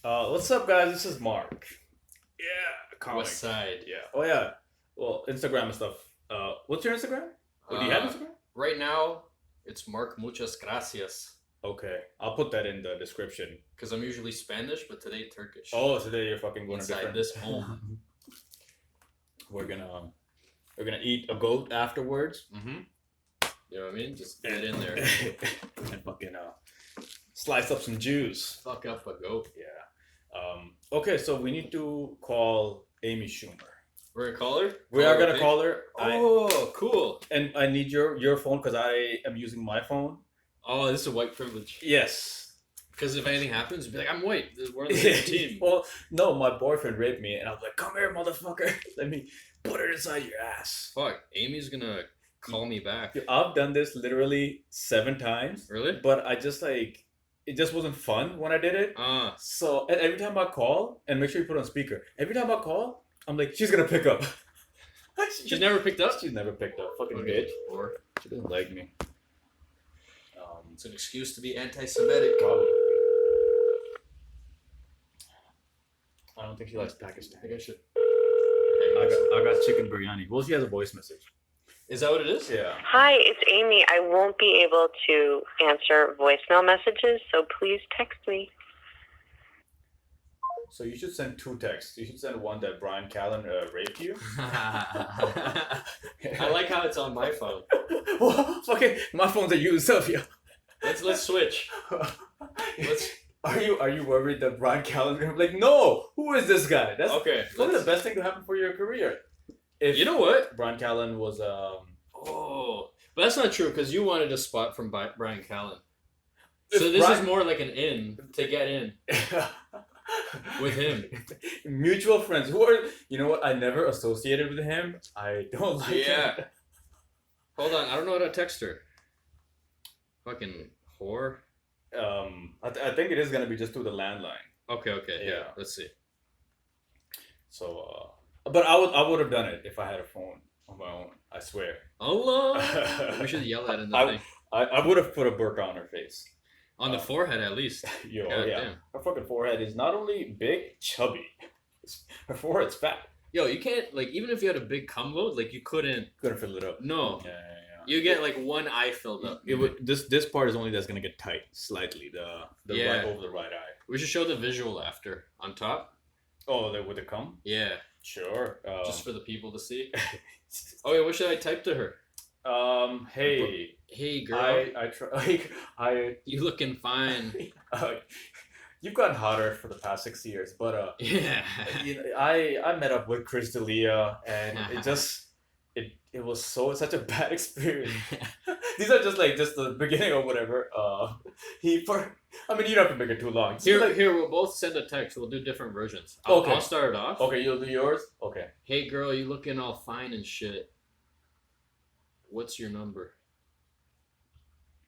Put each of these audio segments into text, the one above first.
What's up, guys? This is Mark. Yeah, comic. West Side. Yeah. Oh yeah. Well, Instagram and stuff. What's your Instagram? Oh, do you have Instagram? Right now, it's Mark Muchas Gracias. Okay, I'll put that in the description. Because I'm usually Spanish, but today Turkish. Oh, today you're fucking going Inside to different. this home. we're gonna eat a goat afterwards. Mm-hmm. You know what I mean? Just get in there. and fucking slice up some juice. Fuck up a goat. Yeah. Okay, so we need to call Amy Schumer. We're gonna call her? We are gonna call her. Oh, cool. And I need your phone because I am using my phone. Oh, this is a white privilege. Yes. Because if anything happens, be like, I'm white. We're on the same team. Well, no, my boyfriend raped me, and I was like, "Come here, motherfucker! Let me put it inside your ass." Fuck, Amy's gonna call me back. I've done this literally 7 times. Really? But I just it just wasn't fun when I did it. So and every time I call, and make sure you put it on speaker. Every time I call, I'm like, she's gonna pick up. She's never picked up? She's never picked up. Fucking Okay. bitch. Or She doesn't like me. it's an excuse to be anti-Semitic. Probably. I don't think she likes I Pakistan. think I should. I got chicken biryani. Well, she has a voice message. Is that what it is? Yeah. Hi, it's Amy. I won't be able to answer voicemail messages, so please text me. So you should send 2 texts. You should send one that Brian Callen raped you. I like how it's on my phone. Well, fucking, my phone's a used Sophia. Let's switch. Let's. Are you worried that Brian Callen's gonna be like, no? Who is this guy? That's Okay. probably the best thing to happen for your career. If You know what? Brian Callen was Oh, but that's not true because you wanted a spot from Brian Callen. If So this Brian- is more like an in to get in with him. mutual friends who are, you know what? I never associated with him. I don't like Yeah. him. Hold on, I don't know how to text her. Fucking whore. I think it is gonna be just through the landline. Okay, yeah. Yeah. Let's see. So, but I would have done it if I had a phone on my own. I swear. Allah. We should yell that in the thing. I would have put a burqa on her face. On the forehead, at least. Yo, God yeah. damn. Her fucking forehead is not only big, chubby. Her forehead's fat. Yo, you can't like even if you had a big cum load, like you couldn't. Couldn't fill it up. No. Yeah. You get like one eye filled up. It would this part is only that's gonna get tight slightly. The Yeah. right over the right eye. We should show the visual after on top. Oh, with the cum? Yeah, Sure. just for the people to see. Oh yeah, what should I type to her? Hey, Hey girl, I try. you looking fine. You've gotten hotter for the past 6 years, but Yeah. you know, I met up with Chris D'Elia, and it was such a bad experience. These are just the beginning or whatever. I mean, you don't have to make it too long. Just Here, we'll both send a text. We'll do different versions. Okay. I'll start it off. Okay, you'll do yours. Okay. Hey girl, you looking all fine and shit. What's your number?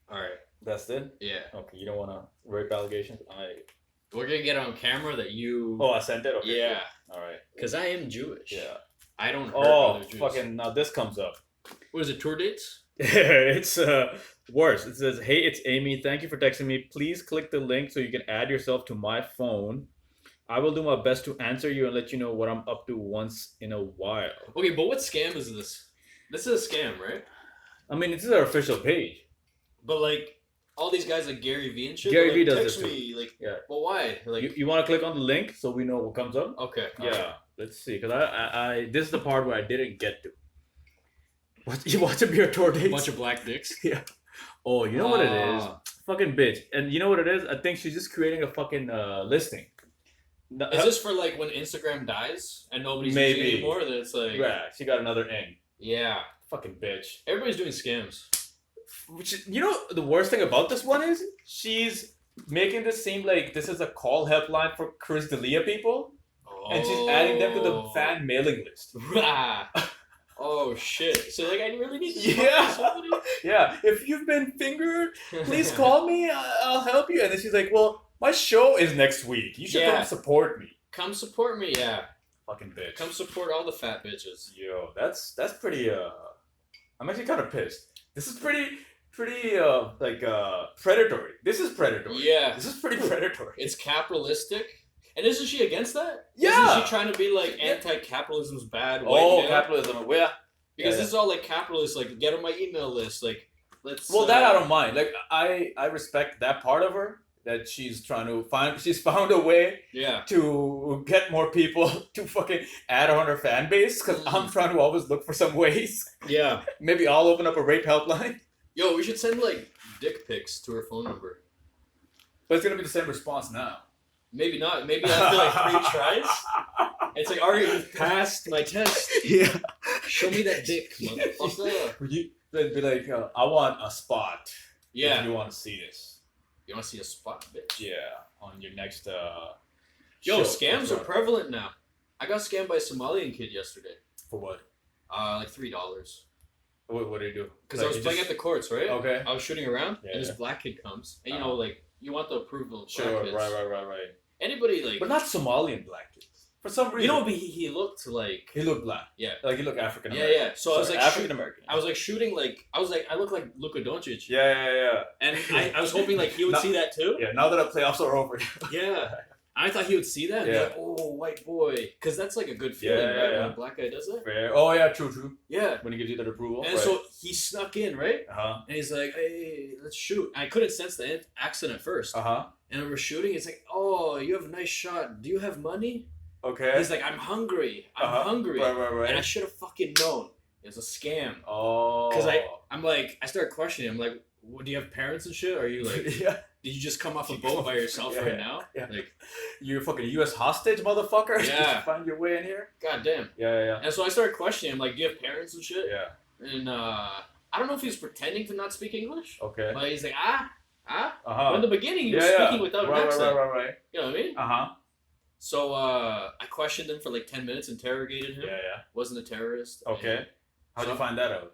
All right. That's it. Yeah. Okay, you don't want to rape allegations. We're gonna get on camera that you. Oh, I sent it. Okay. Yeah. All right. Because I am Jewish. Yeah. I don't hurt Oh, other Jews. fucking! Now this comes up. What is it? Tour dates? It's worse. It says, "Hey, it's Amy. Thank you for texting me. Please click the link so you can add yourself to my phone. I will do my best to answer you and let you know what I'm up to once in a while." Okay, but what scam is this? This is a scam, right? I mean, this is our official page. But like all these guys like Gary Vee and shit. Gary they're Vee like, does text this me like. Yeah. But why? Like. You want to click on the link so we know what comes up? Okay. Yeah. Let's see, because I this is the part where I didn't get to. You want to be a tour date? A bunch of black dicks. Yeah. Oh, you know what it is? Ah. Fucking bitch. And you know what it is? I think she's just creating a fucking listing. No, Is this for like when Instagram dies and nobody's Maybe. using it anymore? Then it's like. Yeah, she got another in. Yeah. Fucking bitch. Everybody's doing scams. Which, you know, the worst thing about this one is she's making this seem like this is a call helpline for Chris D'Elia people, and she's adding them to the fan mailing list. Rah. Oh shit! So like, I really need to Yeah. talk to somebody? Yeah, if you've been fingered, please call me. I'll help you. And then she's like, "Well, my show is next week. You should Yeah. come support me." Come support me, yeah. Fucking bitch. Come support all the fat bitches. Yo, that's pretty. I'm actually kind of pissed. This is pretty predatory. This is predatory. Yeah. This is pretty predatory. It's capitalistic. And isn't she against that? Yeah. Isn't she trying to be like Yeah. anti-capitalism's bad? Oh, white male? capitalism. Yeah. Because Yeah, this is all like capitalists. Like, get on my email list. Like, let's. Well, that I don't mind. Like, I respect that part of her. That she's trying to find. She's found a way Yeah. to get more people to fucking add on her fan base. Because I'm trying to always look for some ways. Yeah. Maybe I'll open up a rape helpline. Yo, we should send like dick pics to her phone number. But it's gonna be the same response now. Maybe not. Maybe after like 3 tries. It's like, alright, you passed my test. Yeah. Show me that dick, motherfucker. Would you then be like, I want a spot. Yeah. If you want to see this. You want to see a spot, bitch? Yeah. On your next. Yo, show. scams are prevalent now. I got scammed by a Somalian kid yesterday. For what? Like $3. What do you do? Because I was playing at the courts, right? Okay. I was shooting around, Yeah, and this yeah. black kid comes, and you know, like you want the approval of Sure. black kids. Right. Anybody like, But not Somalian black kids. For some reason. you know, he looked like. he looked black. Yeah. Like he looked African Yeah, American. yeah. So I was like, African American. I was like shooting like I look like Luka Doncic. Yeah. And I was hoping like he would No. see that too. Yeah. Now that the playoffs are over. Yeah. I thought he would see that and be Yeah. like, oh, white boy. Because that's like a good feeling, Yeah, right? yeah. When a black guy does that. Fair. Oh yeah, true. Yeah. When he gives you that approval. And right. so he snuck in, right? Uh-huh. And he's like, hey, let's shoot. I couldn't sense the accent at first. Uh-huh. And we were shooting. It's like, oh, you have a nice shot. Do you have money? Okay. He's like, I'm hungry. I'm Uh-huh. hungry. Right. And I should have fucking known. It was a scam. Oh. Because I'm like, I started questioning. I'm like, what, do you have parents and shit? Are you like, yeah. did you just come off a boat by yourself Yeah, right now? yeah. Like, You're a fucking U.S. hostage, motherfucker. Yeah. Did you find your way in here? goddamn. Yeah. And so I started questioning. I'm like, do you have parents and shit? Yeah. And I don't know if he was pretending to not speak English, Okay. but he's like, ah. Uh-huh. But in the beginning, he was Yeah, speaking without an right, accent. right. You know what I mean? Uh-huh. So I questioned him for like 10 minutes, interrogated him. Yeah. Wasn't a terrorist. Okay. And- How'd you find that out?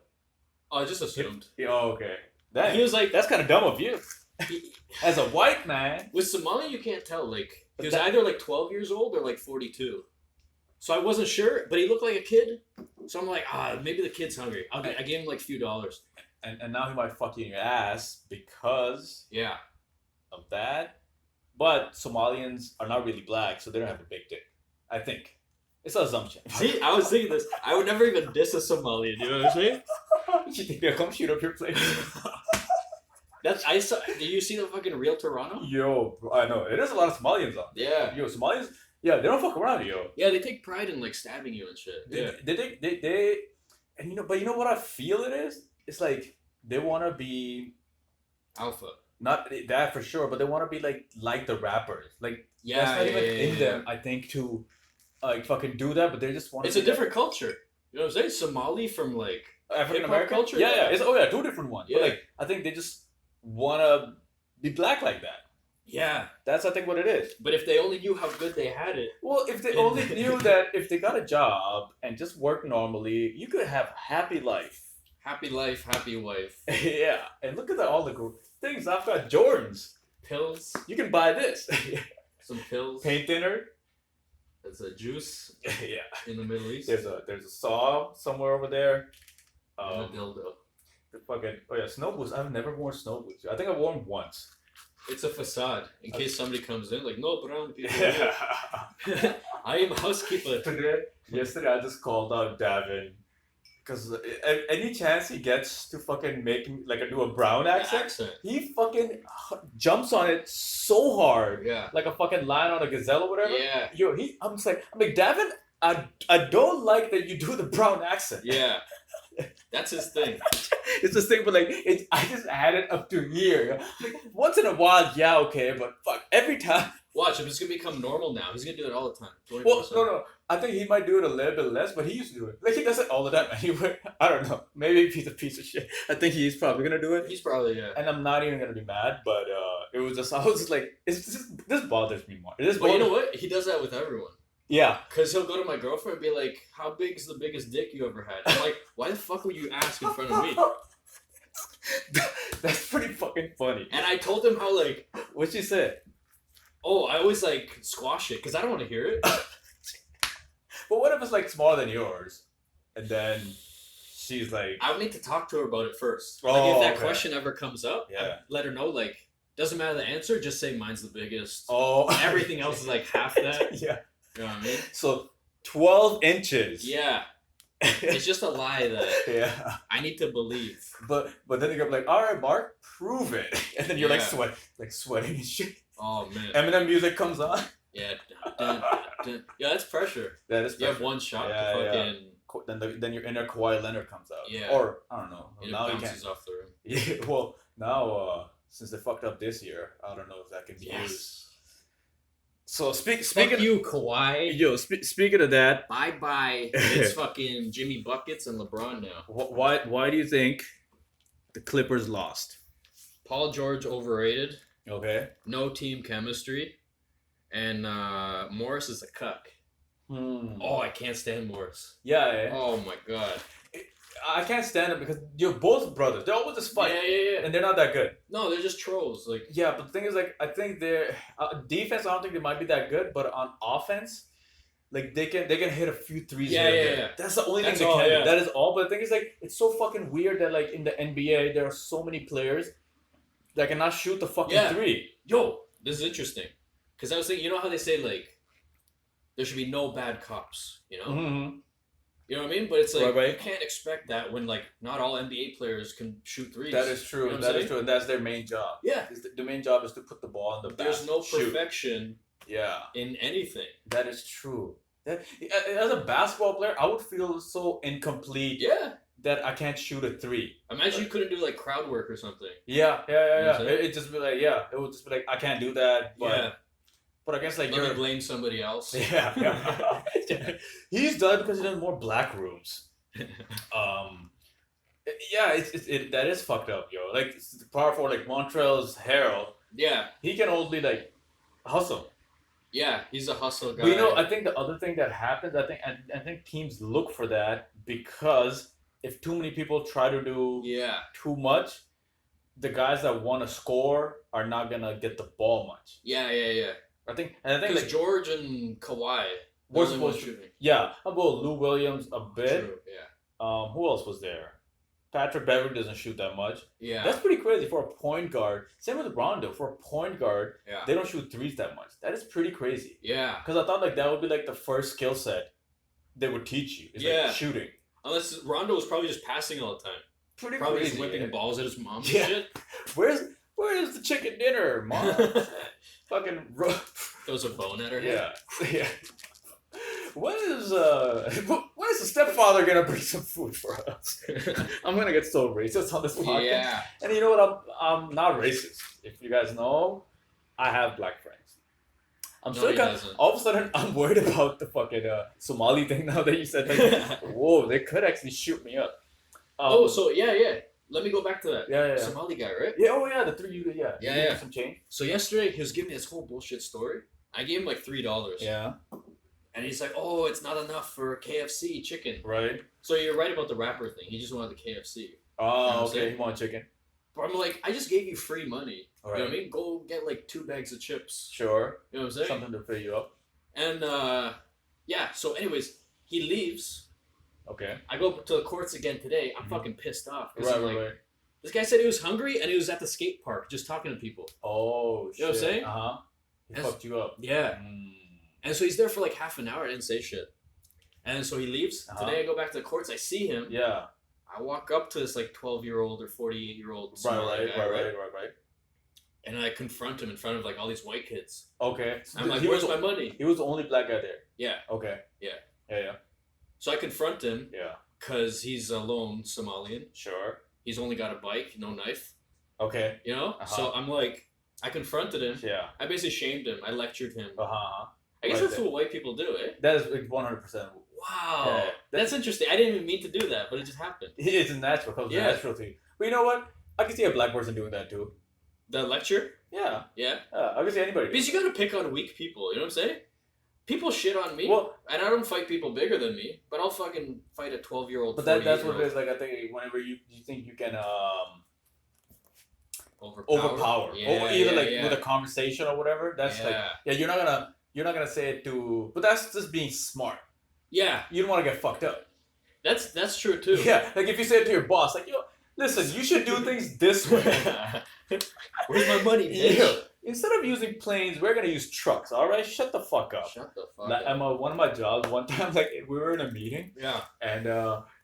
Oh, I just assumed. Oh, okay. That, He was like, that's kind of dumb of you. he- As a white man. with Somali, you can't tell. Like, he was That- either like 12 years old or like 42. So I wasn't sure, but he looked like a kid. So I'm like, maybe the kid's hungry. I gave him like a few dollars. And now he might fuck you in your ass because Yeah. of that. But Somalians are not really black, so they don't have a big dick. I think. It's an assumption. See, I was thinking this. I would never even diss a Somalian. You know what I'm saying? You think they'll come shoot up your place? I saw. Did you see the fucking Real Toronto? Yo, bro, I know. There's a lot of Somalians on. Yeah. Yo, Somalians, yeah, they don't fuck around, yo. Yeah, they take pride in like stabbing you and shit. Yeah. They and you know what I feel it is? It's like they want to be Alpha. not that for sure, but they want to be like the rappers. Like Yeah. that's not even yeah, in them, I think, to like fucking do that, but they just want. It's a different culture. You know what I'm saying? Somali from like African hip-hop American culture? Yeah, Yeah. It's two different ones. Yeah. But like I think they just want to be black like that. yeah. That's I think what it is. But if they only knew how good they had it. Well, if they only knew that if they got a job and just worked normally, you could have a happy life. Happy life, happy wife. Yeah, and look at all the cool things. I've got Jordans. Pills. You can buy this. Some pills. Paint thinner. There's a juice Yeah. in the Middle East. There's a saw somewhere over there. And a dildo. The fucking snow boots. I've never worn snow boots. I think I wore them once. It's a facade in case somebody comes in like, no brown people. Yeah. I am housekeeper. Yesterday I just called out Davin because any chance he gets to fucking make like do a brown accent, he fucking jumps on it so hard, Yeah. like a fucking lion on a gazelle or whatever. Yeah. Yo, I'm like Davin, I don't like that you do the brown accent. Yeah. That's his thing. It's this thing, but like I just add it up to here. Like, once in a while, yeah, okay, but fuck, every time. Watch, if it's gonna become normal now, he's gonna do it all the time. Well, 24/7. no. I think he might do it a little bit less, but he used to do it. Like he does it all the time anyway. I don't know. Maybe he's a piece of shit. I think he's probably gonna do it, He's probably and I'm not even gonna be mad. But I was just like, this bothers me more. But you know what? He does that with everyone. Yeah. Cause he'll go to my girlfriend and be like, "How big's the biggest dick you ever had?" I'm like, "Why the fuck would you ask in front of me?" That's pretty fucking funny. And I told him how like, What she said? oh, I always like squash it because I don't want to hear it. But what if it's like smaller than yours, and then she's like, I would need to talk to her about it first. Oh, Like if that okay. question ever comes up, Yeah. I'd let her know like, Doesn't matter the answer. Just say mine's the biggest. Oh, Everything else is like half that. Yeah. You know what I mean? So 12 inches. Yeah. It's just a lie that Yeah. I need to believe. But then you're like, all right, Mark, prove it. And then you're like Yeah. sweating and shit. Oh man. Eminem music comes on. Yeah. Yeah, that's pressure. That is You have pressure. one shot Yeah, to yeah. fucking. Then your inner Kawhi Leonard comes out. Yeah. Or I don't know. It Now you can't. bounces off the rim. Yeah. Well, now since they fucked up this year, I don't know if that can be used. Yes. So Fuck speaking you, Kawhi. speaking of that, Bye bye. It's fucking Jimmy Buckets and LeBron now. why do you think the Clippers lost? Paul George overrated. Okay. No team chemistry. And Morris is a cuck. Oh, I can't stand Morris. Yeah. Oh my god. I can't stand it because you're both brothers. They always just fight, Yeah. and they're not that good. No, they're just trolls. Like, Yeah, but the thing is, like, I think they're defense. I don't think they might be that good, but on offense, like they can hit a few threes. Yeah, here and yeah, there. yeah. That's the only That's thing they all, can. yeah. That is all. But the thing is, like, it's so fucking weird that like in the NBA there are so many players that cannot shoot the fucking Yeah. three. yo, this is interesting. Because I was thinking, you know how they say like, there should be no bad cops. You know. Mm-hmm. You know what I mean? But it's like Right. you can't expect that when like not all NBA players can shoot threes. That is true. You know what I'm That is saying? true, and that's their main job. Yeah. The main job is to put the ball in the There's basket. no Shoot. perfection Yeah. in anything. That is true. That, as a basketball player, I would feel so incomplete Yeah. that I can't shoot a three. Imagine you couldn't do like crowd work or something. Yeah. You know what I'm It saying? would just be like, it would just be like, I can't do that. But, Yeah. but I guess like Let me you're. blame somebody else. Yeah. He's done because he does more black rooms. Yeah, that is fucked up, yo. Like the power forward, like Montreal's Harold, Yeah. he can only like hustle. Yeah. He's a hustle guy. But you know, I think the other thing that happens, I think teams look for that because if too many people try to do yeah. too much, the guys that want to score are not gonna get the ball much. Yeah. I think like Because George and Kawhi We're they're the only ones supposed to- shooting. yeah, about Lou Williams a bit. True. Yeah. Who else was there? Patrick Beverly doesn't shoot that much. Yeah. That's pretty crazy for a point guard. Same with Rondo. For a point guard, Yeah. they don't shoot threes that much. That is pretty crazy. Yeah. Because I thought like that would be like the first skill set they would teach you. Is Yeah. like shooting. Unless Rondo was probably just passing all the time. Pretty Probably crazy. just whipping balls at his mom and Yeah. shit. Where's the chicken dinner, mom? Fucking Throws a bone at her head. yeah. When is the stepfather gonna bring some food for us? I'm gonna get so racist on this podcast. Yeah. And you know what? I'm not racist. If you guys know, I have black friends. I'm No, still he kind doesn't. all of a sudden I'm worried about the fucking Somali thing now that you said that. Whoa, they could actually shoot me up. Oh, so yeah. Let me go back to that. yeah. Somali guy, right? Yeah, oh yeah, the three you Yeah, You gave yeah. me some change. So yesterday he was giving me this whole bullshit story. I gave him like $3. Yeah. And he's like, "Oh, it's not enough for KFC chicken." Right. So you're right about the rapper thing. He just wanted the KFC. Oh, I'm okay. saying? You want chicken? But I'm like, I just gave you free money. All You know right. what I mean? Go get like 2 bags of chips. Sure. You know what I'm saying? Something to fill you up. And yeah. So anyways, he leaves. Okay. I go to the courts again today. I'm Mhm. fucking pissed off Right, because I'm right, like, right. this guy said he was hungry and he was at the skate park just talking to people. Oh, shit. You know what I'm saying? Uh-huh. He That's- fucked you up. Yeah. Mm. And so he's there for like half an hour. I didn't say shit. And then so he leaves. Uh-huh. Today I go back to the courts. I see him. Yeah. I walk up to this like 12-year-old or 48-year-old Right. and I confront him in front of like all these white kids. Okay. I'm like, he "Where's was my money?" He was the only black guy there. Yeah. Okay. Yeah. Yeah. So I confront him Yeah. because he's a lone Somalian. Sure. He's only got a bike, no knife. Okay. You know. Uh-huh. So I'm like, I confronted him. Yeah. I basically shamed him. I lectured him. Uh-huh. I guess Right that's what white people do, eh? That is like 100%. Wow. Yeah. That's interesting. I didn't even mean to do that, but it just happened. It's natural. It comes Yeah. natural to you. But you know what? I can see a black person doing that too. The lecture? Yeah. Yeah. I can see anybody. Because you gotta pick on weak people, you know what I'm saying? People shit on me, Well, and I don't fight people bigger than me, but I'll fucking fight a 12-year-old. but that's what it is. Like I think whenever you think you can overpower, Yeah, or either like yeah. with a conversation or whatever. That's like you're not gonna say it to. But that's just being smart. yeah, You don't want to get fucked up. that's true too. Yeah, like if you say it to your boss, like yo, Listen, you should do things this way. Where's my money, bitch? Yeah. Instead of using planes, we're gonna use trucks. All right, shut the fuck up. Shut the fuck Like, up. one of my jobs, one time, like we were in a meeting, Yeah. and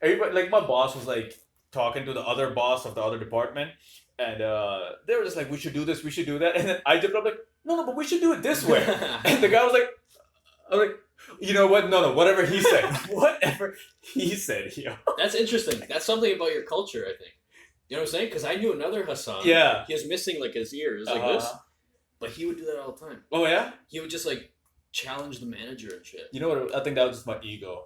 everybody, like my boss was like talking to the other boss of the other department, and they were just like, we should do this, we should do that, and then I jumped up like, no, but we should do it this way. And the guy was like, I'm like, you know what? No, whatever he said, whatever he said, yo. That's interesting. That's something about your culture, I think. You know what I'm saying? Because I knew another Hassan. Yeah. He was missing like his ears, like this. But he would do that all the time. Oh yeah. He would just like challenge the manager and shit. You know what? I think that was just my ego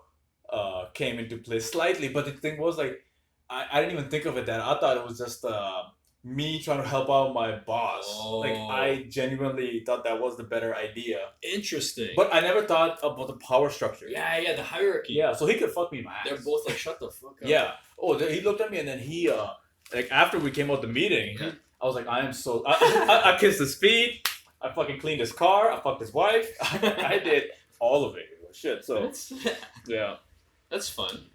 came into play slightly. But the thing was, like, I didn't even think of it that. I thought it was just me trying to help out my boss. Oh. Like, I genuinely thought that was the better idea. Interesting. But I never thought about the power structure. yeah, the hierarchy. Yeah, so he could fuck me in my ass. They're both like, shut the fuck up. Yeah. Oh, he looked at me and then he, like, after we came out the meeting, Yeah. I was like, I am so... I kissed his feet. I fucking cleaned his car. I fucked his wife. I did all of it. Shit, so... That's, Yeah. that's fun.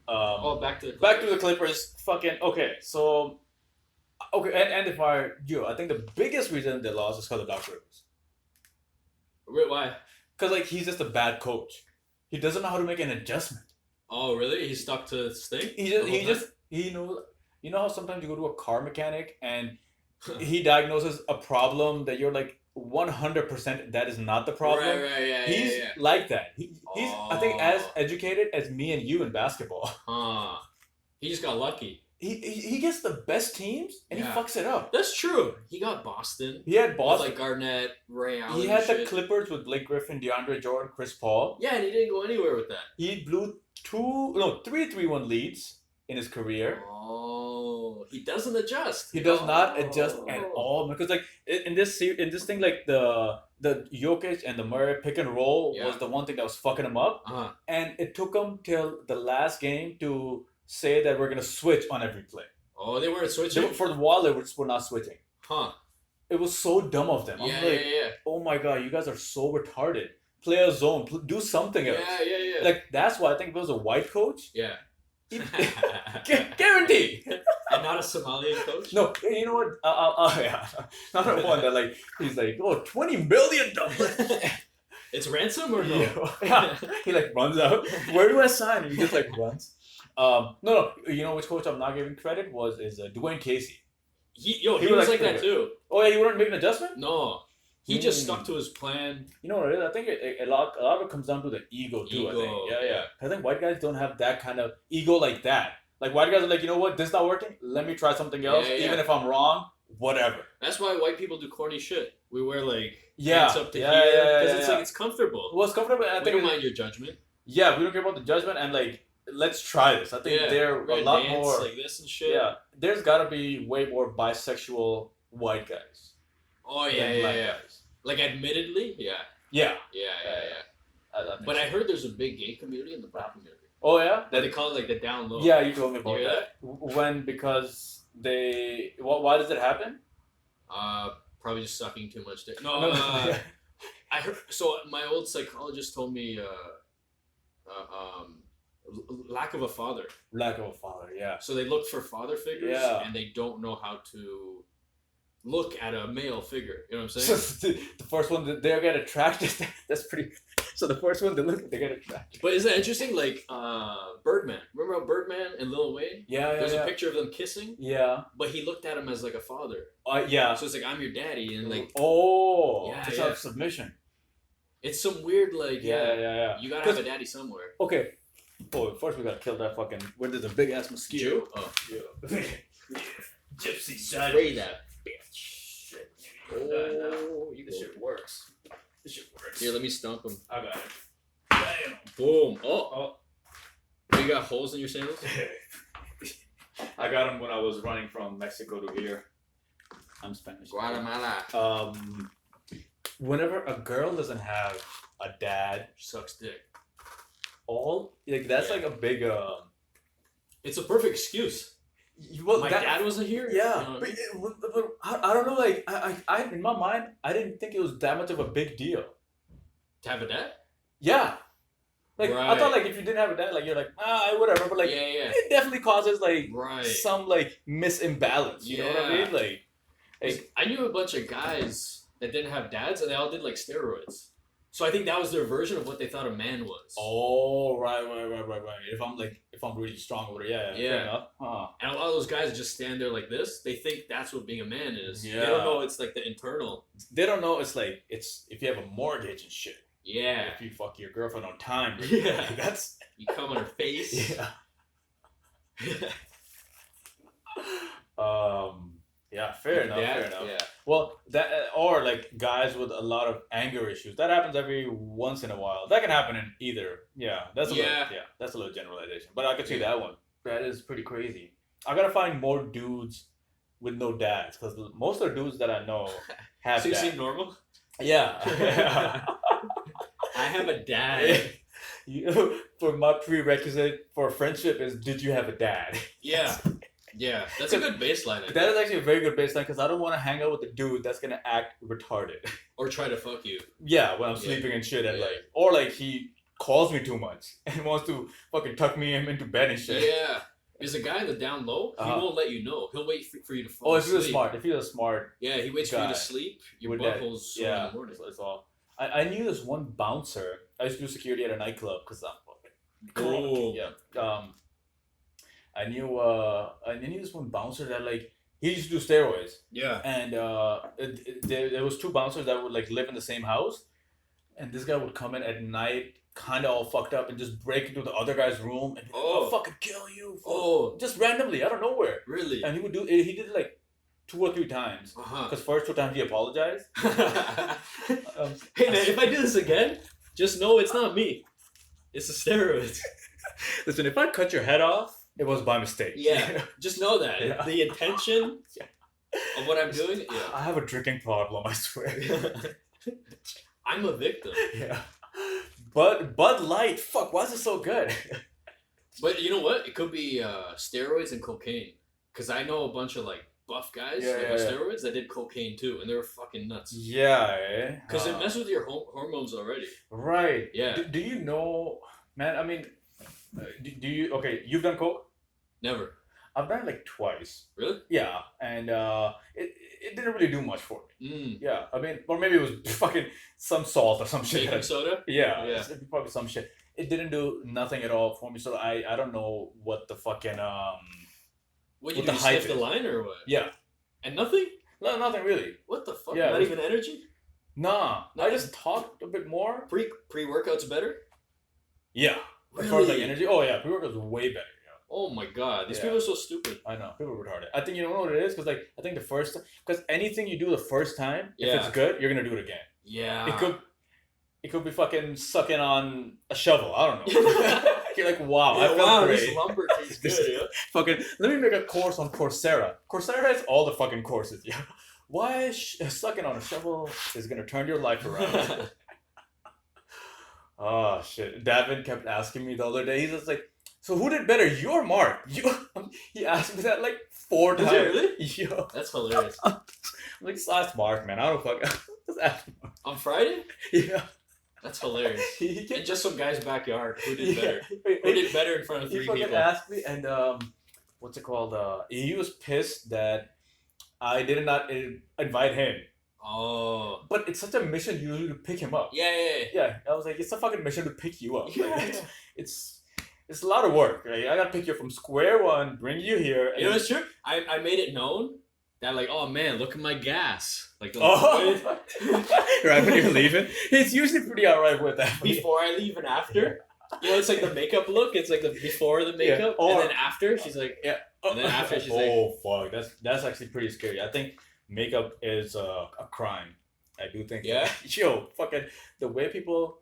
Back Back to the Clippers. Fucking okay. So, okay, and if I I think the biggest reason they lost is because of Doc Rivers. Why? Because like he's just a bad coach. He doesn't know how to make an adjustment. Oh, really? He's stuck to his thing? He knows. You know how sometimes you go to a car mechanic and he diagnoses a problem that you're like 100% that is not the problem. Right, yeah, He's yeah. like that. He's I think as Oh. educated as me and you in basketball. Huh. He just got lucky. He gets the best teams and Yeah. he fucks it up. That's true. He got Boston. He had With, Boston. like Garnett, Ray Allen. He had and the shit. Clippers with Blake Griffin, DeAndre Jordan, Chris Paul. Yeah, and he didn't go anywhere with that. He blew three 3-1 leads in his career. Oh, he doesn't adjust. He does not adjust Oh. at all because like in this thing like the Jokic and the Murray pick and roll Yeah. was the one thing that was fucking him up, Uh-huh. and it took him till the last game to say that we're gonna switch on every play. Oh, they weren't switching? For the while they were not switching. Huh. It was so dumb of them. Yeah, I'm like, yeah. oh my god, you guys are so retarded. Play a zone, do something else. Yeah. Like that's why I think if it was a white coach, Yeah. guaranteed. And not a Somalian coach? No, you know what? Yeah, not the one that like he's like, oh, $20 million. It's ransom or no? Yeah, he like runs out. Where do I sign? And he just like runs. No. You know which coach I'm not giving credit is Dwayne Casey. He He was was like pretty that too. Oh yeah, you wouldn't make an adjustment? No. He just Mm. stuck to his plan. You know what it is? I think a lot of it comes down to the ego too. I think. Ego, Yeah. yeah. I think white guys don't have that kind of ego like that. Like white guys are like, you know what? This not working. Let me try something else. Yeah. Even if I'm wrong, whatever. That's why white people do corny shit. We wear like Yeah. pants up to Yeah, here yeah, because yeah, it's yeah. like it's comfortable. Well, it's comfortable. And I We think don't mind your judgment. yeah, we don't care about the judgment and like let's try this. I think they're We're a gonna lot dance more. like this and shit. Yeah, there's gotta be way more bisexual white guys. Oh than yeah. black guys. Like admittedly, yeah. Yeah. I think But so. I heard there's a big gay community in the black community. Oh yeah. That they call it like the down low. Yeah, you told me about You hear that. When because they why does it happen? Probably just sucking too much dick. No, Yeah. I heard. So my old psychologist told me, lack of a father. Lack of a father. Yeah. So they look for father figures, Yeah. and they don't know how to look at a male figure. You know what I'm saying? the first one that they get attracted. That's pretty. So the first one they get attracted. But isn't that interesting? Like Birdman. Remember how Birdman and Lil Wayne? Yeah. There's a picture of them kissing, Yeah. but he looked at him as like a father. Yeah. So it's like I'm your daddy, and like Oh. Yeah, It's yeah. a submission. it's some weird like Yeah. You gotta have a daddy somewhere. Okay. Oh, first we gotta kill that fucking. Where there's a big ass mosquito. Jew? Oh. Yeah. Gypsy Spray that. bitch. Shit. Oh, you This go. shit works. This shit works. Here, let me stomp him. I got it. Damn. Boom. Oh. You got holes in your sandals? I got them when I was running from Mexico to here. I'm Spanish. Guatemala. Whenever a girl doesn't have a dad, Sucks dick. that's Yeah. like a big It's a perfect excuse. well, My dad wasn't here. Yeah, You know what I mean? but I don't know. Like I in my mind, I didn't think it was that much of a big deal. To have a dad? Yeah, Like I Right. thought like if you didn't have a dad, like you're like whatever, but like Yeah. it definitely causes like Right. some like misimbalance. You know what I Yeah. mean? Like I knew a bunch of guys that didn't have dads, and they all did like steroids. So I think that was their version of what they thought a man was. oh right. If I'm really strong or whatever, yeah. Yeah. Fair enough. Huh. And a lot of those guys just stand there like this. They think that's what being a man is. Yeah. They don't know it's like the internal. They don't know it's like it's if you have a mortgage and shit. Yeah. If you fuck your girlfriend on time, Yeah. that's You come on her face. yeah. Yeah, fair enough. Yeah. Well, that or like guys with a lot of anger issues. That happens every once in a while. That can happen in either. Yeah, that's a Yeah. little, that's a little generalization. But I could see Yeah. that one. That is pretty crazy. I gotta find more dudes with no dads because most of the dudes that I know have So you dads. seem normal? Yeah. I have a dad. For my prerequisite for a friendship is did you have a dad? Yeah. Yeah. That's a good baseline. I think. That is actually a very good baseline because I don't want to hang out with a dude that's gonna act retarded. Or try to fuck you. Yeah, when I'm Yeah. sleeping and shit, and Yeah. like, or like he calls me too much and wants to fucking tuck me into bed and shit. Yeah. There's a guy in the down low. He Uh-huh. won't let you know. He'll wait for you to fall Oh, if asleep. he's a smart, Yeah, he waits for you guy. to sleep. Your With that- butthole's sore in yeah, the morning. that's all. I knew this one bouncer. I used to do security at a nightclub because I'm fucking Oh. yeah. I knew this one bouncer that like he used to do steroids. Yeah. And there was two bouncers that would like live in the same house, and this guy would come in at night, kind of all fucked up, and just break into the other guy's room and Oh. I'll fucking kill you. Oh. Just randomly, out of nowhere. Really? And he did it like 2 or 3 times. Uh-huh. Because first 2 times he apologized. Hey man, if I do this again, just know it's not me. It's the steroids. Listen, if I cut your head off, it was by mistake. Yeah. Just know that. Yeah. The intention Yeah. of what I'm doing, I have a drinking problem, I swear. yeah. I'm a victim. Yeah. But Bud Light, fuck, why is it so good? But you know what? It could be steroids and cocaine. Because I know a bunch of like buff guys Yeah, like yeah, with yeah. steroids that did cocaine too, and they were fucking nuts. Yeah, eh? Because it messes with your hormones already. Right. Yeah. Do you know, man? I mean, do you? Okay, you've done coke. Never. I've done it like twice. Really? Yeah, and it didn't really do much for me. Mm. Yeah, I mean, or maybe it was fucking some salt or some shit. Baking soda? Yeah, Yeah. it's probably some shit. It didn't do nothing at all for me, so I don't know what the fucking What, What you do? the You hype sniff the is. line or what? yeah, And nothing? no, nothing really. What the fuck? Yeah, Not it even energy? Nah, I Nothing? just talked a bit more. Pre-workout's better? Yeah, as far as like Really? energy. Oh yeah, pre-workout was way better. Oh my god, these Yeah. people are so stupid. I know people are retarded. I think you know what it is because like I think the first because anything you do the first time, if Yeah. it's good, you're gonna do it again. Yeah. It could be fucking sucking on a shovel. I don't know. You're like, wow, I felt wow, great. this lumber tastes This- good, yeah. Fucking, let me make a course on Coursera. Coursera has all the fucking courses. Yeah, why sucking on a shovel is gonna turn your life around. Oh shit! Davin kept asking me the other day. He's just like, "So who did better, you or Mark?" He asked me that like 4 Did times. you really? Yo, That's hilarious. I'm like, just ask Mark, man. I don't fuck. Just ask Mark. On Friday? Yeah. That's hilarious. He In kept, just some guy's backyard. Who did yeah. better? Who did better in front of He 3 fucking people? asked me, and what's it called? He was pissed that I did not invite him. Oh. But it's such a mission usually to pick him up. Yeah. Yeah, I was like, it's a fucking mission to pick you up. Yeah. Like, it's a lot of work. Right? I gotta pick you up from square one, bring you here. And You know what's true? I made it known that like, oh man, look at my gas. Like Oh, right when you're leaving, he's usually pretty alright with that. before I leave and after. You know, it's like the makeup look. It's like the before the Yeah. makeup, Or- and then after, she's like, And then after she's like- "Oh fuck, that's actually pretty scary." I think makeup is a crime. I do think. Yeah? Yo, fucking the way people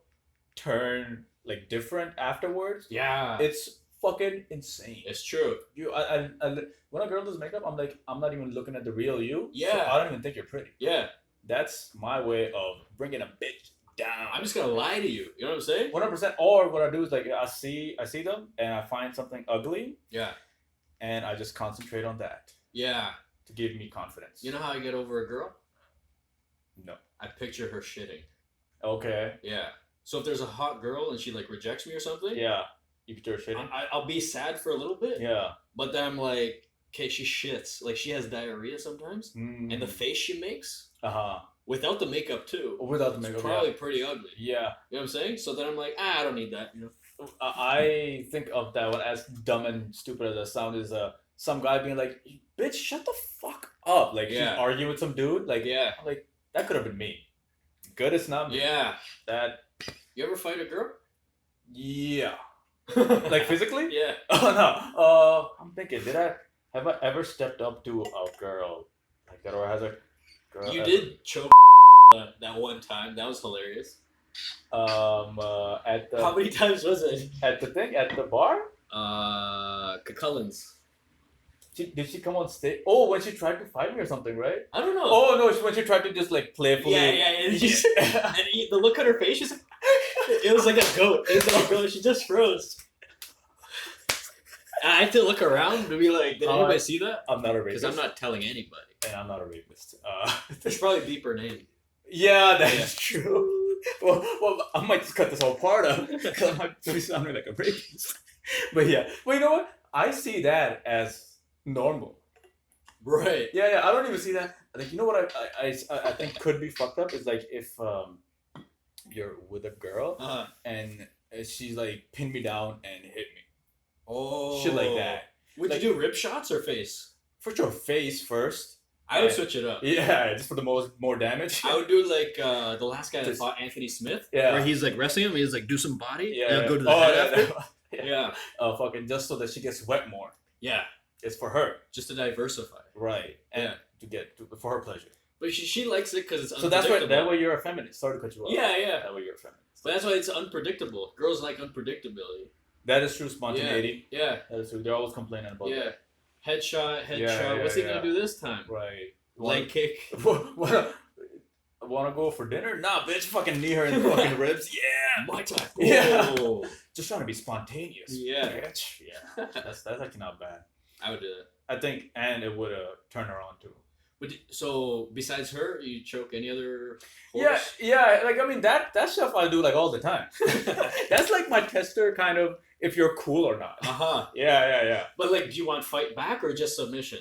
turn like different afterwards, yeah, it's fucking insane. it's true. When a girl does makeup, I'm like, I'm not even looking at the real you. So Yeah. I don't even think you're pretty. Yeah, That's my way of bringing a bitch down. I'm just gonna lie to you. You know what I'm saying? 100%. Or what I do is like I see them and I find something ugly Yeah, and I just concentrate on that yeah. to give me confidence. You know how I get over a girl? No. I picture her shitting. Okay. Yeah. So if there's a hot girl and she like rejects me or something, Yeah. You could throw shit in. I'll be sad for a little bit. Yeah. But then I'm like, okay, she shits. Like she has diarrhea sometimes, and the face she makes without the makeup too. Without the makeup, it's probably pretty ugly. Yeah. You know what I'm saying? So then I'm like, I don't need that. I think of that one as dumb and stupid as that sound is some guy being like, bitch, shut the fuck up. Like she's arguing with some dude. Like I'm like, that could have been me. Good, it's not me. Yeah. That. You ever fight a girl? Yeah. Like physically? Yeah. Oh no. I'm thinking, have I ever stepped up to a girl like that, or has a girl? You did choke that one time. That was hilarious. At the. How many times was it? At the bar. Cullens. Did she come on stage? Oh, when she tried to fight me or something, right? I don't know. Oh no, when she tried to just like playfully. Yeah. And the look on her face, she's like, it was like a goat. It was like a goat. She just froze. I had to look around to be like, did anybody see that? I'm not a rapist. Because I'm not telling anybody. And I'm not a rapist. They should probably beep her name. Yeah, that is true. Well, I might just cut this whole part out because I might be sounding like a rapist. But yeah, well, you know what? I see that as normal. Right. Yeah. I don't even see that. Like, you know what I think could be fucked up is like if you're with a girl and she like pinned me down and hit me. Oh. Shit like that. Would you do rib shots or face? For sure, face first. I would switch it up. Yeah, just for the more damage. I would do like the last guy that fought Anthony Smith. Yeah. Where he's like wrestling him, he's like, do some body. Yeah. And I'll go to the head after. Yeah. Fucking just so that she gets wet more. Yeah. It's for her. Just to diversify. Right. And for her pleasure. But she likes it because it's so unpredictable. that way you're a feminist. Sorry to cut you off. Yeah. That way you're a feminist. But that's why it's unpredictable. Girls like unpredictability. That is true. Spontaneity. Yeah. That is true. They're always complaining about that. Headshot. What's he gonna do this time? Right. Leg kick. Wanna go for dinner? Nah, bitch. Fucking knee her in the fucking ribs. Yeah. My time. Yeah. Oh. Just trying to be spontaneous. Yeah. Bitch. Yeah. That's actually not bad. I would do that. I think, and it would turn her on too. But so besides her, you choke any other horse? Yeah. Like I mean, that stuff I do like all the time. That's like my tester, kind of, if you're cool or not. Yeah. But like, do you want fight back or just submission?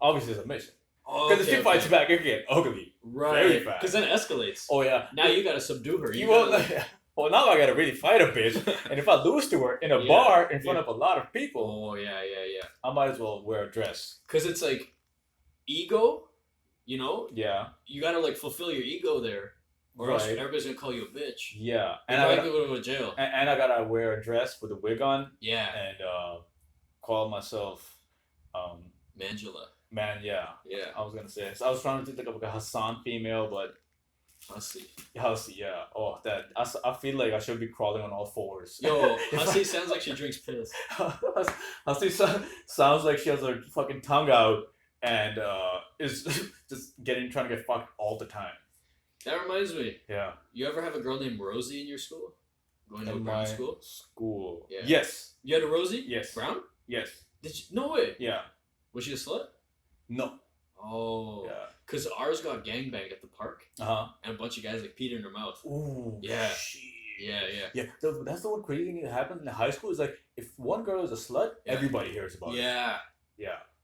Obviously, submission. Oh, Because if she fights back, it can get ugly. Right. Very fast. Because then it escalates. Oh yeah. Now you gotta subdue her. Well, now I gotta really fight a bitch, and if I lose to her in a bar in front of a lot of people, I might as well wear a dress. Because it's like ego, you know. Yeah. You gotta like fulfill your ego there, or else everybody's gonna call you a bitch. Yeah. And I gotta go to jail. And I gotta wear a dress with a wig on. Yeah. And call myself Mangela. Man, yeah. I was gonna say. So I was trying to think of like a Hassan female, but Hussy, yeah. Oh, that I feel like I should be crawling on all fours. Yo, Hussy sounds like she drinks piss. Hussy sounds like she has her fucking tongue out and is just trying to get fucked all the time. That reminds me. Yeah. You ever have a girl named Rosie in your school? Going to a brown school? School. Yeah. Yes. You had a Rosie? Yes. Brown? Yes. Did you? No way. Yeah. Was she a slut? No. Oh. Yeah. Because ours got gangbanged at the park. And a bunch of guys like peed in her mouth. Ooh. Yeah. Shit. Yeah. That's the one crazy thing that happens in high school is like if one girl is a slut, everybody hears about it. Yeah.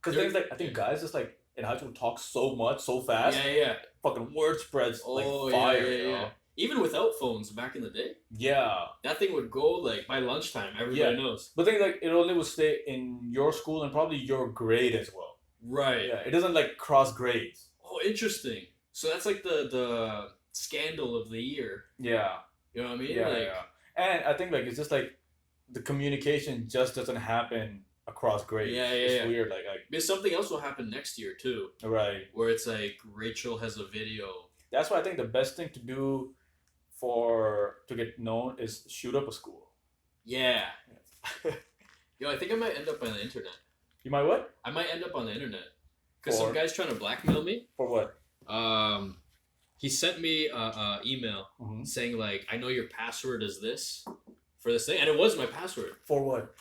Because things like I think guys just like in high school talk so much, so fast. Yeah. Fucking word spreads like fire. Yeah. Even without phones back in the day. Yeah. That thing would go like by lunchtime. Everybody knows. But thing like it only would stay in your school and probably your grade as well. Right. Yeah. It doesn't like cross grades. Oh, interesting. So that's like the scandal of the year. Yeah. You know what I mean? Yeah. And I think like it's just like the communication just doesn't happen across grades. It's weird. Like because something else will happen next year too. Right. Where it's like Rachel has a video. That's why I think the best thing to do to get known is shoot up a school. Yeah. Yo, I think I might end up on the internet. You might what? I might end up on the internet. Because some guy's trying to blackmail me. For what? He sent me a email saying like, I know your password is this for this thing. And it was my password. For what?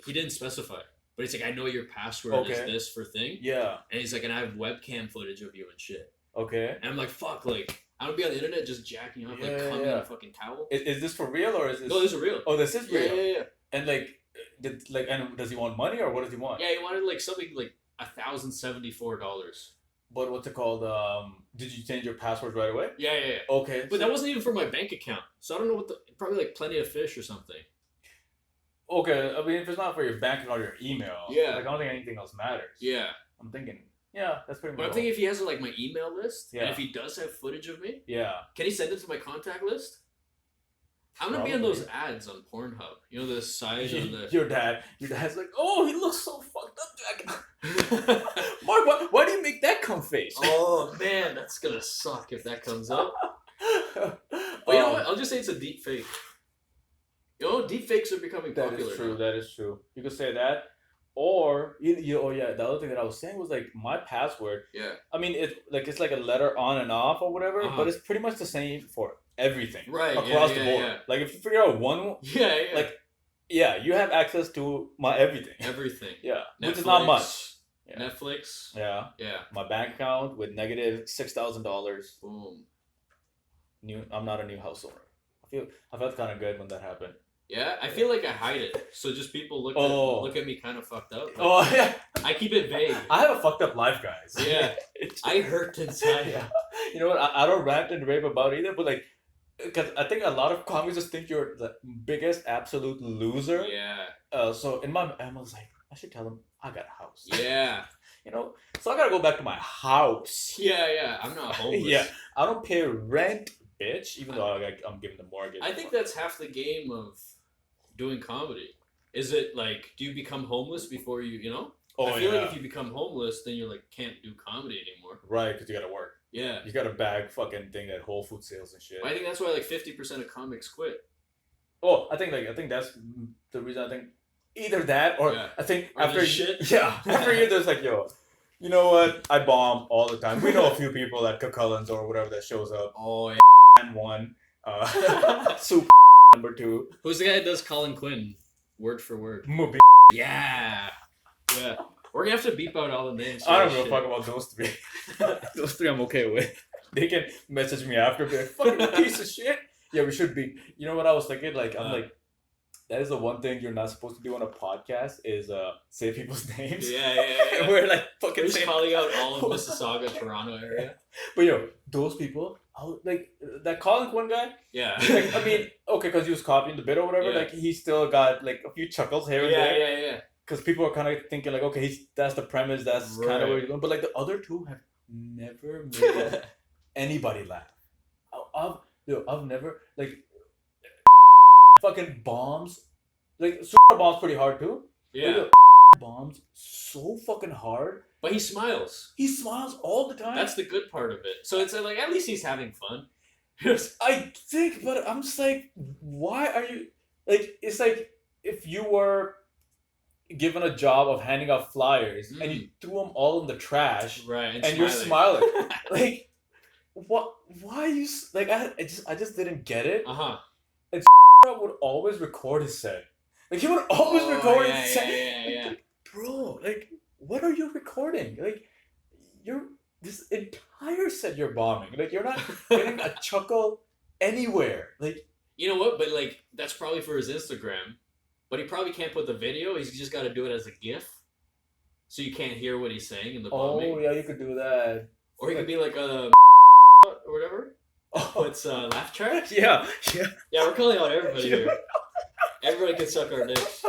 He didn't specify. But he's like, I know your password is this for thing. Yeah. And he's like, and I have webcam footage of you and shit. Okay. And I'm like, fuck, like, I would be on the internet just jacking off, like coming in a fucking towel. Is this for real or is this? No, this is real. Oh, this is real. Yeah. And and does he want money or what does he want? Yeah, he wanted like something like $1,074. But what's it called? Did you change your password right away? Yeah. Okay. But that wasn't even for my bank account, so I don't know what probably like Plenty of Fish or something. Okay, I mean, if it's not for your bank account or your email, Yeah. like I don't think anything else matters. Yeah. I'm thinking, yeah, that's pretty much. But I'm thinking if he has like my email list, Yeah. and if he does have footage of me, Yeah. can he send it to my contact list? I'm gonna be on those ads on Pornhub. You know the side on the. Your dad's like, oh, he looks so fucked up, Jack. Mark, why do you make that cum face? Oh man, that's gonna suck if that comes up. But you know what? I'll just say it's a deep fake. You know, deep fakes are becoming That popular. is true. now. That is true. You could say that, or the other thing that I was saying was like my password. Yeah. I mean, it's like a letter on and off or whatever, Uh-huh. but it's pretty much the same for everything, Right, across yeah, the yeah, board. yeah. Like if you figure out one, Yeah. like, yeah, you have access to my everything. Everything. Yeah, Netflix, which is not much. Yeah. Netflix. Yeah, Yeah. my bank account with negative $6,000. Boom. I'm not a new house owner. I felt kind of good when that happened. Yeah, I feel like I hide it, so just people look at me kind of fucked up. but Oh yeah, I keep it vague. I have a fucked up life, guys. Yeah, I hurt inside. Yeah. You know what? I don't rant and rave about either, but like, because I think a lot of comics just think you're the biggest absolute loser. Yeah. So in my, I was like, I should tell them I got a house. Yeah. You know, so I gotta go back to my house. Yeah. I'm not homeless. Yeah, I don't pay rent, bitch. Even though I'm giving the mortgage. I think that's half the game of doing comedy. Is it like, do you become homeless before you know? Oh, I feel yeah. like if you become homeless, then you're like can't do comedy anymore. Right, because you gotta work. Yeah. You gotta bag fucking thing at Whole Food sales and shit. I think that's why like 50% of comics quit. Oh, I think that's the reason. I think either that or Yeah. I think Or after the shit. Yeah, after a year there's like, yo, you know what? I bomb all the time. We know a few people at Cullens or whatever that shows up. Oh yeah. And one, super number two. Who's the guy that does Colin Quinn? Word for word. Mubi. Yeah. We're gonna have to beep out all the names. I don't give a fuck about those three. Those three I'm okay with. They can message me after, be like, fucking piece of shit. Yeah, we should be. You know what I was thinking? Like, I'm like, that is the one thing you're not supposed to do on a podcast is say people's names. Yeah. We're like fucking We're just saying, calling out all of Mississauga, Toronto area. but yo, those people, like that Colin Quinn guy. Yeah. Like, I mean, okay, because he was copying the bit or whatever. Yeah. Like, he still got like a few chuckles here and there. Yeah. Because people are kind of thinking like, okay, that's the premise. That's kind Right. of where you're going. But like the other two have never made anybody laugh. I've never like fucking bombs. Like super bombs pretty hard too. Yeah. Like, bombs so fucking hard. But he smiles. He smiles all the time. That's the good part of it. So it's like at least he's having fun. I think, but I'm just like, why are you like? It's like if you were given a job of handing out flyers and you threw them all in the trash, Right. and you're smiling. Like, what? Why are you like? I just didn't get it. And would always record his set. Like he would always record his set. Yeah. Bro, like, what are you recording? Like, this entire set you're bombing. Like, you're not getting a chuckle anywhere. Like, You know what? But like that's probably for his Instagram. But he probably can't put the video. He's just got to do it as a GIF, so you can't hear what he's saying in the bombing. oh yeah, you could do that. Or he could be like a or whatever. Oh, It's laugh track. yeah. Yeah, we're calling out everybody here. Everybody can suck our dicks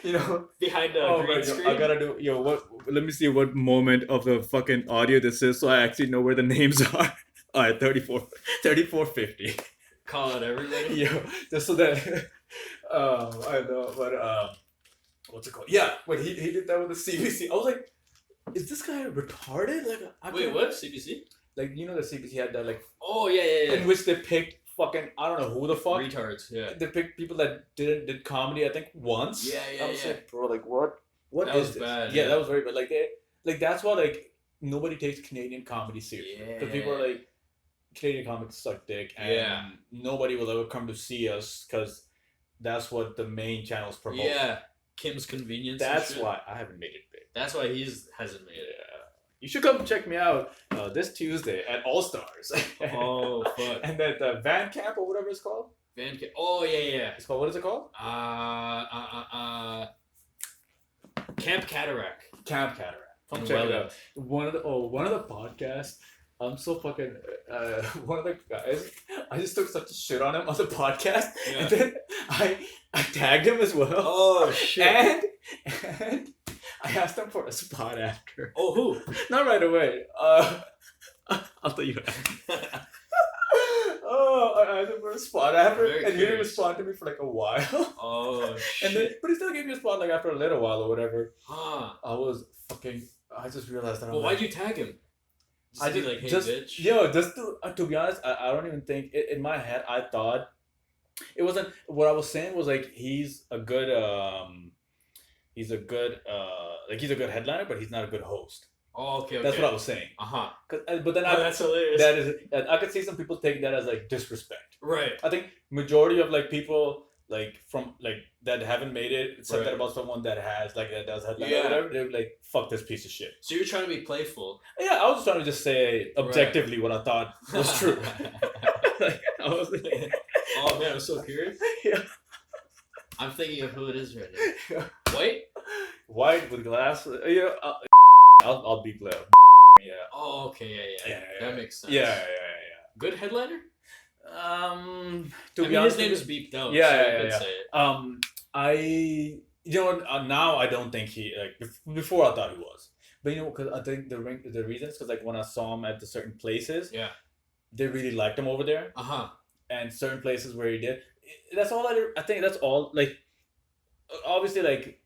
you know. behind a Oh green my screen. God, I gotta do what? Let me see what moment of the fucking audio this is, so I actually know where the names are. All right, 3450. Call out everybody. Yeah, just so that I know, but what's it called? Yeah, when he did that with the CBC, I was like, is this guy retarded? Like, Wait, what? CBC? Like, you know, the CBC had that like Oh yeah. in which they picked fucking I don't know who the fuck. Retards. Yeah. They picked people that did comedy I think once. Yeah. I was like, bro, like what That is was this? bad, Yeah, yeah. that was very bad. Like that's why like nobody takes Canadian comedy seriously. Yeah. Because people are like, Canadian comics suck dick, and nobody will ever come to see us because that's what the main channels promote. Yeah. Kim's Convenience. and That's shit. why I haven't made it big. That's why hasn't made it. you should come check me out this Tuesday at All Stars. Oh fuck. And then the Van Camp or whatever it's called. Oh yeah. It's called, what is it called? Camp Cataract. Camp Cataract. Come In check it Welland. out. One of the podcasts. I'm so fucking. One of the guys. I just took such a shit on him on the podcast, Yeah. and then I tagged him as well. Oh shit. And I asked him for a spot after. Oh who? Not right away. I'll tell you. Oh, I asked him for a spot after, Very and he didn't curious. respond to me for like a while. Oh And then, shit. but he still gave me a spot like after a little while or whatever. Huh. I just realized that. I'm Well, like, why'd you tag him? Just I to be just like, hey just bitch. just to be honest, I don't even think in my head I thought it wasn't what I was saying was like he's a good he's a good headliner, but he's not a good host. Oh, okay. That's what I was saying. Uh-huh. But then Oh, that's hilarious. that is I could see some people take that as like disrespect. Right. I think majority of like people like from like that haven't made it said Right. that about someone that has like that does headline Yeah. or whatever. They're like, fuck this piece of shit. So you're trying to be playful. Yeah, I was just trying to just say objectively what I thought was true. Like, I was like, Oh man, I'm so curious. Yeah. I'm thinking of who it is right now. Yeah. White? White with glasses. Yeah, I'll be glad. Yeah. Oh, okay, yeah. Yeah. That makes sense. Yeah. Good headliner? To I be mean, honest, his name is beeped out. Yeah, so yeah, you could yeah. say it. Now I don't think he like before I thought he was, but because I think the reason is because like when I saw him at the certain places, Yeah. they really liked him over there, Uh-huh. and certain places where he did. That's all I think. That's all. Like, obviously, like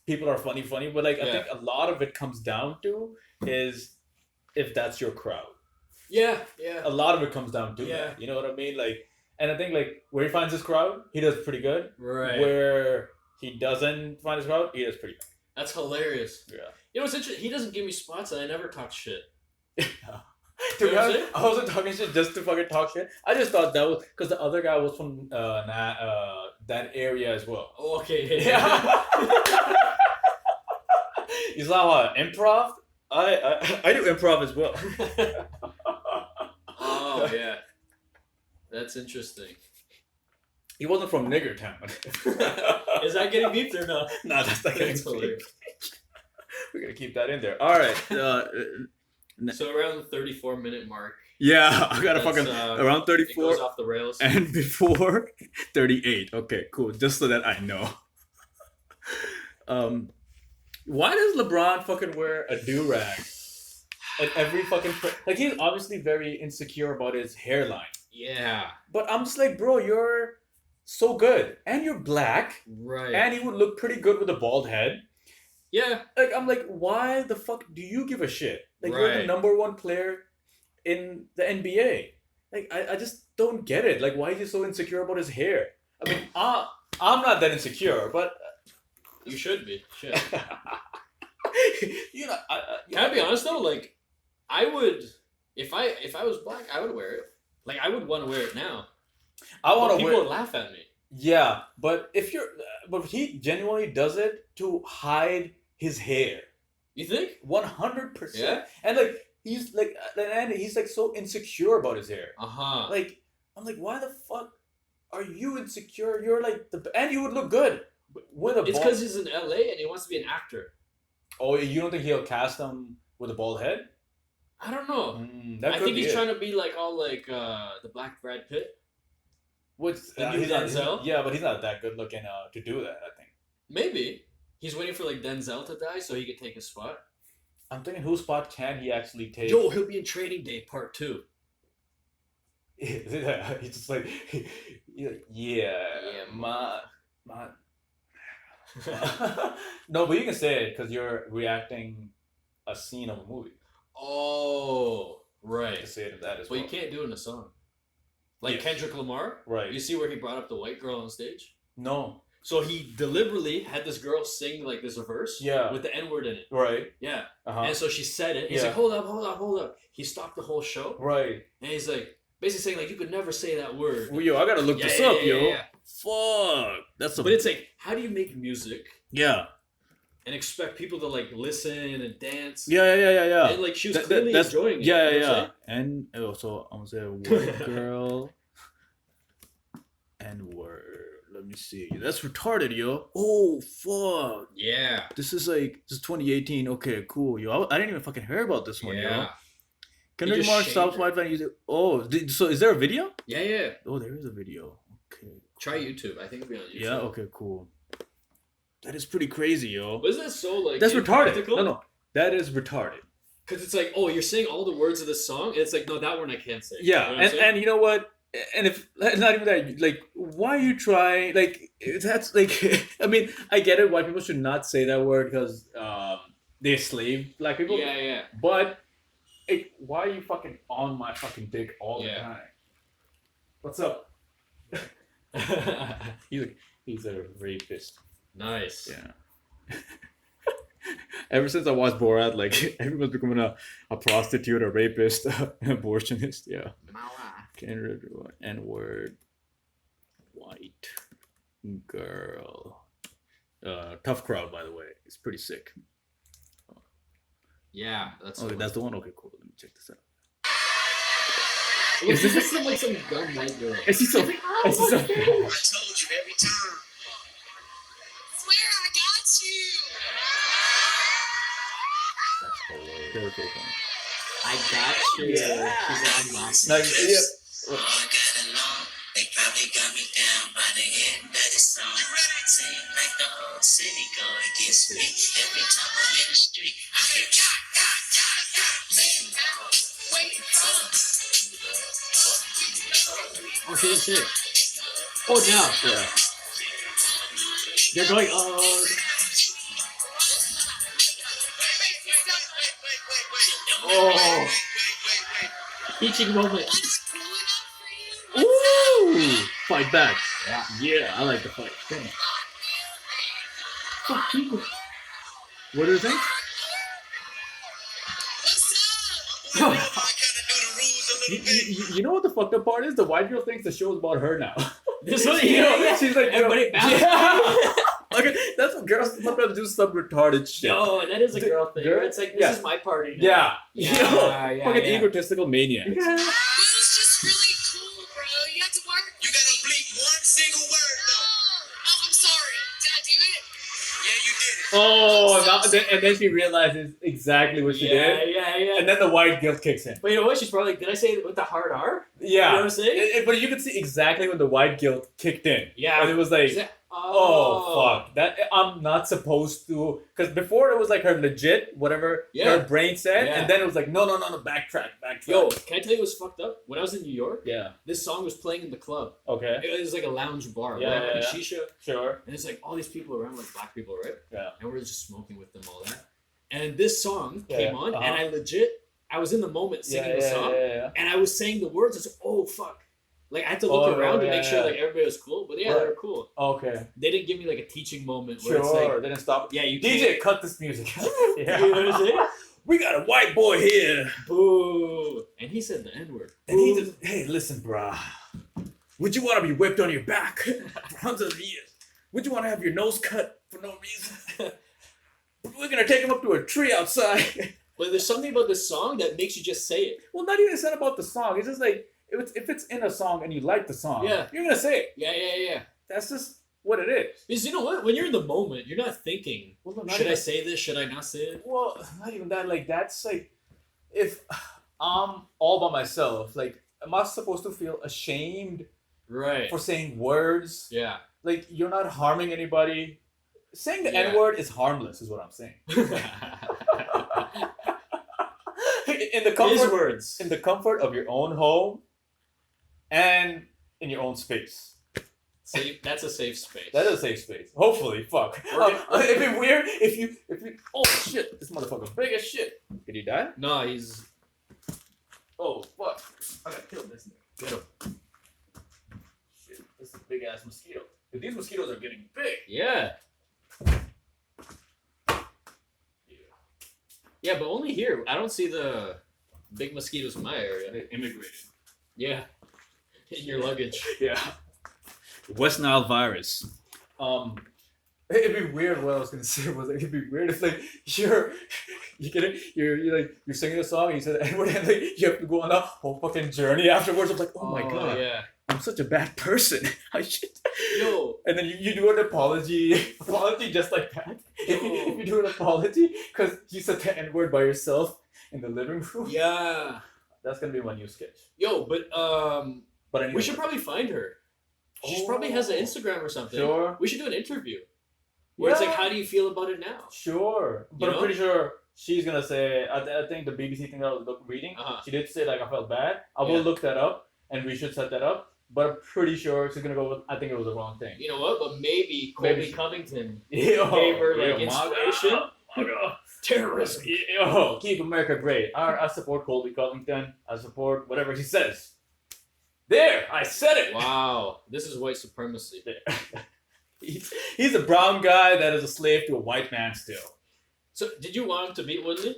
people are funny, but like I Yeah. think a lot of it comes down to is if that's your crowd. Yeah. A lot of it comes down to Yeah. that. You know what I mean? Like, and I think like where he finds his crowd, he does pretty good. Right. Where he doesn't find his crowd, he does pretty bad. That's hilarious. Yeah. You know what's interesting? He doesn't give me spots and I never talk shit. To You be know what I'm honest, I wasn't talking shit just to fucking talk shit. I just thought that was because the other guy was from that area as well. Oh, okay. Yeah. You saw what improv? I do improv as well. Oh, yeah. That's interesting. He wasn't from Nigger Town. Is that getting beeped or no? No, that's not getting That's hilarious. We're gonna keep that in there. All right. So around the 34-minute mark, Yeah, I got a That's, fucking around it 34 goes off the rails. and before 38. Okay, cool. Just so that I know. Why does LeBron fucking wear a do-rag at every fucking like he's obviously very insecure about his hairline. Yeah. But I'm just like, bro, you're so good and you're black Right. and he would look pretty good with a bald head. Yeah. Like I'm like, why the fuck do you give a shit? Like you're the Right. number one player in the NBA. Like I just don't get it. Like why is he so insecure about his hair? I mean, I'm not that insecure, but You should be. Shit. you know, Can I be honest though? Like, I would, if I was black, I would wear it. Like, I would want to wear it now. I want to People wear. would laugh at me. Yeah, but but he genuinely does it to hide his hair. You think? 100%. Yeah? And like he's like, and he's like so insecure about his hair. Uh huh. Like I'm like, why the fuck are you insecure? You're like and you would look good with a. It's bald- because he's in LA and he wants to be an actor. Oh, you don't think he'll cast him with a bald head? I don't know. That I could think be he's it. trying to be like all like the Black Brad Pitt. What's The new he's not- Denzel? yeah, but he's not that good looking to do that. I think. Maybe he's waiting for like Denzel to die so he could take his spot. I'm thinking whose spot can he actually take? Yo, he'll be in Training Day Part 2. Yeah, he's just like, my. No, but you can say it because you're reacting a scene of a movie. Oh, You right. can say it in that as Well, well. you can't do it in a song. Like Yes. Kendrick Lamar. Right. You see where he brought up the white girl on stage? No. So he deliberately had this girl sing like this verse Yeah. with the N-word in it. Right. Yeah. Uh-huh. And so she said it. He's Yeah. like, hold up. He stopped the whole show. Right. And he's like, basically saying like, you could never say that word. Well, yo, I gotta look Yeah, this yeah, up, yeah, yo. yeah. Fuck. That's a. But it's like, how do you make music yeah. and expect people to like listen and dance. Yeah. And like she was clearly enjoying it. Yeah, you know what I'm yeah. saying? And also, I'm gonna say white girl. And word. Let me see. That's retarded, yo. Oh fuck. Yeah. This is 2018. Okay, cool, yo. I didn't even fucking hear about this one, yo. Yeah. Kendrick just Lamar shamed stops her. white fan using. Oh, so is there a video? Yeah. Oh, there is a video. Okay. Try YouTube. I think it'll be on YouTube. Yeah. Okay. Cool. That is pretty crazy, yo. Wasn't that so like That's retarded. impractical? No. That is retarded. Because it's like, oh, you're saying all the words of this song, and it's like, no, that one I can't say. Yeah, You know what I'm saying? and you know what? And if not even that, like, why are you trying? Like, that's like, I mean, I get it. White people should not say that word because they slave black people. Yeah. But why are you fucking on my fucking dick all the Yeah. time? What's up? He's a rapist. Nice. Yeah. Ever since I watched Borat, like everyone's becoming a prostitute, a rapist, an abortionist. Yeah. N-word. White girl. Tough crowd, by the way. It's pretty sick. Yeah, that's. Okay, that's the one. Okay, cool. Let me check this out. Look, this is like some dumb white girl. Is he so? Is he so? I told you every time. Swear I got you. That's hilarious. Very cool. Funny. I got you. Yeah. She's like, I'm lost. Like, yeah. All got along. They probably got me down by the end of the song. You ready? Seem like the whole city go against me. Every time I'm in the street, I hear Oh shit. Oh yeah. Yeah. They're going. Oh. Oh. Teaching moment. Ooh! Fight back. Yeah. Yeah, I like the fight. Fuck you. What do you think? You know what the fucked up part is? The white girl thinks the show is about her now. This one, She's like, everybody bounce. yeah. Okay, that's what girls sometimes do, some retarded shit. No, that is a girl thing. Girl- It's like, this yeah. is my party now. Yeah. Yeah, Fucking yeah. egotistical maniacs. It was just really cool, bro. You have to work. You gotta bleep one single word, though. Oh, I'm sorry. Did I do it? Yeah, you did it. Oh, and then she realizes exactly what she did. Yeah. And then the white guilt kicks in. But you know what? She's probably like, did I say it with the hard R? Yeah. You know what I'm saying? But you could see exactly when the white guilt kicked in. Yeah. And it was like, Oh, fuck. That I'm not supposed to. Because before it was like her legit, whatever her brain said. Yeah. And then it was like, no, backtrack. Yo, can I tell you what's fucked up? When I was in New York, Yeah. this song was playing in the club. Okay. It was like a lounge bar. Yeah, Like yeah. shisha. Sure. And it's like all these people around, like black people, right? Yeah. And we're just smoking with them, all that. And this song Yeah, came on, and I was in the moment singing the song, Yeah. and I was saying the words. I was like, oh, fuck. Like, I had to look around to make sure like everybody was cool. But yeah, they were cool. Okay. They didn't give me like a teaching moment where Sure. it's like, They didn't stop. yeah, you DJ, can't. cut this music. Yeah. You know what I'm saying? We got a white boy here. Boo. And he said the N-word. And he just, hey, listen, brah. Would you want to be whipped on your back for hundreds of years? Would you want to have your nose cut for no reason? We're going to take him up to a tree outside. But there's something about this song that makes you just say it. Well, not even said about the song. It's just like, if it's in a song and you like the song, Yeah. you're going to say it. Yeah. That's just what it is. Because you know what? When you're in the moment, you're not thinking, Well, no, not should I even- say this? Should I not say it? Well, not even that. Like, that's like, if I'm all by myself, like, am I supposed to feel ashamed Right. for saying words? Yeah. Like, you're not harming anybody. Saying the Yeah. N-word is harmless, is what I'm saying. In the comfort, His words. in the comfort of your own home, and in your own space. Safe. That's a safe space. That is a safe space. Hopefully, fuck. It'd be weird if you. Oh shit! This motherfucker's big as shit. Did he die? No, he's. Oh fuck! I gotta kill this nigga. Get him. Shit, this is a big ass mosquito. But these mosquitoes are getting big. Yeah. Yeah, but only here. I don't see the big mosquitoes in my area. They immigrated. Yeah. In your luggage. Yeah. West Nile virus. It'd be weird. What I was gonna say was like, it'd be weird if like you're singing a song and you said the N-word and like you have to go on a whole fucking journey afterwards. I'm like, oh my god, Yeah. I'm such a bad person. I should. Yo. And then you do an apology just like that. If you do an apology because you said the N-word by yourself in the living room. Yeah. That's gonna be my new sketch. Yo, but But anyway, we should probably find her. She probably has an Instagram or something. Sure. We should do an interview. Where it's like, Yeah. how do you feel about it now? Sure, but You I'm know? pretty sure she's gonna say. I think the BBC thing that I was reading, Uh-huh. she did say like I felt bad. I will Yeah. look that up, and we should set that up. But I'm pretty sure she's gonna go with. I think it was the wrong thing. You know what? But maybe Colby Maybe she- Covington Yo, gave her like yo, inspiration. MAGA. Terrorism. Yo, keep America great. I support Colby Covington. I support whatever he says. There, I said it. Wow, this is white supremacy. He's a brown guy that is a slave to a white man still. So, did you want him to beat Woodley?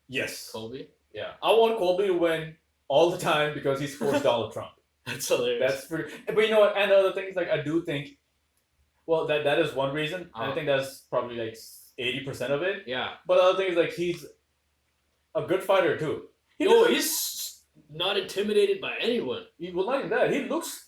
Yes. Colby? Yeah. I want Colby to win all the time because he supports Donald Trump. That's hilarious. That's pretty. But you know what? And the other thing is like I do think. Well, that is one reason. And I think that's probably like 80% of it. yeah. But the other thing is like he's a good fighter too. Yo, he's not intimidated by anyone. Well, not even that. He looks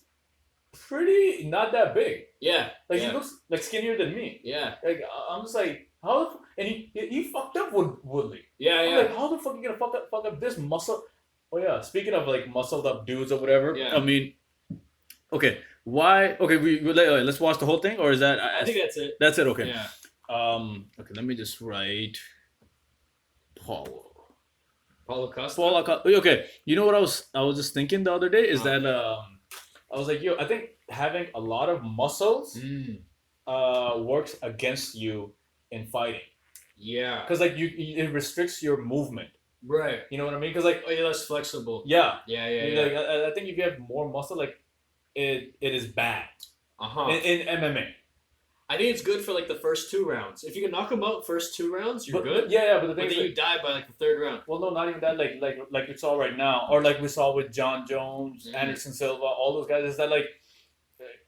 pretty not that big. Yeah. Like yeah. he looks like skinnier than me. Yeah. Like I'm just like how and he fucked up Woodley. Yeah, I'm yeah. like how the fuck you gonna fuck up this muscle? Oh yeah. Speaking of like muscled up dudes or whatever. Yeah. I mean, okay. Why? Okay. Let's watch the whole thing, or is that? I think that's it. That's it. Okay. Yeah. Okay. Let me just write. Paulo. Paulo Costa. Okay. You know what I was just thinking the other day is that I was like, yo, I think having a lot of muscles Mm. works against you in fighting Yeah. because like it restricts your movement. Right. You know what I mean? Because like Oh, you're less flexible. yeah, Yeah, yeah, like, yeah. I think if you have more muscle, like it is bad Uh-huh. in MMA. I think it's good for like the first 2 rounds. If you can knock them out first 2 rounds, you're But, good. Yeah, but the But thing then is, you die by like the 3rd round. well, no, not even that. Like we saw right now, or like we saw with John Jones, Mhm. Anderson Silva, all those guys. Is that like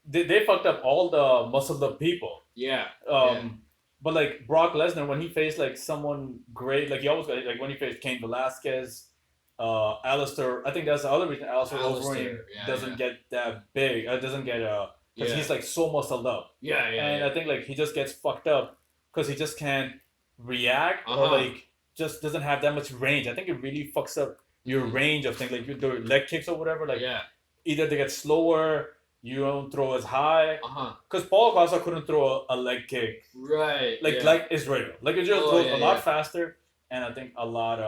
they fucked up all the muscled up people. Yeah. But like Brock Lesnar, when he faced like someone great, like he always like when he faced Cain Velasquez, Alistair. I think that's the other reason Alistair Overeem doesn't get that big. Doesn't get because he's like so muscled up. Yeah, And I think like he just gets fucked up because he just can't react or Uh-huh. like just doesn't have that much range. I think it really fucks up your range of things like you do leg kicks or whatever. Like yeah. either they get slower, you don't throw as high. Uh-huh. Because Paul Costa couldn't throw a leg kick Right. like yeah. Israel. Like Israel Oh, throws yeah, a lot yeah. faster, and I think a lot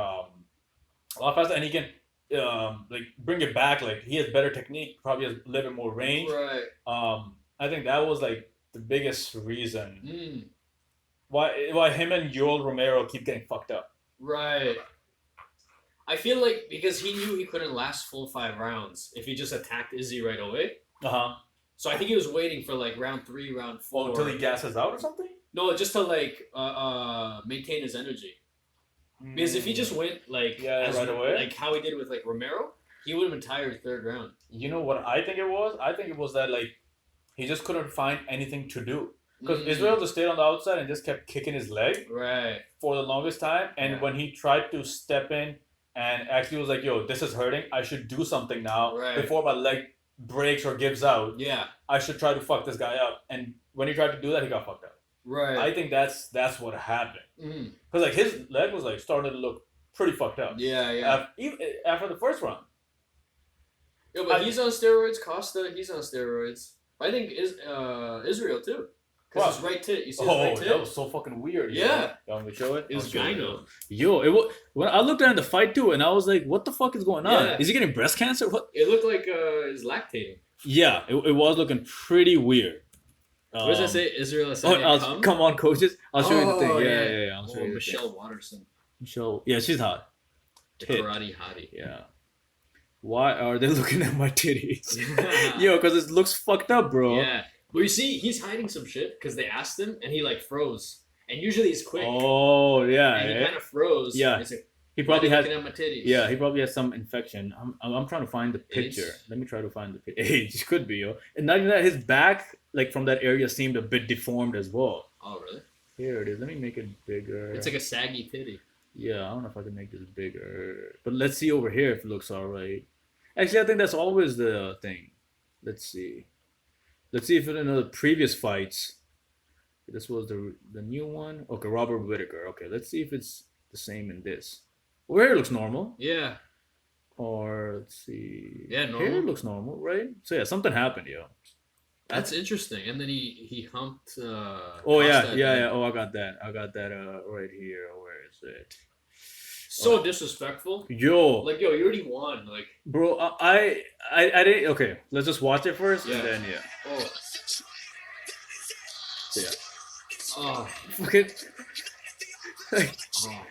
faster, and he can like bring it back. Like he has better technique, probably has a little bit more range. Right. I think that was like the biggest reason Mm. why him and Yoel Romero keep getting fucked up. Right. I feel like because he knew he couldn't last full 5 rounds if he just attacked Izzy right away. So I think he was waiting for like round 3, round 4. Oh, until he gasses out or something. No, just to like maintain his energy. Because if he just went like right away, like how he did with like Romero, he would have been tired 3rd round. You know what I think it was? I think it was that like he just couldn't find anything to do because Israel just stayed on the outside and just kept kicking his leg Right. for the longest time. And Yeah. when he tried to step in and actually was like, "Yo, this is hurting. I should do something now Right. before my leg breaks or gives out. Yeah. I should try to fuck this guy up." And when he tried to do that, he got fucked up. Right. I think that's what happened Mm. because like his leg was like starting to look pretty fucked up. Yeah, yeah. After the first round. Yeah, but he's on steroids. Costa, he's on steroids. I think Israel too. Because Wow. his right tit. You see his Oh, right tit? that was so fucking weird. Yeah. You want me to show it? His I'll show you. gyno. Yo, it was, when I looked at it in the fight too, and I was like, "What the fuck is going on? Yeah. Is he getting breast cancer? What?" It looked like he's lactating. Yeah, it was looking pretty weird. What does that say? Israel Oh, Adesanya come on, coaches! I'll show you the Oh, thing. yeah. Yeah. I'll show Oh, you the Michelle Watterson. thing. Michelle, yeah, she's hot. The Tit. karate hottie. Yeah. Why are they looking at my titties? Yo, because it looks fucked up, bro. Yeah. But you see, he's hiding some shit because they asked him and he like froze. And usually he's quick. Oh yeah. And he eh? kind of froze. Yeah. He's like, He probably has. Looking at my titties. Yeah, he probably has some infection. I'm trying to find the picture. AIDS? Let me try to find the picture. AIDS could be, yo. And not even that, his back, like from that area, seemed a bit deformed as well. Oh, really? Here it is. Let me make it bigger. It's like a saggy titty. Yeah, I don't know if I can make this bigger. But let's see over here if it looks alright. Actually, I think that's always the thing. Let's see. Let's see if in the previous fights. This was the new one. Okay, Robert Whitaker. Okay, let's see if it's the same in this. Over here looks normal. Yeah. Or let's see. Yeah, normal. Here looks normal, right? So yeah, something happened, yo. That's interesting. And then he humped. Oh yeah, Costa, yeah. Oh, I got that. Right here. Where is it? So disrespectful. Yo, Like, yo, you already won. Like, bro, I didn't. Okay, let's just watch it first, Yeah. and then yeah. oh, So, yeah. oh, Fucking. Like, oh.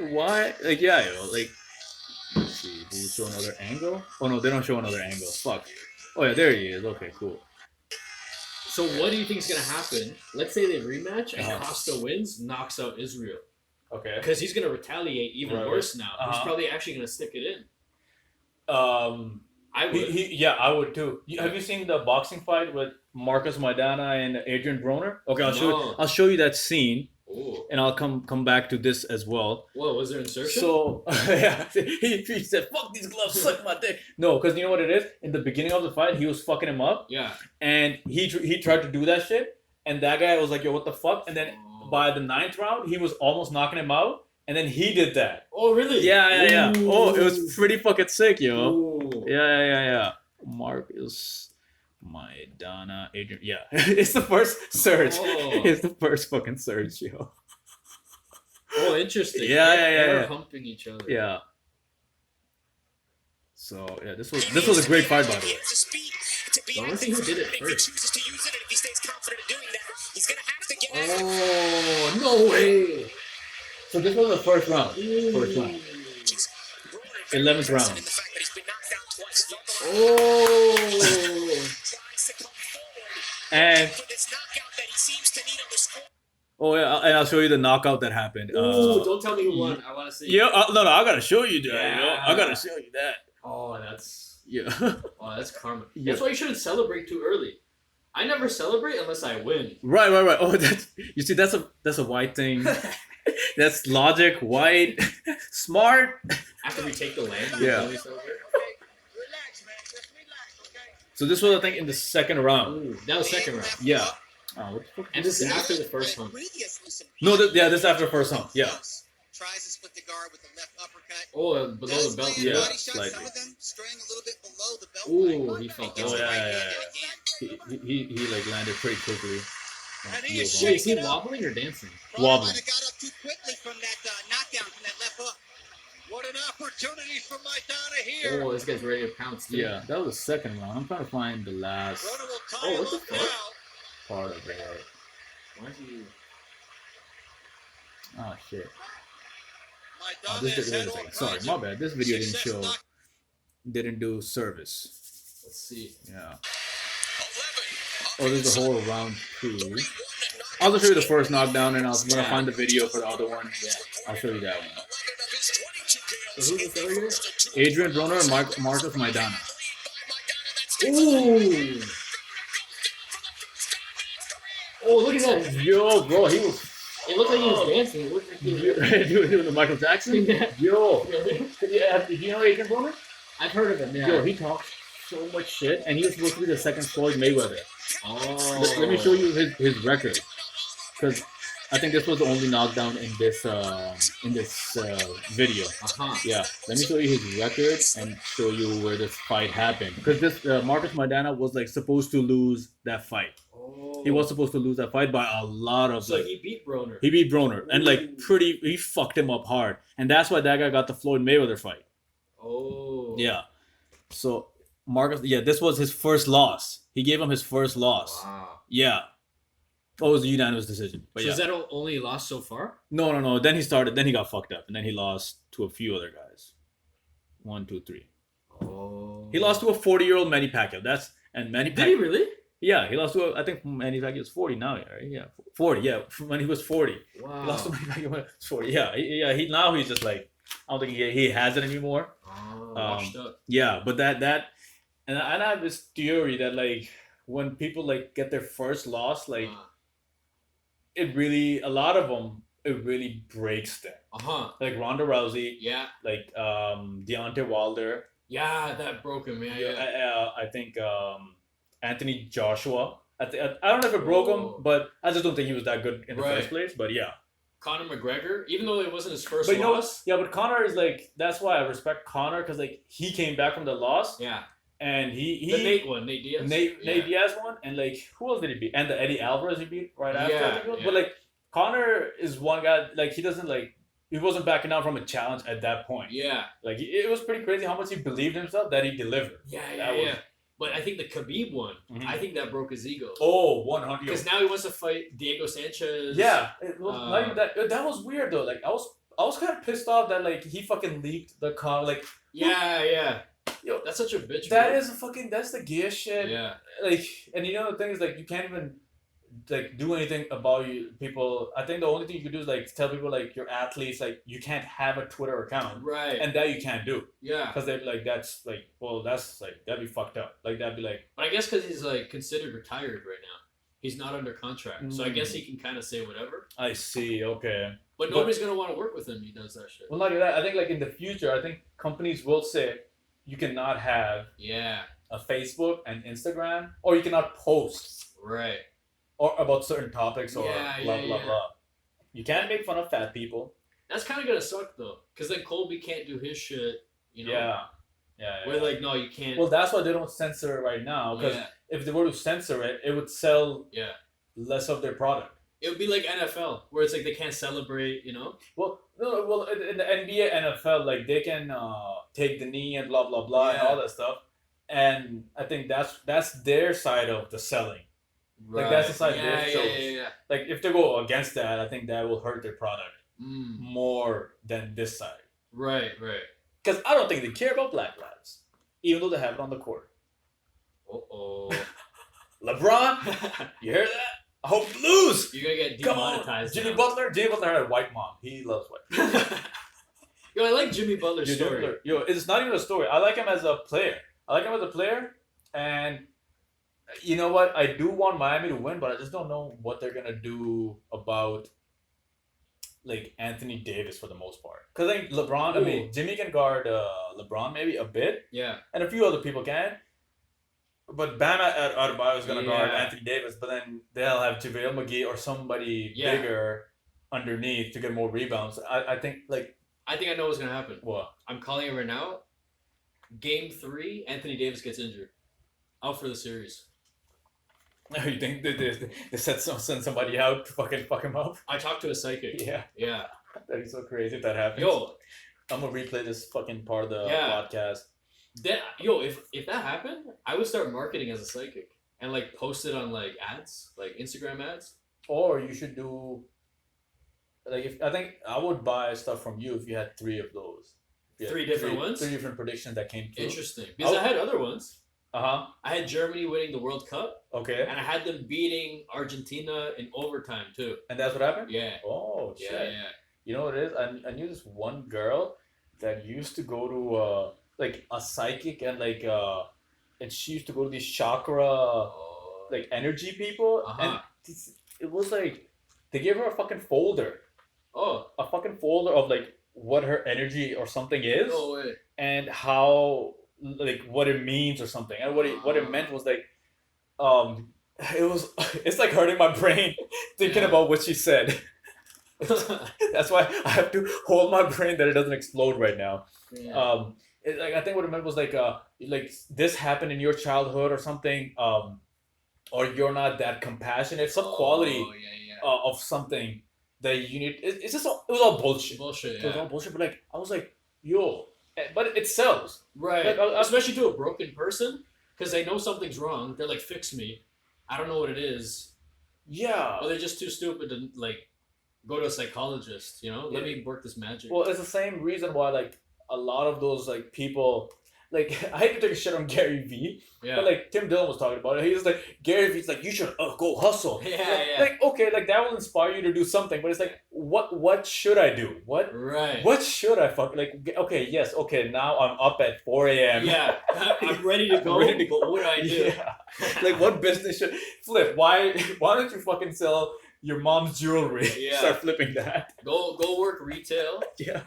why? Like, yeah, yo. Like, let's see. Do you show another angle? Oh no, they don't show another angle. Fuck. Oh yeah, there he is. Okay, cool. So what do you think is gonna happen? Let's say they rematch and Uh-huh. Costa wins, knocks out Israel, Okay. because he's gonna retaliate even Right. worse now. He's Uh-huh. probably actually gonna stick it in. I would. Yeah, I would too. Have you seen the boxing fight with Marcus Maidana and Adrian Broner? Okay, No. I'll show you that scene, Oh, and I'll come back to this as well. what was there insertion? So yeah, he said, "Fuck these gloves, suck my dick." No, because you know what it is. In the beginning of the fight, he was fucking him up, yeah. and he tried to do that shit, and that guy was like, "Yo, what the fuck?" And then Oh. by the 9th round, he was almost knocking him out, and then he did that. Oh, really? Yeah. Ooh. Oh, it was pretty fucking sick, yo. Ooh. Yeah. Marcus Maidana, Adrian. Yeah, it's the first surge. Oh. It's the first fucking surge, yo. Oh, interesting. Yeah, They're yeah. humping each other. Yeah. So yeah, this was a great fight, by the way. I wonder who did it first. Oh, no way. So this was the first round. First round. 11th round. Oh. And oh yeah, and I'll show you the knockout that happened. Ooh, don't tell me who won. I want to see. Yeah, no, I gotta show you that. Yo. Yeah. I gotta show you that. Oh, that's Yeah. that's karma. Yeah. That's why you shouldn't celebrate too early. I never celebrate unless I win. Right. Oh, that's a white thing. That's logic, white, smart. After we take the land, Yeah. we celebrate. So this was, I think, in the second round. Ooh, that was second round. Yeah. Oh, what the fuck? And this is after the first hump. No, this is after the first hump. Yeah. Tries to split the guard with the left uppercut. Oh, and below the belt. Yeah, Body shot, slightly. some of them straying a little bit below the belt Ooh, line. he felt Gets Oh, that. the yeah, right yeah, hand yeah. again. He like landed pretty quickly. And he Heel is bomb. Wait, is he wobbling or dancing? Probably Wobbling. might have got up too quickly from that knockdown from that left hook. What an opportunity for Maidana here. Oh, this guy's ready to pounce. Too. Yeah, that was the second round. I'm trying to find the last Broner will tie Oh, him what the up fuck? now. part of it. Why is he? Oh shit. Maidana Oh, this has wait had a all second. Sorry, kinds my of bad. This video didn't success show. knock- Didn't do service. Let's see. Yeah. Oh, there's the whole round 2. I'll just show you the first knockdown, and when I find the video for the other one, I'll show you that one. So who's the third guy? Adrian Broner and Marcus Maidana. Ooh. Oh, look at that. Yo, bro, he was It looked like he was dancing. It looked like he was... doing the Michael Jackson. Yeah. Yo, yeah, do you know Adrian Broner? I've heard of him, yeah. Yo, he talks so much shit, and he was supposed to be the second Floyd Mayweather. Oh. Let me show you his record, because I think this was the only knockdown in this video. Uh-huh. Yeah, let me show you his record and show you where this fight happened. Because this Marcus Maidana was like supposed to lose that fight. Oh. He was supposed to lose that fight by a lot of. So like, he beat Broner. he beat Broner and like he fucked him up hard, and that's why that guy got the Floyd Mayweather fight. Oh. Yeah. So Marcus, this was his first loss. He gave him his first loss. Wow. Yeah. Oh, it was a unanimous decision. But So yeah. is that only lost so far? No. Then he got fucked up, and then he lost to a few other guys. 1, 2, 3. Oh. He lost to a 40-year-old Manny Pacquiao. Manny Did he Pacquiao. really? Yeah, he lost to I think Manny Pacquiao is 40 now, right? Yeah, 40. Yeah, when he was 40, Wow. he lost to Manny Pacquiao when he was 40. Yeah, he's just like I don't think he has it anymore. Washed up. Yeah, but and I have this theory that like when people like get their first loss, like it really a lot of them it really breaks them. Like Ronda Rousey. Yeah. Like Deontay Wilder. Yeah, that broke him. Yeah. I think Anthony Joshua. I don't know if it broke him, but I just don't think he was that good in the first place. But yeah. Conor McGregor, even though it wasn't his first but loss. But Conor is like that's why I respect Conor because like he came back from the loss. Yeah. And he the Nate Diaz. Nate Diaz one, and like who else did he beat? And the Eddie Alvarez he beat right after. Yeah. But like Conor is one guy like he doesn't like he wasn't backing out from a challenge at that point. Yeah. Like it was pretty crazy how much he believed in himself that he delivered. Yeah. But I think the Khabib one, I think that broke his ego. Oh, 100. Because now he wants to fight Diego Sanchez. Yeah, it was not even that. That was weird though. Like I was kind of pissed off that like he fucking leaked the car. Like yeah. Yo, that's such a bitch. That's the gear shit. Yeah. Like, and you know the thing is like you can't even like do anything about people. I think the only thing you can do is like tell people like your athletes like you can't have a Twitter account, right? And that you can't do, yeah, because they're like that's like that's like that'd be fucked up. Like that'd be like. But I guess because he's like considered retired right now, he's not under contract, so I guess he can kind of say whatever. I see. Okay. But nobody's gonna want to work with him. He does that shit. Well, not that. I think like in the future, I think companies will say you cannot have a Facebook and Instagram, or you cannot post or about certain topics or blah blah. You can't make fun of fat people. That's kind of gonna suck though, because then Colby can't do his shit. You know. Yeah. We're like, no, you can't. Well, that's why they don't censor it right now. Because if they were to censor it, it would sell less of their product. It would be like NFL, where it's like they can't celebrate, you know. Well, no, well, in the NBA, NFL, like they can take the knee and blah blah blah and all that stuff, and I think that's their side of the selling. Right. Like that's the side their shows. Yeah. Like if they go against that, I think that will hurt their product more than this side. Right. Because I don't think they care about Black lives, even though they have it on the court. LeBron, you hear that? I hope you lose. You're gonna get demonetized. Jimmy Butler had a white mom. He loves white. Yo, I like Jimmy Butler's story. Yo, it's not even a story. I like him as a player. And you know what? I do want Miami to win, but I just don't know what they're gonna do about like Anthony Davis for the most part. Because I think LeBron. I mean, Jimmy can guard LeBron maybe a bit. Yeah. And a few other people can. But Bam Adebayo is going to guard Anthony Davis, but then they'll have JaVale McGee or somebody bigger underneath to get more rebounds. I think I know what's going to happen. What? I'm calling it right now. Game 3, Anthony Davis gets injured. Out for the series. You think they send somebody out to fucking fuck him up? I talked to a psychic. Yeah. That'd be so crazy if that happens. Yo. I'm going to replay this fucking part of the podcast. If that happened, I would start marketing as a psychic and like post it on like ads, like Instagram ads. Or you should do like I think I would buy stuff from you if you had 3 of those. 3 different ones? 3 different predictions that came true. Interesting. Because I had other ones. I had Germany winning the World Cup. Okay. And I had them beating Argentina in overtime too. And that's what happened? Yeah. Oh shit. Yeah. You know what it is? I knew this one girl that used to go to like a psychic and like and she used to go to these chakra like energy people and it was like they gave her a fucking folder a fucking folder of like what her energy or something is. No way. And how like what it means or something, and what it meant was like it's like hurting my brain thinking about what she said. That's why I have to hold my brain that it doesn't explode right now. Like I think what it meant was like this happened in your childhood or something, or you're not that compassionate. Some quality of something that you need. It was all bullshit. It was all bullshit. But like I was like, yo, but it sells. Right. Like, especially to a broken person, because they know something's wrong. They're like, fix me. I don't know what it is. Yeah. Or they're just too stupid to like go to a psychologist. You know, let me work this magic. Well, it's the same reason why like a lot of those like people like I hate to take a shit on Gary Vee, Yeah. but like Tim Dillon was talking about it. He was like Gary Vee's like you should go hustle. Yeah, like, yeah. like okay, like that will inspire you to do something, but it's like what should I do? Right. What should I fuck like? Okay, yes, okay. Now I'm up at 4 a.m. Yeah, I'm ready to go. Ready to go. But what do I do? Yeah. Like what business should Flip? Why don't you fucking sell your mom's jewelry? Yeah. Start flipping that. Go work retail Yeah.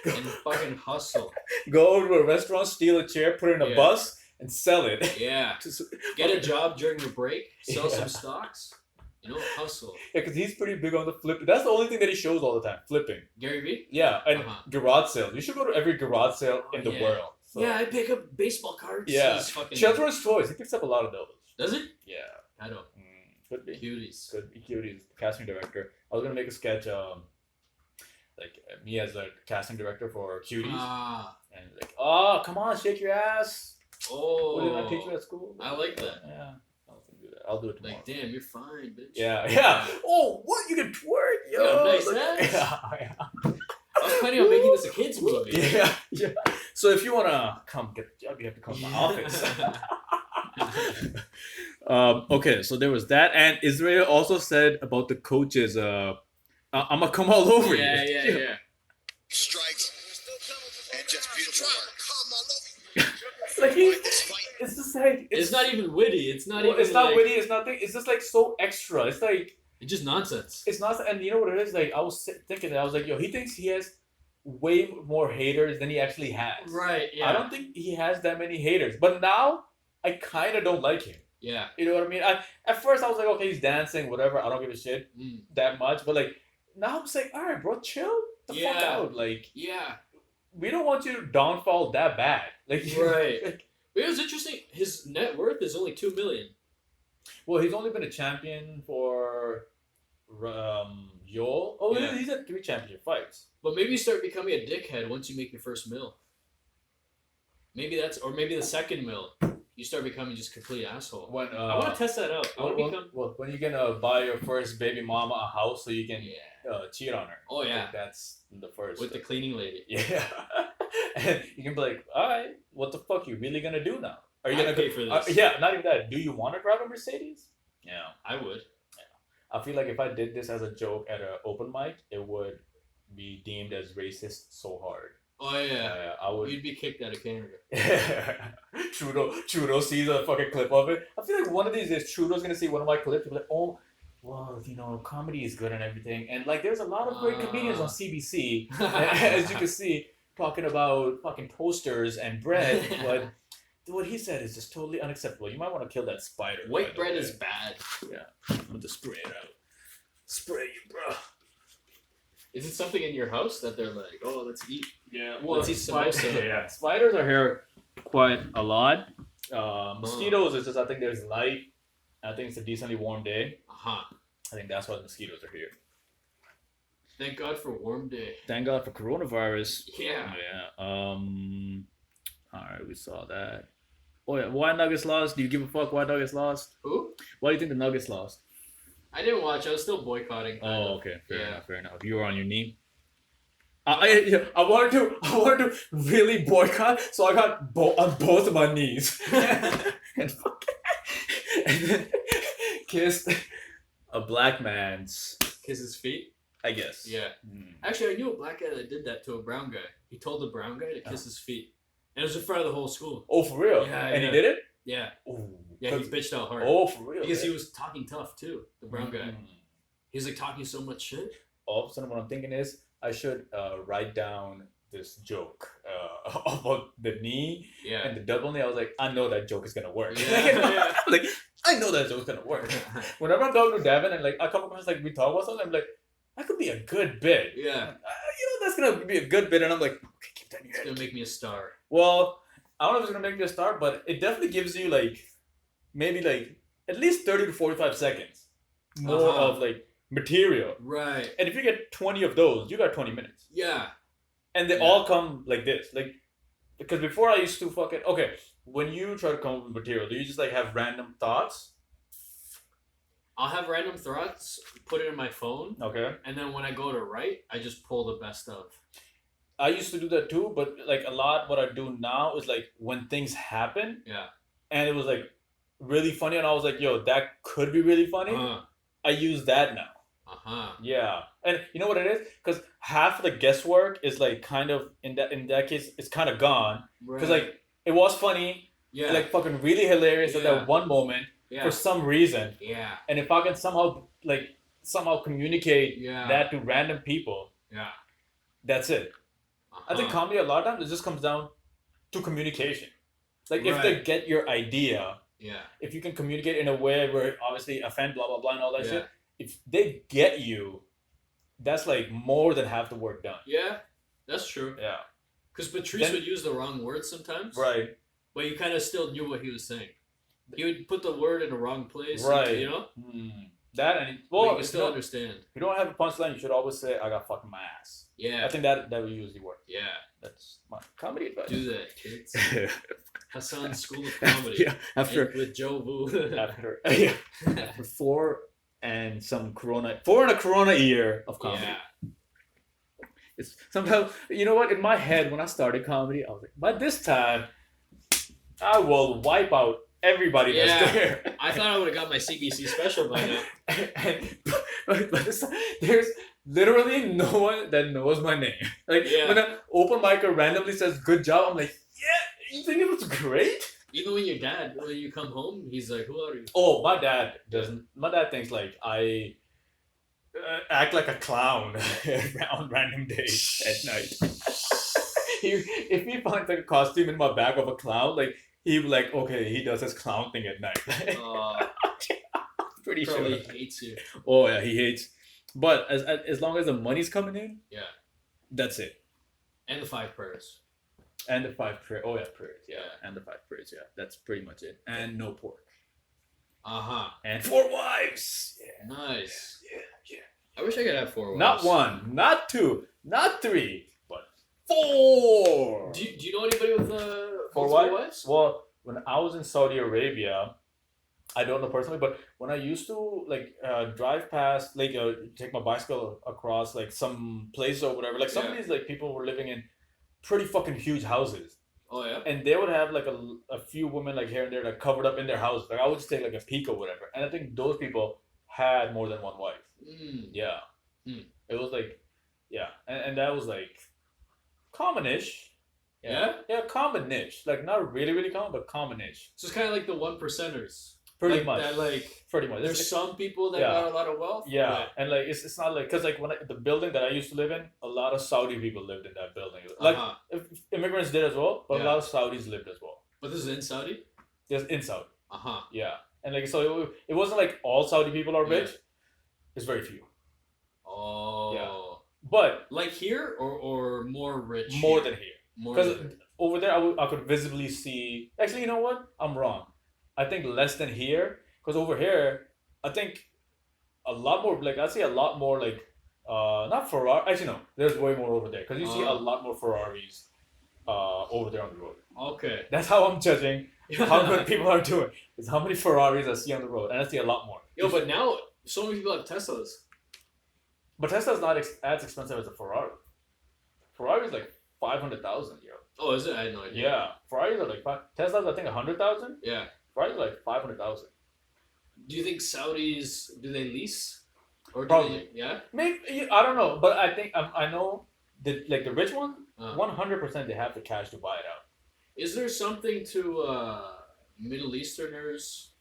and fucking hustle. Go to a restaurant, steal a chair, put it in a Yeah. bus, and sell it. Yeah. Just- Get a job during your break. Sell Yeah. some stocks. You know, hustle. Yeah, because he's pretty big on the flip. That's the only thing that he shows all the time, flipping. Gary Vee? Yeah, and Uh-huh. garage sales. You should go to every garage sale in the Yeah. world. So. Yeah, I pick up baseball cards. Yeah. He's fucking... Children's toys. He picks up a lot of those. Does it? Yeah. I don't. Could be. Cuties. Could be cuties. Casting director. I was gonna make a sketch. Like me as a casting director for cuties, Ah. and like, oh, come on, shake your ass. Oh. What did I teach you at school? I like that. Yeah. I'll do it tomorrow. Like, damn, you're fine, bitch. Yeah. Oh, what? You can twerk, yo. You got a nice Like- ass. Yeah. I was planning on making this a kids movie. Yeah. So if you wanna come get a job, you have to come to my office. Okay, so there was that, and Israel also said about the coaches. I'm gonna come all over you. Yeah. Strikes and just beautiful work. Like it's just like It's not even witty. It's not well, even. it's not like, witty. It's nothing. It's just like so extra. It's like It's just nonsense. it's not. And you know what it is? Like I was thinking that I was like, yo, he thinks he has way more haters than he actually has. Right. Yeah. I don't think he has that many haters. But now I kind of don't like him. Yeah. You know what I mean? At first I was like, okay, he's dancing, whatever. I don't give a shit that much. But like now I'm just like, all right, bro, chill the fuck Yeah. out. Like Yeah. we don't want you to downfall that bad. Like Right. like, But it was interesting. His net worth is only $2 million. well, he's only been a champion for Yol. Oh, Yeah. he's had 3 championship fights. But maybe you start becoming a dickhead once you make your first mil. Maybe or maybe the second mil. You start becoming just a complete asshole. When I want to test that out. I want to become. when you're gonna buy your first baby mama a house so you can Yeah. cheat on her. Oh, yeah. Like, that's the first. With the cleaning lady. Yeah. And you can be like, all right, what the fuck you really gonna do now? Are you I'd gonna pay for this. Yeah, not even that. Do you want to drive a Mercedes? Yeah. I would. I feel like if I did this as a joke at an open mic, it would be deemed as racist so hard. Oh, yeah. I would. You'd be kicked out of Canada. Trudeau sees a fucking clip of it. I feel like one of these days Trudeau's gonna see one of my clips and be like, oh, well, you know, comedy is good and everything. And like there's a lot of great comedians on CBC, as you can see, talking about fucking toasters and bread, but what he said is just totally unacceptable. You might want to kill that spider. by White the bread way. is bad. Yeah. I'm gonna just spray it out. Spray you, bro. Is it something in your house that they're like, oh, let's eat? Yeah, Let's eat samosa. yeah. Spiders are here quite a lot. Mosquitoes is just, I think there's light. I think it's a decently warm day. Uh-huh. I think that's why the mosquitoes are here. Thank God for warm day. Thank God for coronavirus. Yeah. Yeah. Alright, we saw that. Oh yeah, why Nuggets lost? Do you give a fuck why Nuggets lost? Who? Why do you think the Nuggets lost? I didn't watch. I was still boycotting. Oh, okay. Fair Yeah. enough. Fair enough. You were on your knee. I wanted to really boycott, so I got on both of my knees and then kissed a black man's. Kiss his feet? I guess. Yeah. Actually, I knew a black guy that did that to a brown guy. He told the brown guy to kiss his feet. And it was in front of the whole school. Oh, for real? Yeah, And yeah. he did it? Yeah. Ooh. Yeah, he bitched out hard. Oh, for real? Because yeah. he was talking tough, too. The brown guy. He's like talking so much shit. All of a sudden, what I'm thinking is I should write down this joke about the knee Yeah. and the double knee. I was like, I know that joke is gonna work. Yeah. Like, I know that joke's gonna work. Whenever I'm talking to Devin and like I come across like we talk about something, I'm like, that could be a good bit. Yeah. That's gonna be a good bit, and I'm like, okay, keep that in your It's head. gonna make me a star. Well, I don't know if it's gonna make you a star, but it definitely gives you like maybe like at least 30 to 45 seconds more of like material. Right. And if you get 20 of those, you got 20 minutes. Yeah. And they all come like this. Like, because before I used to fucking, okay, when you try to come up with material, do you just like have random thoughts? I'll have random thoughts, put it in my phone, Okay. and then when I go to write, I just pull the best of. I used to do that too, but like a lot, what I do now is like when things happen, Yeah. and it was like really funny, and I was like, yo, that could be really funny. I use that now. Yeah, and you know what it is? Because half of the guesswork is like kind of in that case, it's kind of gone. Because like it was funny, Yeah. like fucking really hilarious at that one moment for some reason. Yeah. And if I can somehow communicate Yeah. that to random people, Yeah. that's it. I think comedy a lot of times it just comes down to communication. Like if they get your idea, if you can communicate in a way where obviously offend, blah blah blah, and all that shit. If they get you, that's like more than half the work done. Yeah, that's true. Yeah. Because Patrice would use the wrong word sometimes. Right. But you kind of still knew what he was saying. He would put the word in the wrong place. Right. You know? That and well, you still understand. If you don't have a punchline, you should always say, "I got fucking my ass." Yeah. I think that will usually work. Yeah. That's my comedy advice. Do that, kids. Hassan's School of Comedy. Yeah. After with Joe Vu. after 4 and a corona year of comedy. Yeah. It's somehow, you know what? In my head, when I started comedy, I was like, by this time, I will wipe out everybody that's there. I thought I would have got my CBC special by now. but this time, there's literally no one that knows my name. Like when an open micer randomly says "good job," I'm like, "Yeah, you think it was great?" Even when your dad, when you come home, he's like, "Who are you?" Oh, my dad doesn't. My dad thinks like I act like a clown on random days at night. If he finds like a costume in my bag of a clown, like he'd be like, okay, he does his clown thing at night. Pretty probably sure. Hates you. Oh yeah, he hates. But as long as the money's coming in, that's it. And the 5 prayers. And the 5 prayers. Oh yeah, prayers. Yeah. And the 5 prayers. Yeah, that's pretty much it. And no pork. And 4 wives. Yeah. Nice. Yeah. I wish I could have 4 wives. Not 1, not 2, not 3, but 4. Do you know anybody with 4 wives? Well, when I was in Saudi Arabia, I don't know personally, but when I used to like drive past, like take my bicycle across like some places or whatever, like some of these like people were living in pretty fucking huge houses. Oh yeah. And they would have like a few women like here and there like covered up in their house. Like I would just take like a peek or whatever, and I think those people had more than 1 wife. Yeah. It was like, and that was like common-ish. Yeah, common-ish. Like not really, really common, but common-ish. So it's kind of like the 1%ers. Pretty much. Pretty much. There's some people that got a lot of wealth. Yeah, and like it's not like because like when the building that I used to live in, a lot of Saudi people lived in that building. Like immigrants did as well, but a lot of Saudis lived as well. But this is in Saudi. Yes, in Saudi. Yeah, and like so it wasn't like all Saudi people are rich. It's very few. Oh. Yeah. But like here or more rich. More than here. Because over there I could visibly see. Actually, you know what? I'm wrong. I think less than here, because over here, I think a lot more, like, I'd say a lot more, like, not Ferrari, actually, no, there's way more over there, because you see a lot more Ferraris over there on the road. Okay. That's how I'm judging how good people are doing, is how many Ferraris I see on the road, and I see a lot more. Yo, but now, so many people have Teslas. But Tesla's not as expensive as a Ferrari. Ferrari's like 500,000, yo. Oh, is it? I had no idea. Yeah, Ferraris are like, Tesla's I think 100,000? Yeah. Probably like 500,000. Do you think Saudis do they lease, or do probably? Yeah. Maybe I don't know, but I think I know that like the rich one, 100% they have the cash to buy it out. Is there something to Middle Easterners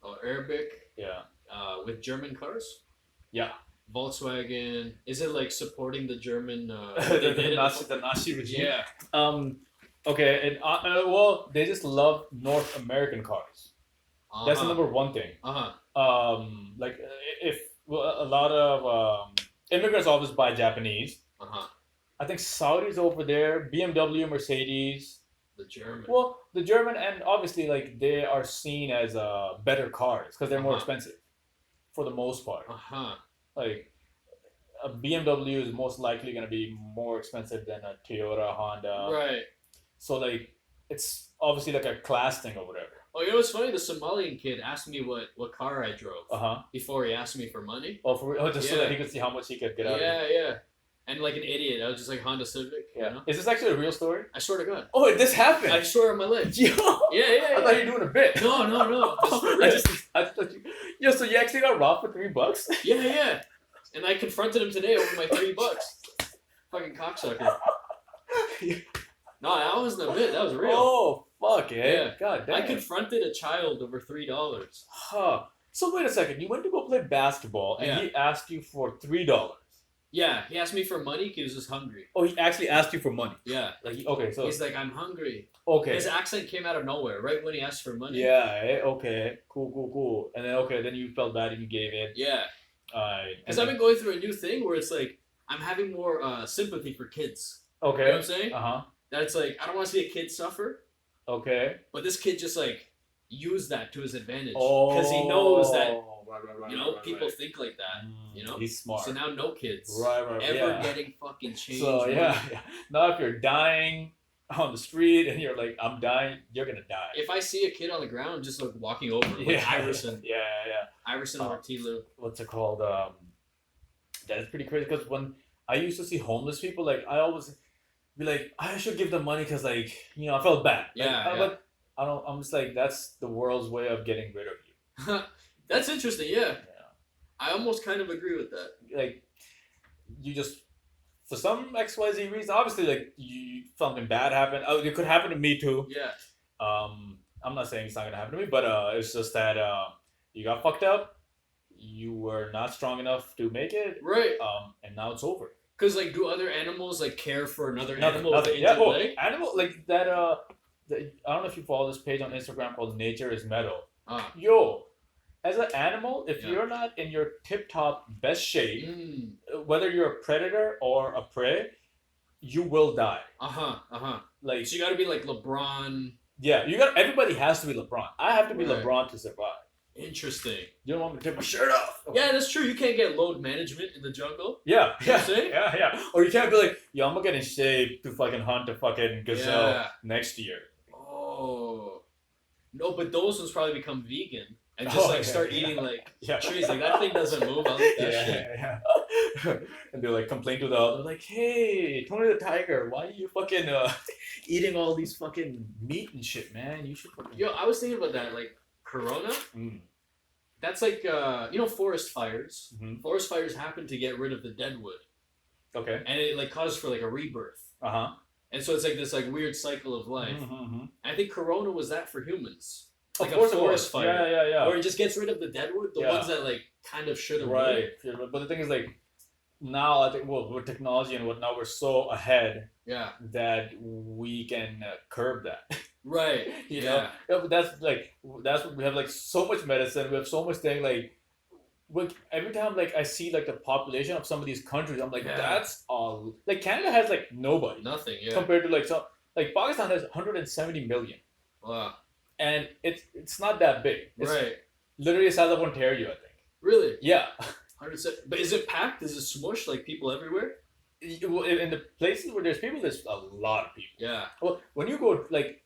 or Arabic? Yeah. With German cars? Yeah. Volkswagen. Is it like supporting the German? the Nazi regime. Yeah. Okay, and well, they just love North American cars. That's the number one thing. Like if a lot of immigrants always buy Japanese. I think Saudis over there, BMW, Mercedes. The German. Well, the German, and obviously like they are seen as better cars because they're more expensive, for the most part. Like a BMW is most likely going to be more expensive than a Toyota, Honda. Right. So like it's obviously like a class thing or whatever. Oh, you know what's funny? The Somalian kid asked me what car I drove before he asked me for money. Oh, so that he could see how much he could get out of it. Yeah. And like an idiot, I was just like Honda Civic. Yeah. You know? Is this actually a real story? I swear to God. Oh, this happened. I swear on my life. Yo. Yeah. I thought you were doing a bit. No. This is for real. I thought you. Yo, so you actually got robbed for $3? Yeah. And I confronted him today over my $3. Fucking cocksucker. No, that wasn't a bit. That was real. Oh, fuck, eh? Yeah. God damn. I confronted a child over $3. Huh. So wait a second. You went to go play basketball, and Yeah. he asked you for $3. Yeah, he asked me for money because he was just hungry. Oh, he actually asked you for money. Yeah. Like, okay, so He's like, I'm hungry. okay. His accent came out of nowhere right when he asked for money. Yeah. Okay. Cool. And then you felt bad and you gave it. Yeah. Alright. Because I've been going through a new thing where it's like, I'm having more sympathy for kids. Okay. You know what I'm saying? Uh-huh. That it's like, I don't want to see a kid suffer, Okay. but this kid just like used that to his advantage. Oh. Because he knows that, Right, you know, people think like that, you know? He's smart. So now no kids Right, ever yeah. getting fucking changed. So money. yeah. Now if you're dying on the street and you're like, I'm dying, you're gonna die. If I see a kid on the ground just like walking over, like Iverson. Yeah. Iverson or Tilu. What's it called? That is pretty crazy because when I used to see homeless people, like I always be like, I should give them money because like, you know, I felt bad. Like, Yeah. But I don't. I'm just like, that's the world's way of getting rid of you. That's interesting, yeah. Yeah. I almost kind of agree with that. Like, you just for some XYZ reason, obviously, like something bad happened. Oh, it could happen to me too. Yeah. I'm not saying it's not gonna happen to me, but it's just that you got fucked up. You were not strong enough to make it. Right. And now it's over. Because, like, do other animals, like, care for another Nothing, animal nothing. with an Yeah, injured leg? animal like that. I don't know if you follow this page on Instagram called Nature is Metal. Ah. Yo, as an animal, if Yeah. you're not in your tip-top best shape, Mm. whether you're a predator or a prey, you will die. Uh-huh. Like, So you gotta be, like, LeBron. yeah, everybody has to be LeBron. I have to be Right. LeBron to survive. Interesting. You don't want me to take my shirt off. Yeah, that's true. You can't get load management in the jungle. Yeah, You know what I'm saying? yeah. Or you can't be like, yo, I'm gonna get in shape to fucking hunt a fucking gazelle Yeah. next year. Oh. No, but those ones probably become vegan and just, like, start eating, like, Yeah. trees. Like, that thing doesn't move. I'll eat that shit. Yeah. And they like complain to the other, like, hey, Tony the Tiger, why are you fucking eating all these fucking meat and shit, man? You should fucking. Yo, I was thinking about that. Like, Corona, Mm. that's like, you know, forest fires. Mhm. Forest fires happen to get rid of the dead wood. Okay. And it, like, causes for, like, a rebirth. Uh huh. And so it's like this like weird cycle of life. Mm-hmm. And I think Corona was that for humans. Like Of course a it forest was. fire. Yeah. Where it just gets rid of the deadwood, the Yeah. ones that like kind of should have Right. Yeah, but the thing is, like, now I think, well, with technology and whatnot, we're so ahead Yeah. that we can curb that. Right. You know, yeah, but that's what we have, like, so much medicine. We have so much thing, like every time like I see like the population of some of these countries, I'm like, Yeah. that's all. Like Canada has like nobody Nothing, yeah. compared to like some like Pakistan has 170 million, Wow. and it's not that big. It's Right. literally the size of Ontario, I think. Really? Yeah. 100. But is it packed? Is it smushed like people everywhere? In the places where there's people, there's a lot of people. Yeah. Well, when you go like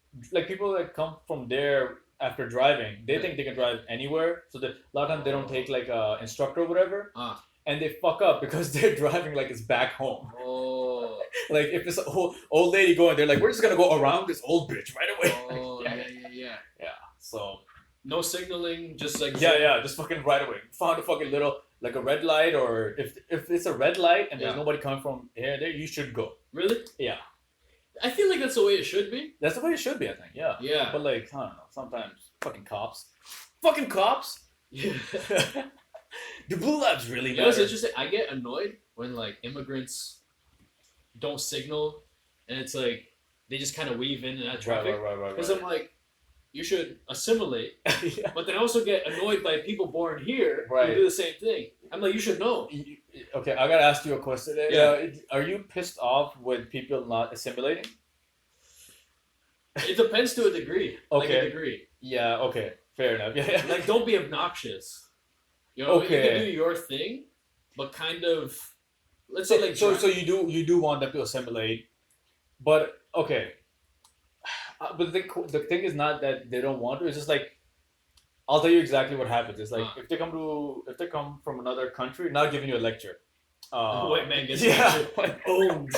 people that come from there after driving, they Yeah. think they can drive anywhere. So that a lot of times they don't take like a instructor or whatever, Ah. and they fuck up because they're driving like it's back home. Oh. Like if it's an old lady going, they're like, we're just gonna go around this old bitch right away. Oh Yeah. yeah. Yeah. So No signaling, just like yeah, just fucking right away. Found a fucking little like a red light, or if it's a red light and there's Yeah. nobody coming from here, there you should go. Really? Yeah. I feel like that's the way it should be. That's the way it should be, I think. Yeah. Yeah. But like, I don't know. Sometimes fucking cops. Fucking cops. Yeah. Do blue lives really You know what's matter? interesting? I get annoyed when like immigrants don't signal, and it's like they just kind of weave in and out of traffic. Right. Because I'm like, you should assimilate, Yeah. but then I also get annoyed by people born here Right. who do the same thing. I'm like, you should know. Okay, I gotta ask you a question. Yeah. Are you pissed off with people not assimilating? It depends to a degree. Like Okay. a degree. Yeah. Okay. Fair enough. Yeah. Like, don't be obnoxious. You know, you Okay. can do your thing, but kind of, let's say like so you do want them to assimilate, but okay. But the thing is not that they don't want to. It's just like, I'll tell you exactly what happens. It's like if they come from another country, not giving you a lecture, White man gets owned.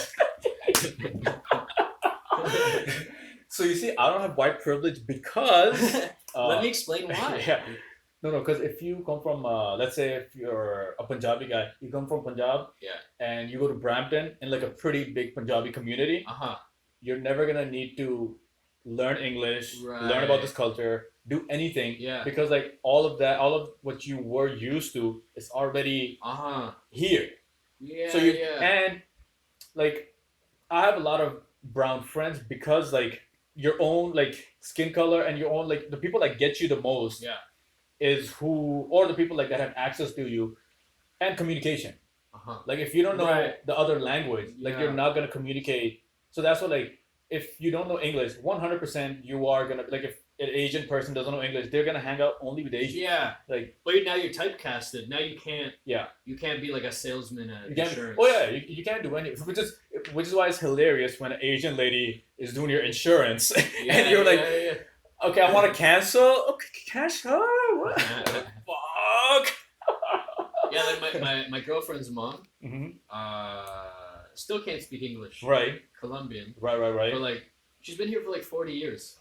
So you see, I don't have white privilege because. Let me explain why. Yeah. No, because if you come from, let's say, if you're a Punjabi guy, you come from Punjab, and you go to Brampton in like a pretty big Punjabi community, you're never gonna need to learn English, learn about this culture, do anything, because like all of what you were used to is already here. So and like I have a lot of brown friends because like your own like skin color and your own like the people that get you the most is who, or the people like that have access to you and communication. Like if you don't know the other language, like you're not gonna communicate. So that's what like if you don't know English, 100% you are gonna like if an Asian person doesn't know English, they're gonna hang out only with Asians. Yeah. Like but now you're typecasted. Now you can't. Yeah. You can't be like a salesman at insurance. Oh yeah, you can't do anything. Which is why it's hilarious when an Asian lady is doing your insurance and you're like, okay, I want to cancel. Okay, cash her. What? Fuck. Yeah, like my girlfriend's mom. Still can't speak English. Right. Colombian. Right. But like, she's been here for like 40 years.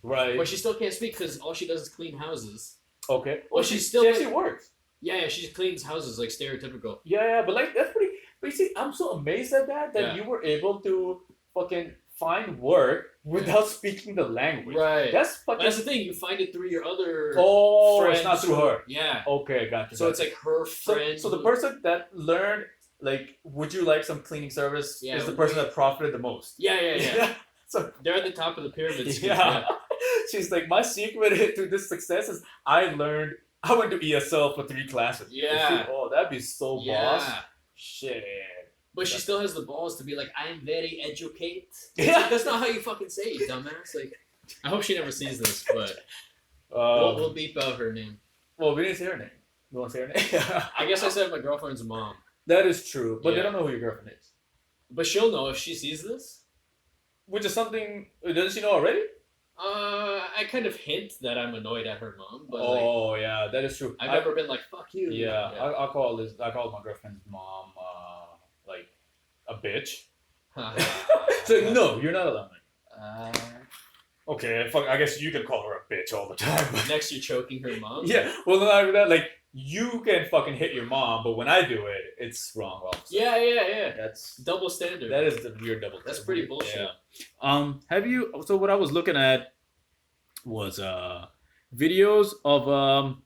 Right. But she still can't speak because all she does is clean houses. Okay. Well, she actually works. Yeah, she cleans houses like stereotypical. Yeah, but like that's pretty. But you see, I'm so amazed at that you were able to fucking find work without speaking the language. Right. That's the thing. You find it through your other. Oh, friends it's not through her. Yeah. Okay, gotcha. So it's like her friend. So the person that learned. Like, would you like some cleaning service? Is the person that profited the most. Yeah. So they're at the top of the pyramid. Yeah. She's like, my secret to this success is I went to ESL for 3 classes. Yeah. Oh, that'd be so boss. Shit. But she still has the balls to be like, I'm very educated. Like, that's not how you fucking say it, dumbass. Like, I hope she never sees this, but we'll beep out her name. Well, we didn't say her name. You want to say her name? I guess I said my girlfriend's mom. That is true, but they don't know who your girlfriend is. But she'll know if she sees this. Which is something. Doesn't she know already? I kind of hint that I'm annoyed at her mom, but yeah, that is true. I've never been like fuck you. Yeah. I call my girlfriend's mom like a bitch. So no, you're not allowed. Okay, fuck. I guess you can call her a bitch all the time. Next, you're choking her mom. Yeah. Well, not even that. Like. You can fucking hit your mom, but when I do it, it's wrong. Officer. Yeah. That's double standard. That is the weird double standard. That's pretty bullshit. Yeah. Have you? So what I was looking at was videos of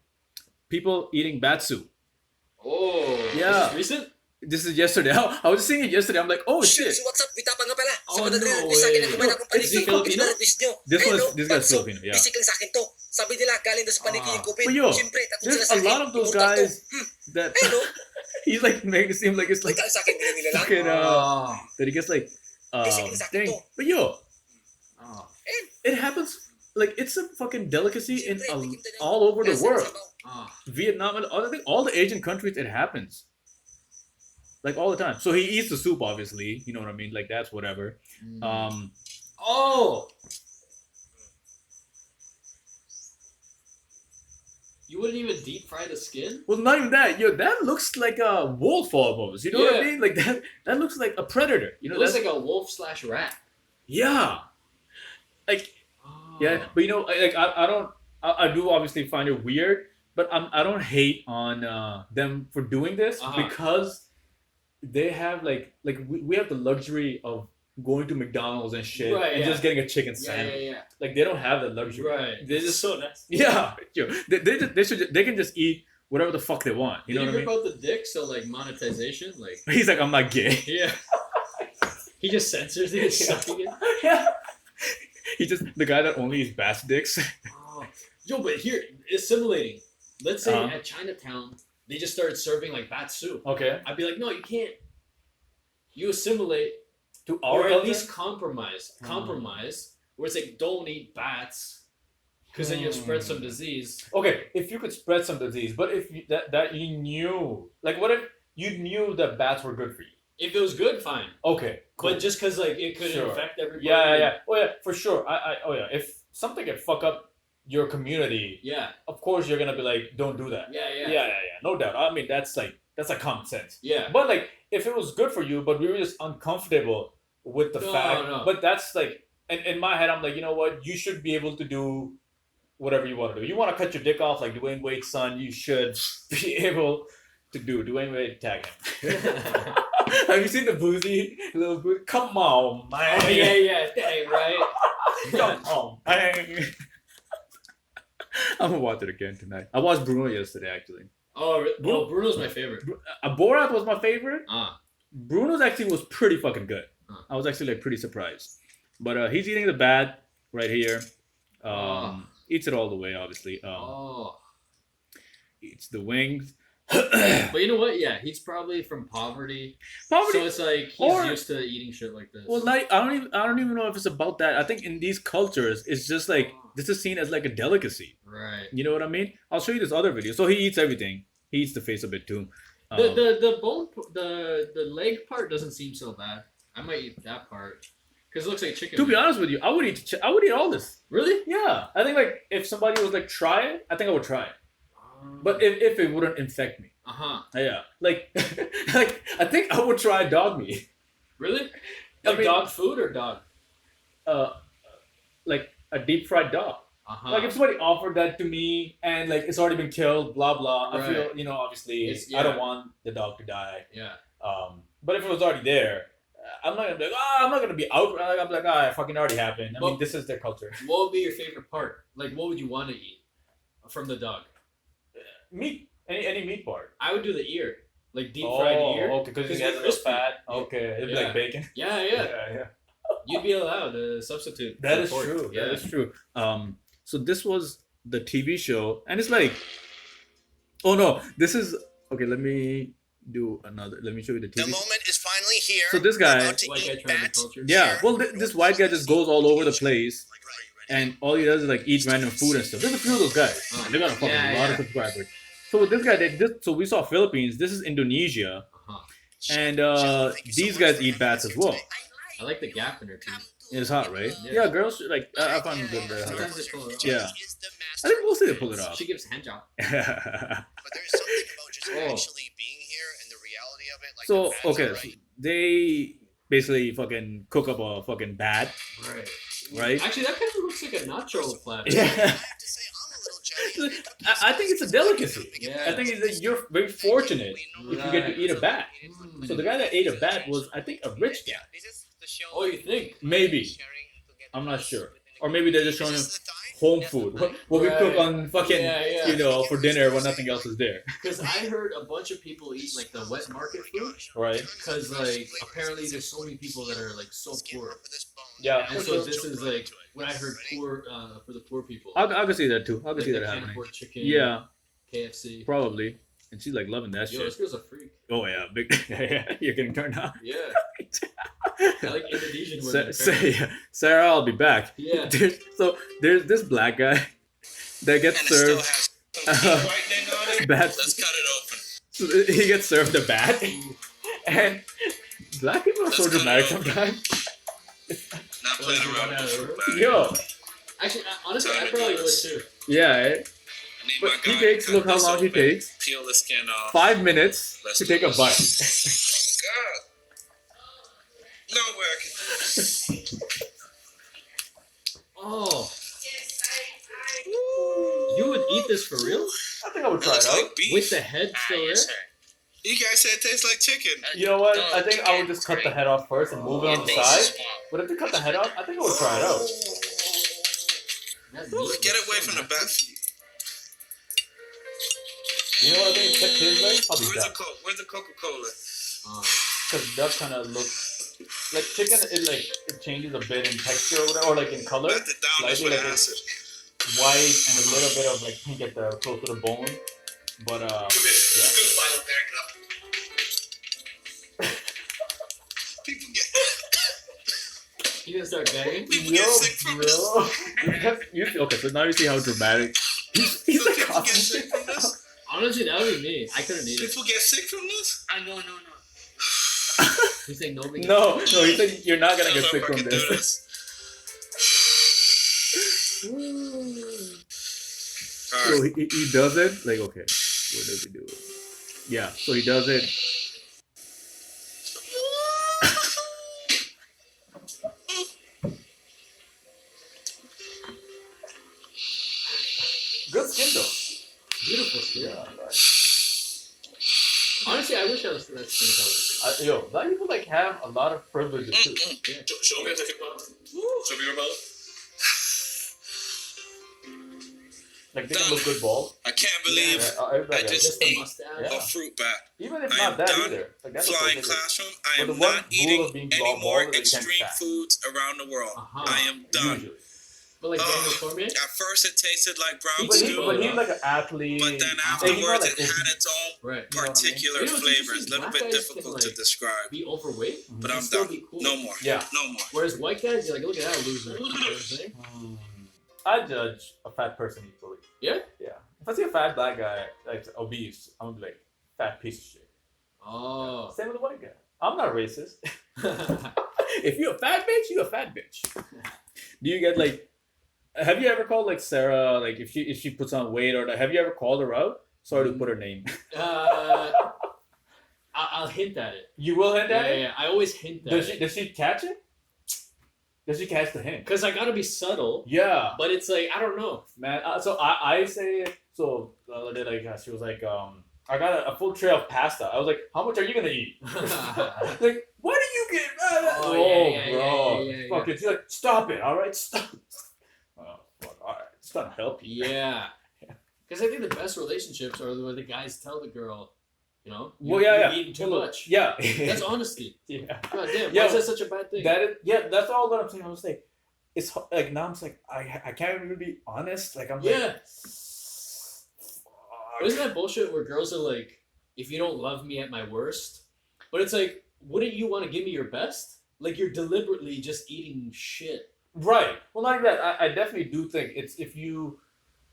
people eating bat soup. Oh. Yeah. Is this recent? This is yesterday. I was seeing it yesterday. I'm like, oh shit. What's up? Bitapa nga pala. Oh, no way. Is he Filipino? This guy's Filipino, yeah. Bisik lang sa akin to. Sabi nila, galing doon sa paniki yung COVID. But yo, Siyempre, tatong there's sila sa a akin. lot of those guys that he's like making it seem like it's like Galing sa akin, hindi nila lang. fucking that he gets like thing. But yo, it happens like it's a fucking delicacy in all over the world. Vietnam and all the Asian countries, it happens. Like all the time. So he eats the soup, obviously. You know what I mean? Like that's whatever. You wouldn't even deep fry the skin? Well, not even that. Yo, that looks like a wolf almost. You know what I mean? Like that looks like a predator. You know, it looks like a wolf/rat. Yeah. Like, yeah. But you know, like I do obviously find it weird, but I don't hate on them for doing this because they have like we have the luxury of going to McDonald's and shit and just getting a chicken sandwich. Yeah. Like they don't have that luxury. Right. They're just so nice. Yeah. Yo, they can just eat whatever the fuck they want. You know what I mean? Did you rip out the dick? So like monetization, like he's like, I'm not gay. Yeah. He just censors it, sucking it. Yeah. He just the guy that only eats bass dicks. Yo, but here assimilating. Let's say at Chinatown they just started serving like bat soup. Okay. I'd be like, no, you can't. You assimilate to our or at culture? least compromise, where it's like don't eat bats because then you'll spread some disease. Okay, if you could spread some disease, but if you, that you knew, like, what if you knew that bats were good for you? If it was good, fine. Okay, cool. But just because like it could infect everybody. Yeah. Oh yeah, for sure. If something can fuck up your community, of course you're gonna be like, don't do that. Yeah. No doubt. I mean, that's like That's like common sense. Yeah. But like, if it was good for you, but we were just uncomfortable with the fact. No. But that's like, in my head, I'm like, you know what? You should be able to do whatever you want to do. You want to cut your dick off like Dwayne Wade's son, you should be able to do. Dwayne Wade, tag him. Have you seen the Boozy? Little Boozy? Come on, man. Oh, yeah. Dang, right? Come on, man. I'm gonna watch it again tonight. I watched Bruno yesterday, actually. Oh, Bruno's my favorite. Borat was my favorite. Ah. Bruno's actually was pretty fucking good. I was actually like pretty surprised. But he's eating the bat right here. Eats it all the way, obviously. Eats the wings. But you know what? Yeah, he's probably from poverty. So it's like he's used to eating shit like this. Well, like I don't even know if it's about that. I think in these cultures, it's just like this is seen as like a delicacy. Right. You know what I mean? I'll show you this other video. So he eats everything. He eats the face a bit too. The bone, the leg part doesn't seem so bad. I might eat that part because it looks like chicken. To be honest with you, I would eat all this. Really? Yeah. I think like if somebody was like try it, I think I would try it. But if it wouldn't infect me. Yeah. Like I think I would try dog meat. Really? Like dog food or dog? Like a deep fried dog. Like if somebody offered that to me and like it's already been killed, blah blah. Right. I feel obviously I don't want the dog to die. Yeah. But if it was already there, I'm not gonna be like, I'm not gonna be out. I'm like, it fucking already happened. I mean, this is their culture. What would be your favorite part? Like, what would you want to eat from the dog? Meat. Any meat part. I would do the ear, like deep fried ear. Okay, because it has a little fat. Okay, it'd be like bacon. Yeah. You'd be allowed to substitute. That is true. Yeah. That is true. So this was the TV show, and it's like, oh no, this is okay. Let me show you the TV. The moment is finally here. So this guy, well, this white guy just goes all over the place, and all he does is like eat random food and stuff. There's a few of those guys. They got a lot of subscribers. So what this guy did, so we saw Philippines. This is Indonesia, and these guys eat bats as well. I like the gap in her teeth. It's hot, right? Yeah, girls like I find it good. Sometimes they pull it off. Yeah, I think mostly they pull it off. She gives hand job. But there's something about just actually being here and the reality of it. Like so okay, so they basically fucking cook up a fucking bat, right? Actually, that kind of looks like a nacho platter. Yeah. I think it's a delicacy. Yeah. I think that you're very fortunate if you get to eat a bat. So the guy that ate a bat was, I think, a rich guy. Oh, you think? Maybe. I'm not sure. Or maybe they're just showing him home food. What we cook on fucking, for dinner when nothing else is there. Because I heard a bunch of people eat like the wet market food. Right. Because like apparently there's so many people that are like so poor. Yeah. And so this is like when I heard poor for the poor people. I can see that too. I can like see that happening. Chicken, yeah. KFC. Probably. And she's like loving that shit. This girl's a freak. Oh yeah, big. You're getting turned on. Yeah. I like Indonesian women. Sarah, I'll be back. Yeah. There's this black guy that gets served bats. Let's cut it open. So he gets served a bat, and black people are so dramatic sometimes. Not playing around. Yo. Actually, honestly, I probably would too. Yeah. But he takes. Look how long he takes. Peel the skin off. 5 minutes to take a bite. God. No way I can do this. Oh. You would eat this for real? I think I would try it out. With the head still there? You guys said it tastes like chicken. You know what? I think I would just cut the head off first and move it on the side. But if they cut the head off, I think I would try it out. Get away from the bat feet. You know what I think it tastes like? Probably duck. Where's the Coca-Cola? Because duck kind of looks like chicken. It changes a bit in texture or whatever, or like in color. Slightly like it's white and a little bit of like pink at the close to the bone. But yeah. People get. You gonna start gagging? People get sick from this. Okay, so now you see how dramatic. He's like coughing. Sick from this? Honestly, that would be me. I couldn't eat it. People get sick from this? No. He's saying nobody. No, he said you're not gonna get sick from this. So he does it like okay. What does he do? Yeah, so he does it. Good skin though. Beautiful skin. Yeah. Honestly, I wish I was that skin color. Yo, black people like have a lot of privileges too. Yeah. Show me your mouth. Show me your mouth. Like they can look good bald. I can't believe I just the ate mustache. a fruit bat. Even if I not am that done either. Like that's Flying okay. classroom. I But the am one not rule eating of being any bald more is that you can't extreme fat. foods around the world. I am done. Usually. But like Daniel Cormier? At first, it tasted like brown But stew, he's like an athlete. but then Like, he's not afterwards, like it had its own Right. particular You know what's flavors. A interesting? little Black bit guys difficult can, to describe. Be overweight, But and I'm still done. be cool. No more. Yeah. No more. Whereas white guys, you're like, look at that loser. You know what I'm saying? I judge a fat person equally. Yeah? Yeah. If I see a fat black guy, like obese, I'm gonna be like, fat piece of shit. Oh. Same with the white guy. I'm not racist. If you're a fat bitch, you're a fat bitch. Do you get like, have you ever called like Sarah, like if she puts on weight or have you ever called her out? Sorry to put her name. I'll hint at it. You will hint at it? Yeah. I always hint at it. Does she catch it? Does she catch the hint? Because I gotta be subtle, Yeah. but it's like, I don't know. Man, so I say, so the other day, like, she was like, I got a full tray of pasta. I was like, how much are you gonna eat? Like, what do you get? Bro. Fuck it. She's like, stop it, alright? Stop. Oh, fuck, alright. It's not helping. Yeah. Because I think the best relationships are where the guys tell the girl, you know, Well, yeah. you're eating too much. Yeah. That's honesty. Yeah. God damn, Yeah, why is that such a bad thing? That is, yeah, that's all that I'm saying. I was like, it's like, now I'm just like, I can't even be honest. Like, I'm like, Yeah. But isn't that bullshit where girls are like, if you don't love me at my worst? But it's like, wouldn't you want to give me your best? Like, you're deliberately just eating shit. Right. Well, like that, I definitely do think it's if you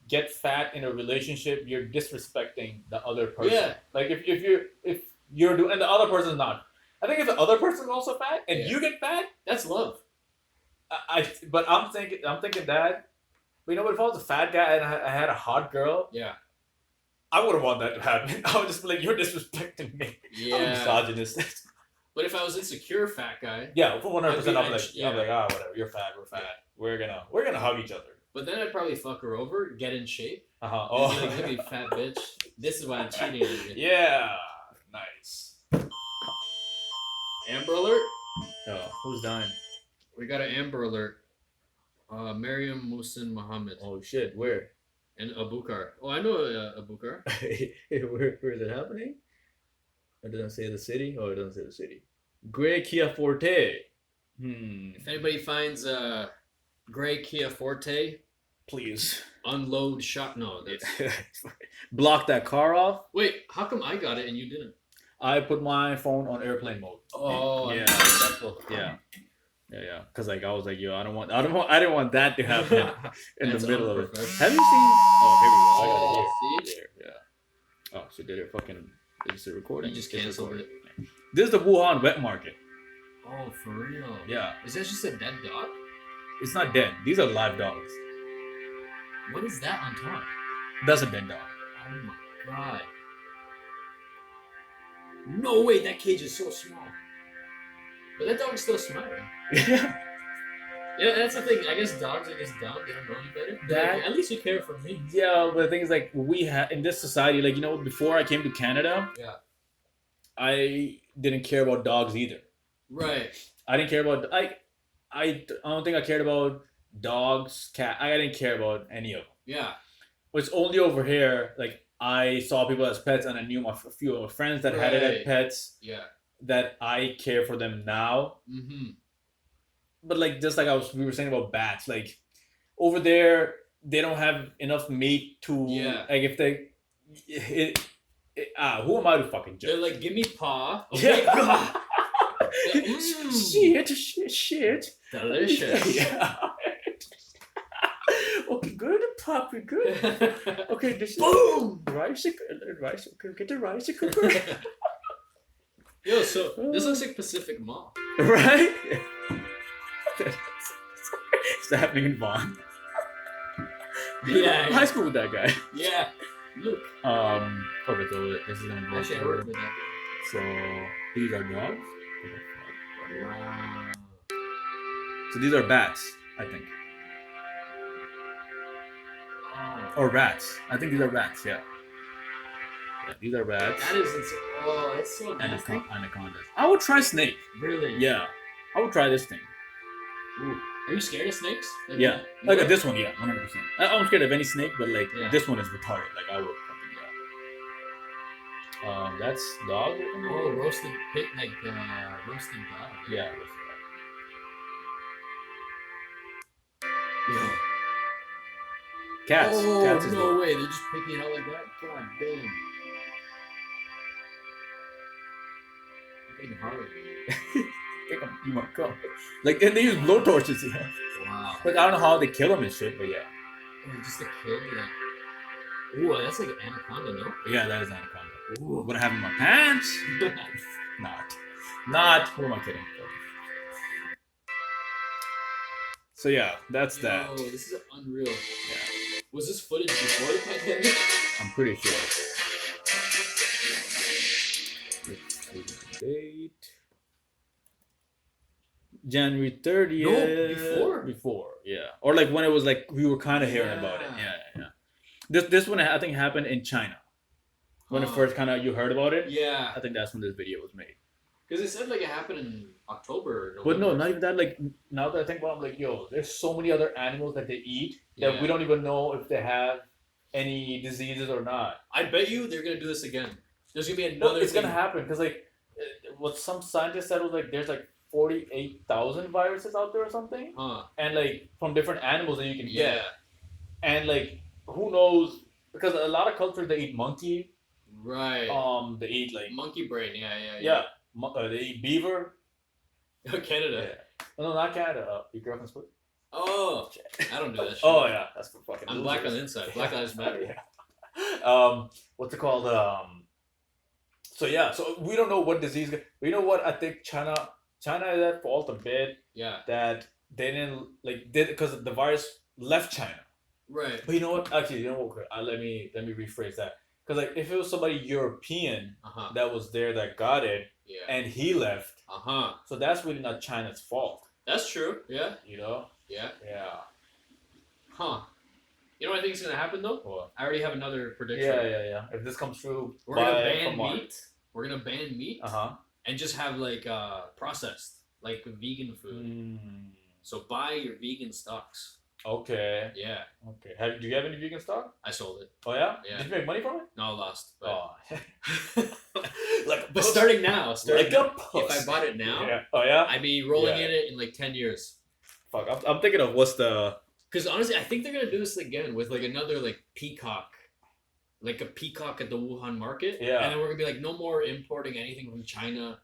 get fat in a relationship, you're disrespecting the other person. Yeah. Like if you're doing, and the other person's not. I think if the other person's also fat and you get fat, That's love. But I'm thinking that. But you know what? If I was a fat guy and I had a hot girl, Yeah. I wouldn't want that to happen. I would just be like, you're disrespecting me. I'm Yeah. misogynist. But if I was insecure fat guy, Yeah, for 100%, I'd be I'm like, like, yeah. whatever. You're fat. We're fat. We're gonna hug each other. but then I'd probably fuck her over, get in shape. Uh-huh. Oh. Oh. Like, look at you, fat bitch. This is why I'm cheating on you. Yeah. Nice. Amber alert? Oh, who's dying? We got an Amber alert. Mariam Musin Muhammad Oh shit, where? and Abukar. Oh, I know Abukar. where is it happening? It doesn't say the city. Oh, it doesn't say the city. Gray Kia Forte. If anybody finds gray Kia Forte, Please. unload shot. No, that's... Block that car off. Wait, how come I got it and you didn't? I put my phone on airplane mode. Oh, Yeah. that's what. Yeah. Yeah. Cause like I was like, yo, I didn't want that to happen in That's the middle of it. unprofessional. Have you seen? Oh, here we go. I got it Oh, see? here. There. Yeah. Oh, so did it fucking? Is it recording? You just It's canceled recording. it. This is the Wuhan wet market. Oh, for real? Yeah. Is that just a dead dog? It's not dead. These are live dogs. What is that on top? That's a dead dog. Oh my god. No way, that cage is so small. But that dog's still smiling. Yeah. Yeah, that's the thing. I guess dogs are just dumb. They don't know any better. That- Like, at least you care for me. Yeah, but the thing is, like, we have in this society, like, you know, before I came to Canada, Yeah. I didn't care about dogs either. Right. I didn't care about I don't think I cared about dogs, cat. I didn't care about any of them. Yeah. But it's only over here, like, I saw people as pets, and I knew a few of my friends that had it as Right. pets. Yeah. That I care for them now. Mm-hmm. But like just like we were saying about bats, like over there they don't have enough meat to like if they who am I to fucking judge? They're like, give me paw. Okay. Yeah. Mm. Shit. Delicious. Yeah. Okay, good, puppy, good. Okay, this is Boom! rice cooker. Get the rice cooker. Yo, so this looks like Pacific Mall. Right? It's happening in Vaughan. Yeah. High school with that guy. Yeah. Look. Okay, so this is gonna go. Actually, I worked with that. So these are dogs. Wow. So these are bats, I think, Oh. or rats. I think these are rats. Yeah. Yeah, these are rats. That is insane. Oh, it's so nasty. Anacondas. I would try snake. Really? Yeah, I would try this thing. Ooh. Are you scared of snakes? Like, Yeah, you like are? this one. Yeah, 100%. I'm scared of any snake, but like Yeah. this one is retarded. Like I would fucking that's dog. Oh, roasted pig, like roasted dog. Yeah. Yo. Cats. Oh, Cats is no dog. way. They're just picking it out like that? God damn. Fucking hard. You might come. Like, and they use blowtorches. Yeah. Wow. Like I don't know how they kill them and shit, but yeah. Oh, just a kid. Like, ooh, that's like an anaconda, no? Yeah, that is anaconda. Ooh. What I have in my pants? Not. Who am I kidding? So yeah, that's that. Oh, this is unreal. Yeah, Was this footage before the pandemic? I'm pretty sure. Let's see the date. January 30th. No, before? Before, yeah. Or like when it was like we were kind of hearing about it. Yeah. This one I think happened in China. When it first kind of you heard about it. Yeah. I think that's when this video was made. Because it said like it happened in October. Or But no, November. not even that. Like now that I think about it, I'm like, yo, there's so many other animals that they eat that we don't even know if they have any diseases or not. I bet you they're gonna do this again. There's gonna be No, another. it's thing. gonna happen because like what some scientists said was like there's like 48,000 viruses out there or something, Huh. and like from different animals that you can Yeah. get, and like who knows, because a lot of cultures they eat monkey, Right. they eat like Monkey brain. Yeah. they eat beaver. Canada. Yeah. No, not Canada. Your girlfriend's foot. Oh, I don't do that shit. Oh yeah, that's for fucking. I'm black on losers. the inside. Black lives matter. Yeah. What's it called? So yeah, so we don't know what disease. You know what? I think China is at fault a bit Yeah. that they didn't because the virus left China. Right. But you know what? Actually, you know what? Let me rephrase that. Because like if it was somebody European Uh huh. that was there that got it Yeah. and he left, Uh huh. so that's really not China's fault. That's true. Yeah. You know? Yeah. Yeah. Huh. You know what I think is gonna happen though? Well, I already have another prediction. yeah. If this comes true, We're gonna by ban tomorrow. meat. We're gonna ban meat Uh-huh. and just have like processed, like vegan food. Mm, So buy your vegan stocks. okay. Yeah. Okay. Do you have any vegan stock? I sold it. Oh yeah? Yeah. Did you make money from it? No, I lost. But, Oh. Like a but puss. starting now, Like a puss. if I bought it now, Yeah. Oh yeah? I'd be rolling Yeah. in it in like 10 years. Fuck. I'm thinking of what's the Because honestly, I think they're gonna do this again with like another like peacock, like a peacock at the Wuhan market. Yeah. And then we're gonna be like, no more importing anything from China.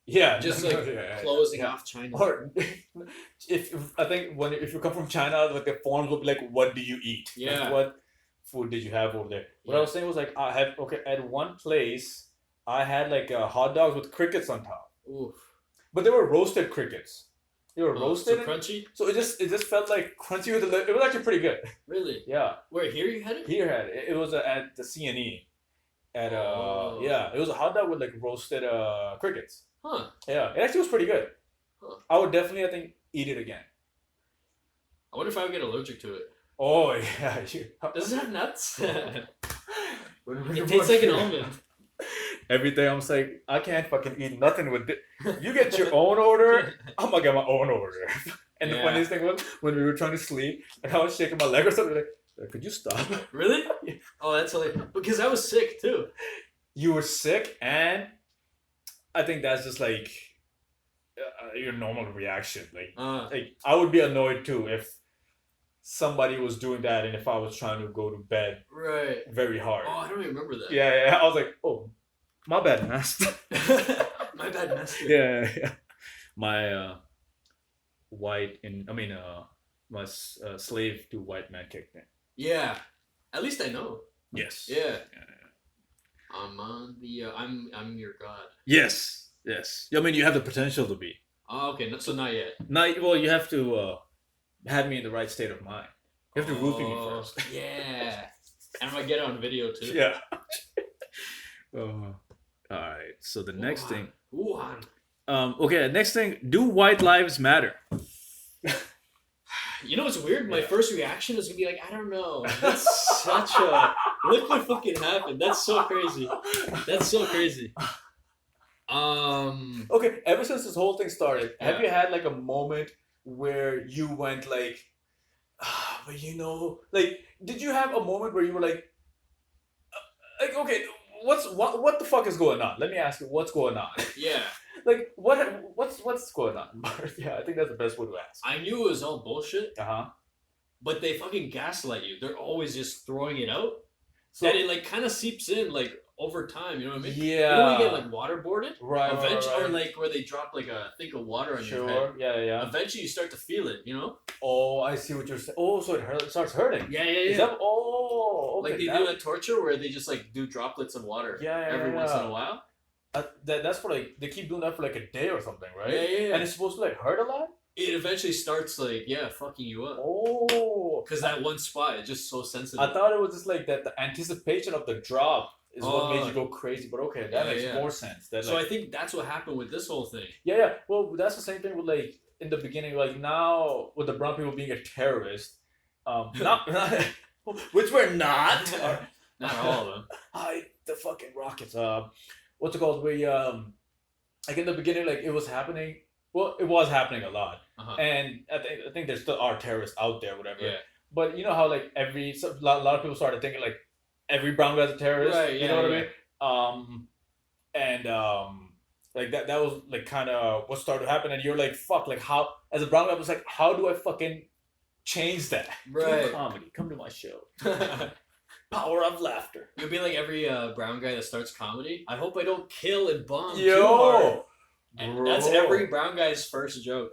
yeah Just no, like yeah. closing off China. Or if I think if you come from China, like the forms will be like, what do you eat? Like, Yeah. what food did you have over there? What I Yeah. was saying was like at one place I had like hot dogs with crickets on top, Oof. but they were roasted crickets. They were Oh, roasted, so crunchy. so it just felt like crunchy with it was actually pretty good. Really? Yeah, Where here you had it? here had it. It was at the CNE. At Oh. yeah, it was a hot dog with like roasted crickets. Huh. Yeah, it actually was pretty good. Huh. I would definitely, I think, eat it again. I wonder if I would get allergic to it. Oh yeah, Does it have nuts? When It tastes like an almond. Every day I'm saying I can't fucking eat nothing with it. You get your own order. I'm gonna get my own order. And the Yeah. funniest thing was when we were trying to sleep and I was shaking my leg or something like, could you stop? Really? Oh, that's hilarious. Because I was sick too. You were sick, and I think that's just like your normal reaction. Like I would be annoyed too if somebody was doing that and if I was trying to go to bed Right. very hard. Oh, I don't even remember that. Yeah. I was like, oh, my bad, master. My bad, master. yeah. My my slave to white man kicked in. Yeah. At least I know. Yes. Yeah. I'm on the. I'm your god. Yes. I mean, you have the potential to be. Oh, okay. So not yet. Well, you have to have me in the right state of mind. You have to root for me Oh, first. Yeah. And I might get it on video too. Yeah. All right. So the next thing. Wuhan. Okay. Next thing. Do white lives matter? You know what's weird? My first reaction is gonna be like, I don't know. That's such a look what fucking happened. That's so crazy. That's so crazy. Okay. Ever since this whole thing started, have Yeah. you had like a moment where you went like, but like, did you have a moment where you were like, okay, what the fuck is going on? Let me ask you, what's going on? Yeah. Like, what's going on? Yeah, I think that's the best way to ask. I knew it was all bullshit, Uh-huh. but they fucking gaslight you. They're always just throwing it out. So That it like kind of seeps in like over time. You know what I mean? yeah, You know when you get like waterboarded? right, Eventually, right, or right. like where they drop like a thing of water on your head. Sure, yeah. Eventually, you start to feel it. You know? Oh, I see what you're saying. Oh, so it starts hurting. Yeah. Is that? Oh, okay. Like they do that torture where they just like do droplets of water every once in a while. That's for like they keep doing that for like a day or something, right? Yeah. And it's supposed to like hurt a lot. It eventually starts like fucking you up. Oh, Because that one spot is just so sensitive. I thought it was just like that. The anticipation of the drop is what made you go crazy. But okay, that makes more sense. That, So like, I think that's what happened with this whole thing. yeah. Well, that's the same thing with like in the beginning, like now with the brown people being a terrorist, not which we're not. Not all of them. The fucking rockets. What's it called? We like in the beginning, like it was happening. Well, it was happening a lot, and I think there still are terrorists out there, whatever. Yeah. But you know how like a lot of people started thinking like every brown guy's a terrorist. Right, you know what yeah. I mean? Like that was like kind of what started to happen, and you're like, fuck, like how as a brown guy I was like, how do I fucking change that? Right. Do comedy. Come to my show. Power of laughter. You'll be like every brown guy that starts comedy. I hope I don't kill and bomb too Yo, hard. And bro. that's every brown guy's first joke.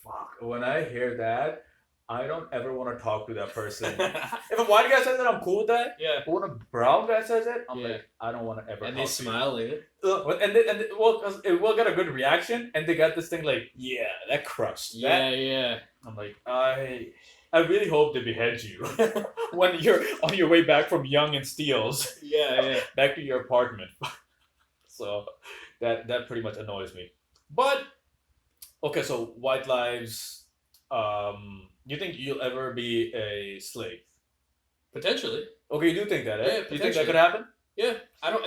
Fuck. When I hear that, I don't ever want to talk to that person. If a white guy says that, I'm cool with that. Yeah. But when a brown guy says it, I'm Yeah. like, I don't want to ever. And talk they smile like it. to you. Well, cause it will get a good reaction, and they got this thing like, yeah, that crushed. Yeah. I'm like, I really hope they behead you when you're on your way back from Young and Steele's Yeah. back to your apartment. So that pretty much annoys me. But okay, so white lives. You think you'll ever be a slave? Potentially. Okay, you do think that, eh? Yeah, You think that potentially. could happen? Yeah.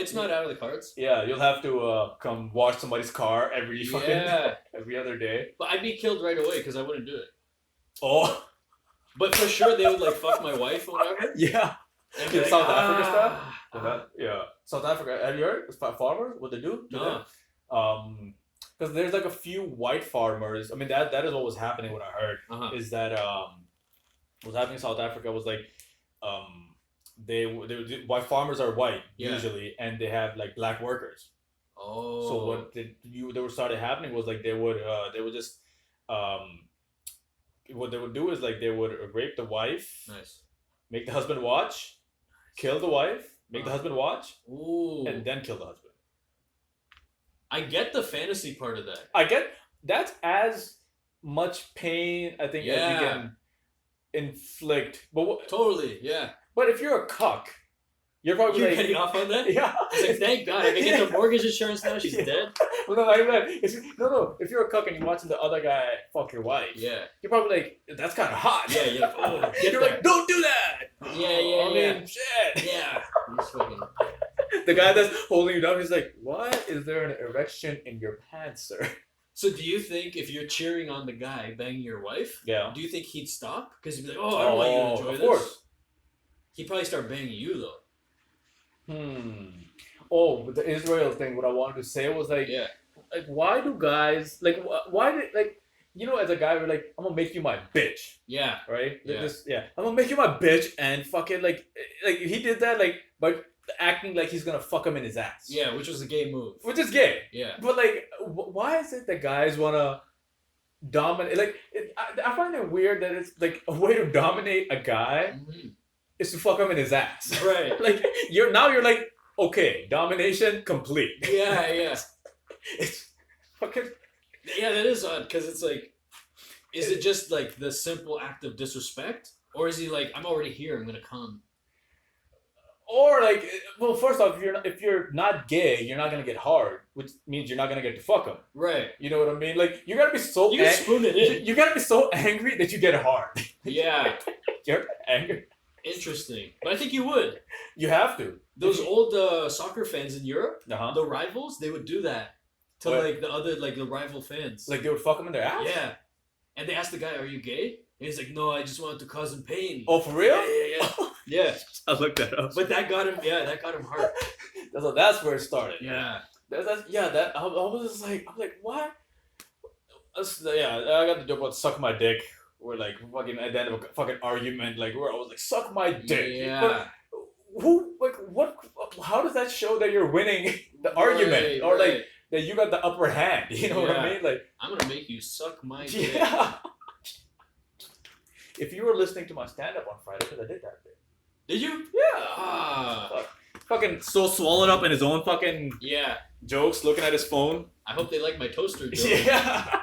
It's not out of the cards. Yeah, you'll have to come wash somebody's car every fucking Yeah. every other day. But I'd be killed right away because I wouldn't do it. Oh, But for sure they would like fuck my wife or whatever. yeah. And be In like, South Africa "Ah." Yeah, South Africa. Have you heard? Farmers, what they do? to No. them? Because there's like a few white farmers. I mean, that is what was happening. What I heard is that what was happening in South Africa was like white farmers are white usually, and they have like black workers. Oh. So what they were started happening was like they would just what they would do is like they would rape the wife, Nice. make the husband watch, kill the wife, make the husband watch, Ooh. and then kill the husband. I get the fantasy part of that. I get that's as much pain I think as you can inflict. But Totally, yeah. but if you're a cuck, you're probably You're like, getting off on that? yeah. It's like, thank God, I can get the mortgage insurance now, she's dead. Well, no, not even that. No. If you're a cuck and you're watching the other guy fuck your wife, Yeah. you're probably like, that's kind of hot. Yeah, you're like, oh, get You're there. like, don't do that. Yeah, I mean, shit. Yeah. You just fucking... The guy that's holding you down, he's like, "What? Is there an erection in your pants, sir?" So do you think if you're cheering on the guy banging your wife, Yeah. do you think he'd stop? Because he'd be like, oh, I don't want you to enjoy of this. course. He'd probably start banging you, though. Oh, but the Israel thing. What I wanted to say was like, Yeah. like why do guys like why did like as a guy we're like, I'm gonna make you my bitch, Yeah. right? Yeah. I'm gonna make you my bitch and fucking like he did that like but acting like he's gonna fuck him in his ass. Yeah, which was a gay move. Which is gay. Yeah. But like, why is it that guys wanna dominate? Like, I find it weird that it's like a way to dominate a guy is to fuck him in his ass. Right. Like you're like, okay, domination complete. Yeah. It's fucking. Yeah, that is odd, because it's like, is it just like the simple act of disrespect? Or is he like, I'm already here, I'm gonna come? Or like, well, first off, if you're not gay, you're not gonna get hard, which means you're not gonna get to fuck them. Right. You know what I mean? Like, you gotta be so You can spoon it in. you gotta be so angry that you get hard. Yeah. You're angry. Interesting. But I think you would. You have to. Those old soccer fans in Europe, Uh-huh. the rivals, they would do that to What? like the other like the rival fans. Like they would fuck them in their ass. Yeah. And they asked the guy, "Are you gay?" And he's like, "No, I just wanted to cause him pain." Oh, for real? Yeah. Yeah. I looked that up. But that got him. Yeah, that got him hard. That's where it started. Yeah. I was just like, I'm like, what? I got the joke about suck my dick. Or like fucking at the end of a fucking argument, like where I was like, suck my dick. Yeah. But what? How does that show that you're winning the argument, or right. like that you got the upper hand? You know what I Yeah. mean? Like, I'm gonna make you suck my dick. yeah. If you were listening to my stand up on Friday, because I did that bit. Did you? Yeah. Ah. Fucking so swallowed up in his own fucking Yeah. jokes, looking at his phone. I hope they like my toaster joke. Yeah.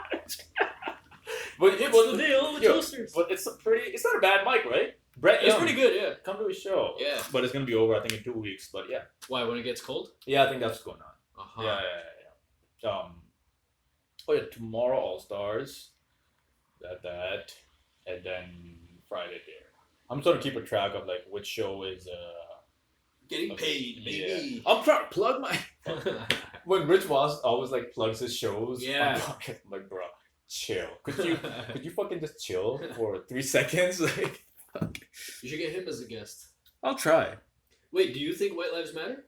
But What's the deal with toasters? But it's not a bad mic, right? Brett It's Young, pretty good, yeah. come to his show. Yeah. But it's gonna be over, I think, in 2 weeks. But yeah. Why? When it gets cold? Yeah, I think that's what's going on. Uh-huh. Yeah. Oh yeah, tomorrow All Stars. That, and then Friday there. I'm trying to keep a track of like which show is Getting paid, baby. Yeah. I'm trying to plug my. When Rich Voss always like plugs his shows. Yeah. I'm like, bro, chill. Could you fucking just chill for 3 seconds? Like, fuck. You should get him as a guest. I'll try. Wait, do you think white lives matter?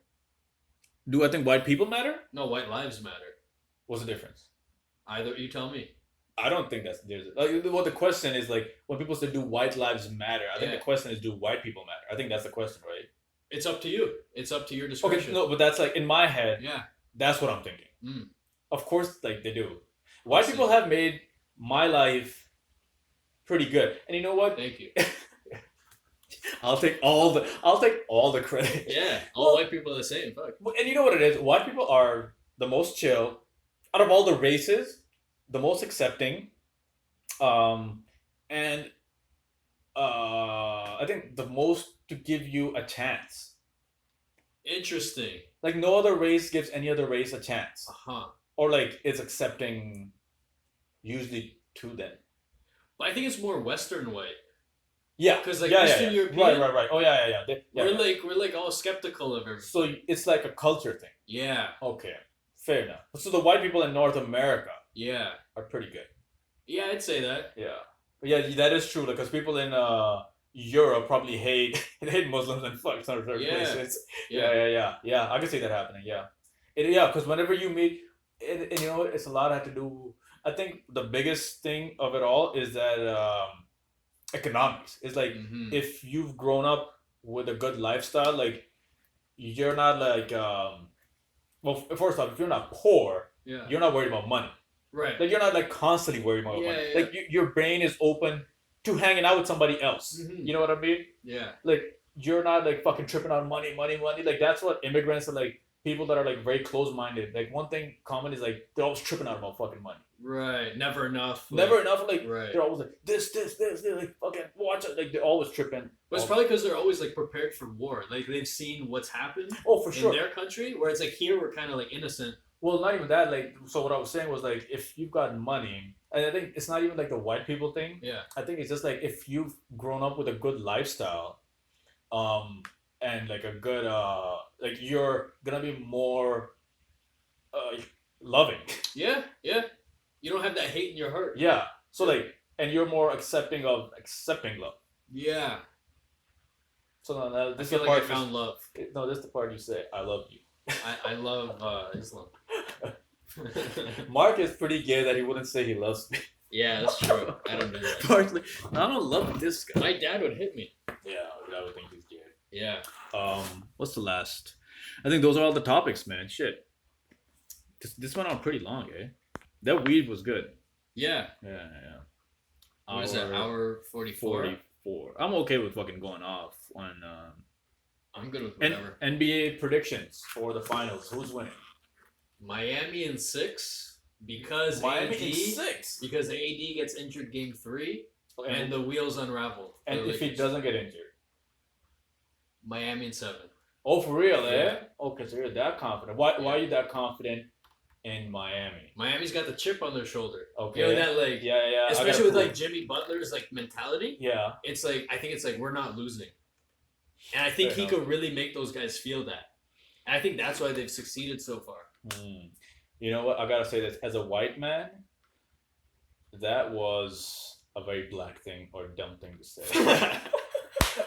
Do I think white people matter? No, white lives matter. What's the difference? Either you tell me. I don't think there's like what the question is like when people say do white lives matter. I think Yeah. the question is do white people matter. I think that's the question, right? It's up to you. It's up to your discretion. Okay, no, but that's like in my head. Yeah. That's what I'm thinking. Mm. Of course, like they do. White see. people have made my life pretty good, and you know what? Thank you. I'll take all the credit. Yeah. All Well- white people are the same. Fuck. And you know what it is? White people are the most chill out of all the races, the most accepting, and I think the most to give you a chance. Interesting. Like no other race gives any other race a chance, Uh-huh. or like is accepting usually to them. But I think it's more Western white. Yeah, 'Cause, like, yeah, Eastern yeah. European- Right. Oh yeah. We're like all skeptical of everything. So it's like a culture thing. Yeah. Okay, fair enough. So the white people in North America Yeah. are pretty good. Yeah, I'd say that. Yeah, but yeah, that is true. Because people in Europe probably hate Muslims and fuck certain Yeah. places. Yeah. I can see that happening. Yeah, because whenever you meet, and you know, it's a lot had to do. I think the biggest thing of it all is that economics. It's like Mhm. if you've grown up with a good lifestyle, like you're not like well, first off, if you're not poor, Yeah. you're not worried about money. Right. Like you're not like constantly worried about Yeah, money. yeah. Like your brain is open to hanging out with somebody else. Mhm. You know what I mean? Yeah. Like you're not like fucking tripping on money. Like that's what immigrants are like. People that are like very close-minded. Like one thing common is like they're always tripping out about fucking money. Right. Never enough. Never enough. Like Right. they're always like this. They're like fucking watch it. Like they're always tripping. But it's probably because they're always like prepared for war. Like they've seen what's happened Oh, for sure. in their country, where it's like here we're kind of like innocent. Well, not even that. Like, so what I was saying was like, if you've got money, and I think it's not even like the white people thing. Yeah. I think it's just like if you've grown up with a good lifestyle, and like a good, like you're gonna be more, loving. Yeah. Yeah. You don't have that hate in your heart. Yeah. So like, and you're more accepting of accepting love. Yeah. So now I this is feel the like I part. found love. No, this is the part you say, "I love you." I love Islam. Mark is pretty gay that he wouldn't say he loves me. Yeah, that's true. I don't do that. Partly, I don't love this guy. My dad would hit me. Yeah, I would think he's gay. Yeah. What's the last? I think those are all the topics, man. Shit. This went on pretty long, eh? That weed was good. Yeah. Yeah. What is that? Hour 44? 44. I'm okay with fucking going off on I'm good with whatever. NBA predictions for the finals. Who's winning? Miami in 6 because Miami AD, in 6. because AD gets injured game 3 and the wheels unravel. for and the if he Lakers. doesn't get injured. Miami in 7. Oh, for real, eh? Yeah. Okay, so you're that confident. Why are you that confident in Miami? Miami's got the chip on their shoulder. Okay. You know that like Yeah. especially with like Jimmy Butler's like mentality. Yeah. It's like I think it's like we're not losing. And I think he could really make those guys feel that. And I think that's why they've succeeded so far. You know what? I gotta say this as a white man, that was a very black thing or dumb thing to say.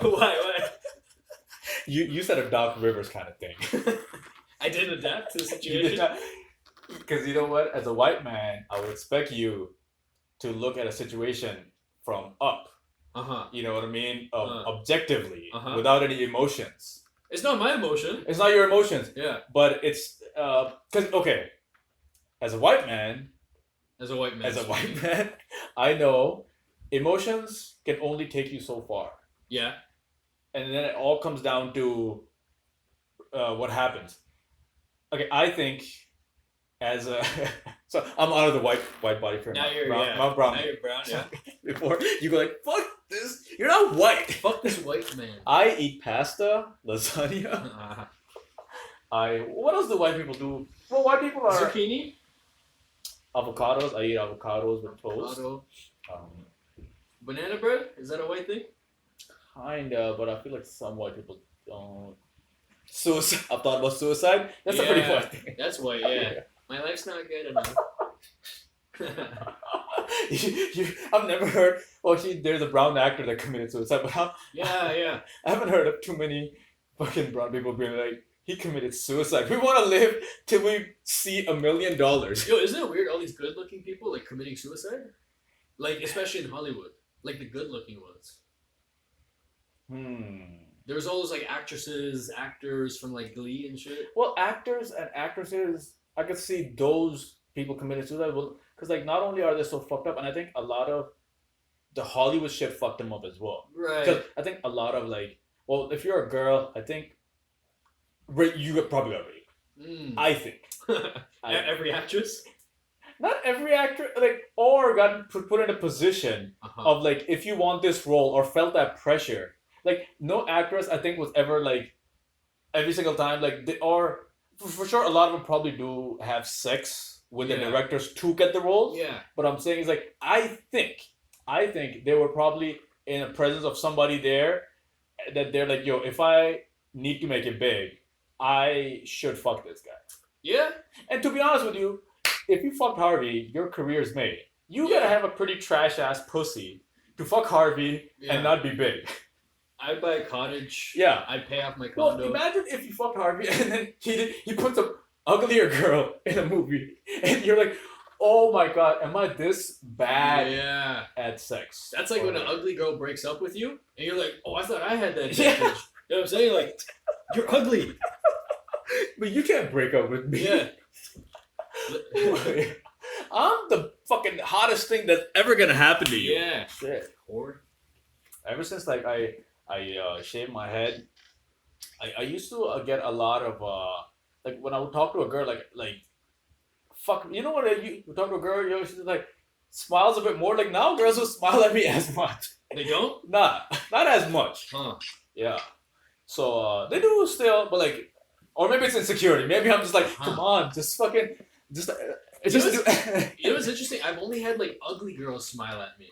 Why? You said a Doc Rivers kind of thing. I didn't adapt to the situation. Because you know what? As a white man, I would expect you to look at a situation from up. You know what I mean? Objectively, without any emotions. It's not my emotion. It's not your emotions. Yeah. But it's because okay, as a white man, I know emotions can only take you so far. Yeah. And then it all comes down to what happens. Okay, I think as a so I'm out of the white body frame. Now you're brown. Now you're brown. Yeah. Before you go like fuck this, you're not white. Fuck this white man. I eat pasta, lasagna. What else do white people do? Well, white people are zucchini, avocados. I eat avocados with toast. Avocado. Banana bread, is that a white thing? Kinda, but I feel like some white people don't. Suicide. I've thought about suicide. That's a pretty white thing. That's white. Yeah. My life's not good enough. I've never heard. Well, there's a brown actor that committed suicide, but yeah. I haven't heard of too many fucking brown people being like, he committed suicide. We want to live till we see $1 million. Yo, isn't it weird? All these good-looking people like committing suicide, like especially in Hollywood, like the good-looking ones. There's all those like actresses, actors from like Glee and shit. Well, actors and actresses, I could see those people committing suicide. Because like not only are they so fucked up, and I think a lot of the Hollywood shit fucked them up as well. Right. Because I think a lot of like, well, if you're a girl, I think you probably got raped. I think. Every actress? Not every actor, like, or got put in a position of like, if you want this role or felt that pressure. Like, no actress, I think, was ever like, every single time, like, for sure, a lot of them probably do have sex with the directors to get the roles. Yeah. But I'm saying is like, I think they were probably in the presence of somebody there that they're like, yo, if I need to make it big, I should fuck this guy. Yeah. And to be honest with you, if you fucked Harvey, your career's made. You gotta have a pretty trash ass pussy to fuck Harvey and not be big. I'd buy a cottage. Yeah. I'd pay off my condo. Well, imagine if you fucked Harvey and then he puts an uglier girl in a movie and you're like, oh my god, am I this bad at sex? That's like when an ugly girl breaks up with you and you're like, oh, I thought I had that advantage. You know what I'm saying? Like, you're ugly. But you can't break up with me. Yeah. I'm the fucking hottest thing that's ever gonna happen to you. Yeah. Shit. Ever since like I shaved my head, I used to get a lot of like when I would talk to a girl like fuck, you know what, you talk to a girl, she's like smiles a bit more. Like now girls don't smile at me as much. They don't? Not as much. Yeah. So they do still, but like, or maybe it's insecurity. Maybe I'm just like, come on, just fucking just you know what's interesting? I've only had like ugly girls smile at me.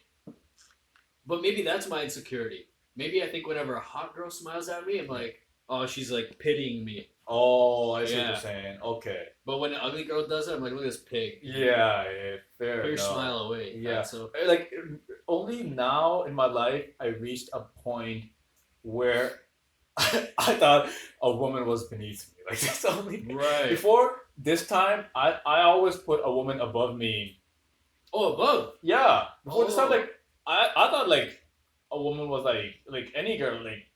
But maybe that's my insecurity. Maybe I think whenever a hot girl smiles at me, I'm like, oh, she's like pitying me. Oh, I see what you're saying. Okay. But when an ugly girl does it, I'm like, look at this pig. Yeah, fair. Put your smile away. Yeah. So like only now in my life I reached a point where I thought a woman was beneath me. Like that's only right. Before this time, I always put a woman above me. Oh, above? Yeah. Before this time, like I thought like a woman was like any girl, like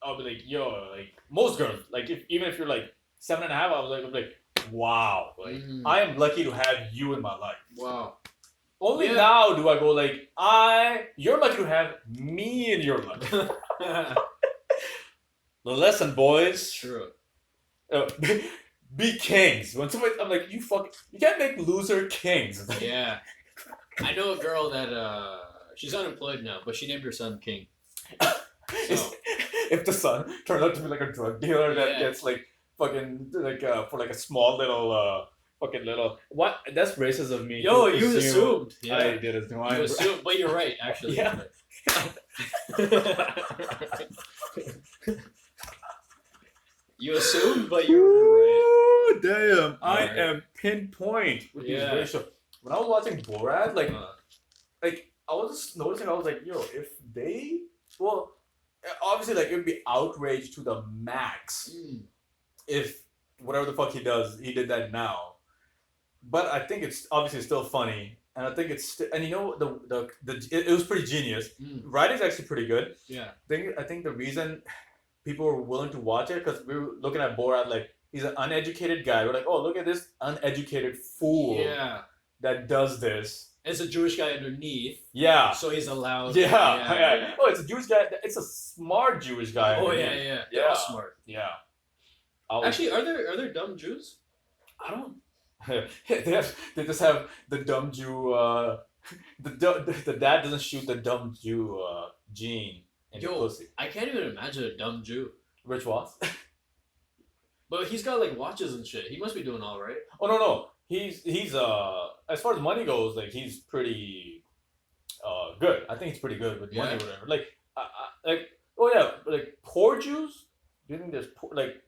I'll be like, yo, like most girls, like even if you're like 7.5, I'm like, wow, like I am lucky to have you in my life. Wow. Only now do I go like, you're lucky to have me in your life. The lesson, boys. True. Be kings. When somebody, I'm like, you can't make loser kings. Yeah. I know a girl that she's unemployed now, but she named her son King. So. if the son turns out to be like a drug dealer that Yeah. gets like fucking like for like a small little fucking little what that's racist of me. Yo, to you assume- assumed. Yeah. I did assume. You assumed, but you're right, actually. Yeah. You assumed, but you were right. Ooh, damn! I Alright. am pinpoint with Yeah. these racial. When I was watching Borat, like Uh, I was just noticing. I was like, yo, if they well, obviously like it would be outrage to the max if whatever the fuck he does, he did that now. But I think it's obviously still funny, and I think it's and you know it was pretty genius. Writing's actually pretty good. Yeah. I think the reason people were willing to watch it because we were looking at Borat like he's an uneducated guy. We're like, oh, look at this uneducated fool Yeah. that does this. It's a Jewish guy underneath, Yeah. so he's allowed. Yeah. Oh, it's a Jewish guy. It's a smart Jewish guy. Oh I yeah, mean. yeah. They're all Yeah. smart. Yeah. I was- Actually, are there dumb Jews? I don't. they just have the dumb Jew. The dad doesn't shoot the dumb Jew gene in the Yo. pussy. I can't even imagine a dumb Jew. Rich Watts. But he's got like watches and shit. He must be doing all right. Oh no. He's as far as money goes, like he's pretty good. I think he's pretty good with money Yeah. or whatever. Like oh yeah, like poor Jews. Do you think there's poor like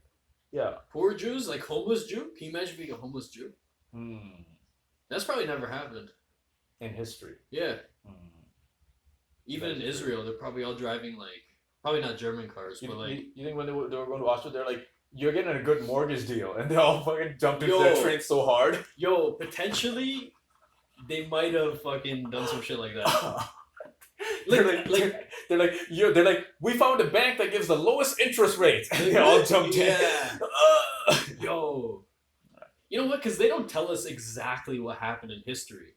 yeah? Poor Jews, like homeless Jew. Can you imagine being a homeless Jew? That's probably never happened. In history. Yeah. Even in Israel, they're probably all driving like probably not German cars, but like You think when they were going to Austria, they're like, you're getting a good mortgage deal, and they all fucking jumped into Yo. that train so hard. yo, potentially they might have fucking done some shit like that. They're like, we found a bank that gives the lowest interest rates, and they all jumped in. Yeah. Yo. You know what? Because they don't tell us exactly what happened in history.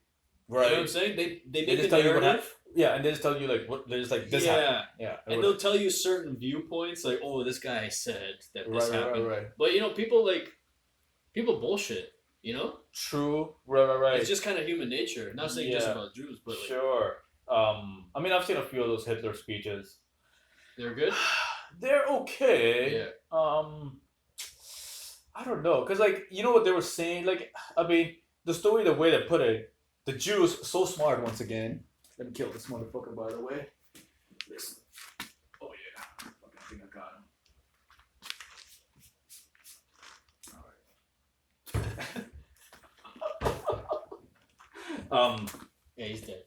You know what I'm Right. saying? They They make just a tell you what narrative. happened. Yeah, and they just tell you like what. They're just like this happened. Yeah. And they'll tell you certain viewpoints, like, oh, this guy said that this happened. Right. But you know, people bullshit. You know, True. Right. it's just kind of human nature. Not saying just Yeah. about Jews, but like Sure. I mean, I've seen a few of those Hitler speeches. they're good. They're okay. Yeah. I don't know, cause like you know what they were saying. Like I mean, the story, the way they put it, the Jews so smart once again. Let me kill this motherfucker, by the way. Listen. Oh yeah, fucking think I got him. All right. Yeah, he's dead.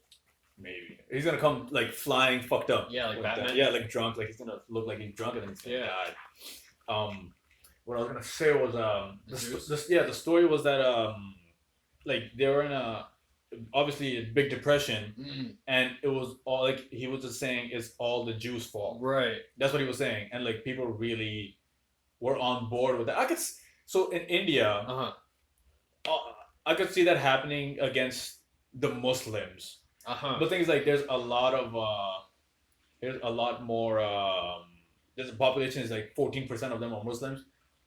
Maybe he's gonna come like flying, fucked up. Yeah, like with Batman? that. Yeah, like drunk. Like he's gonna look like he's drunk and then he's gonna Yeah. die. What I was gonna say was Jews? the story was that like they were in obviously a big depression, and it was all like he was just saying it's all the Jews' fault. Right. That's what he was saying, and like people really were on board with that. So in India, I could see that happening against the Muslims. The thing is, like, there's a lot more. There's a population is like 14% of them are Muslims.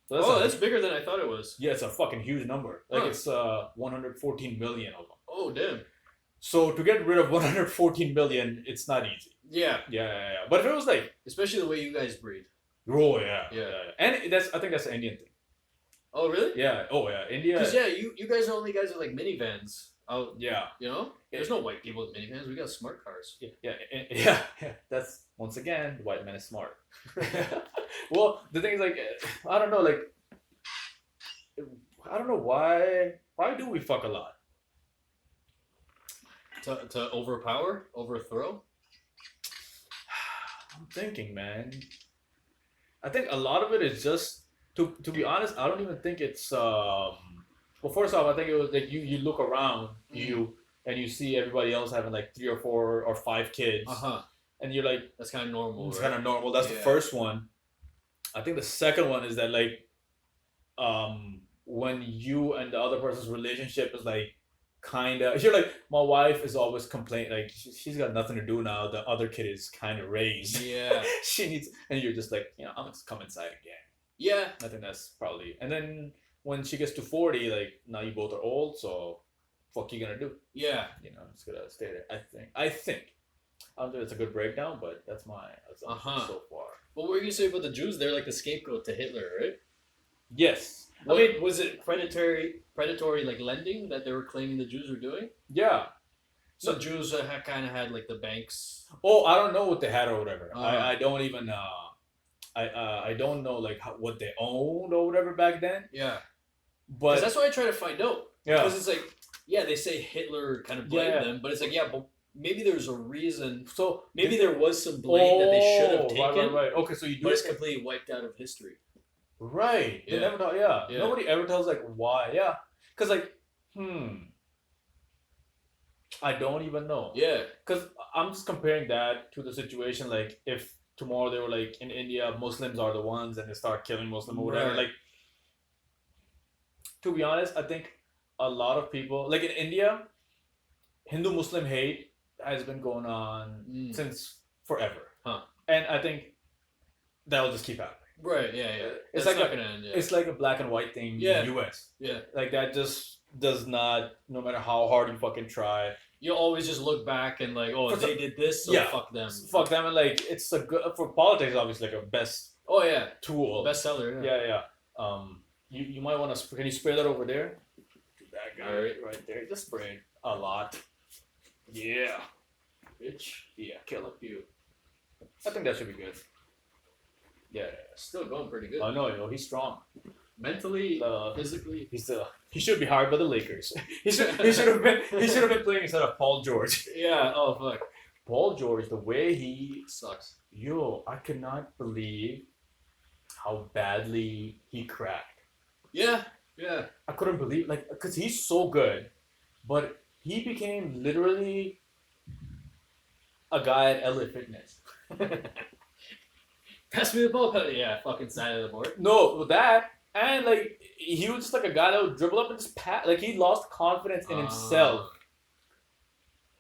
So That's bigger than I thought it was. yeah, it's a fucking huge number. Like Huh. it's 114 million of them. Oh damn. So to get rid of 114 million, it's not easy. Yeah. Yeah. But if it was like, Especially the way you guys breed. oh yeah. Yeah. And I think that's an Indian thing. Oh really? Yeah. Oh yeah. India. Because you guys are only guys with like minivans. Oh, Yeah. you know, there's no white people with minivans. We got smart cars. Yeah. That's once again, the white man is smart. Well, the thing is, like, I don't know, like, I don't know why. Why do we fuck a lot? To overthrow. I'm thinking, man. I think a lot of it is just to be honest. I don't even think it's. Well, first off, I think it was like you look around and you see everybody else having like 3 or 4 or 5 kids, and you're like, That's kind of normal. it's right? kind of normal. That's the first one. I think the second one is that like, when you and the other person's relationship is like, kind of, you're like, my wife is always complaining, like she's got nothing to do now. The other kid is kind of raised. Yeah. She needs, and you're just like, I'm gonna come inside again. Yeah. I think that's probably, and then when she gets to 40, like now you both are old, so fuck you gonna do? Yeah. It's gonna stay there. I think. I don't think it's a good breakdown, but that's my assumption so far. What were you gonna say about the Jews? They're like the scapegoat to Hitler, right? Yes. I mean, was it predatory like lending that they were claiming the Jews were doing? Yeah. So Jews kind of had like the banks. Oh, I don't know what they had or whatever. Uh-huh. I don't even I don't know like what they owned or whatever back then. Yeah. But that's why I try to find out. Yeah. Because it's like, yeah, they say Hitler kind of blamed them, but it's like, yeah, but maybe there's a reason. So maybe there was some blame that they should have taken. Right. Okay, so you do but it's completely wiped out of history. Right. Yeah. They never know. Yeah. Nobody ever tells like why. Yeah. Because like, I don't even know. Yeah. Because I'm just comparing that to the situation like if tomorrow they were like in India, Muslims are the ones and they start killing Muslim or whatever. Right. Like, to be honest, I think a lot of people like in India, Hindu-Muslim hate has been going on since forever. Huh. And I think that'll just keep happening. Right, yeah. It's That's like not gonna end, yeah. It's like a black and white thing Yeah. in the US. Yeah. Like that just does not, no matter how hard you fucking try. You'll always just look back and like, oh, they did this, so fuck them. Fuck them, and like it's a good for politics obviously like a best tool. Bestseller, Yeah. You might want to can you spray that over there? That guy right there. Just spray it a lot. Yeah. Bitch. Yeah, kill him. You. I think that should be good. Yeah. Still going pretty good. I know, yo, he's strong. Mentally, physically. He should be hired by the Lakers. he should have been playing instead of Paul George. Yeah, oh fuck. Paul George, the way he sucks. Yo, I cannot believe how badly he cracked. Yeah. I couldn't believe because he's so good, but he became literally a guy at LA Fitness. Pass me the ball, yeah, fucking side of the board. No, that and like he was just like a guy that would dribble up and just pass. Like he lost confidence in himself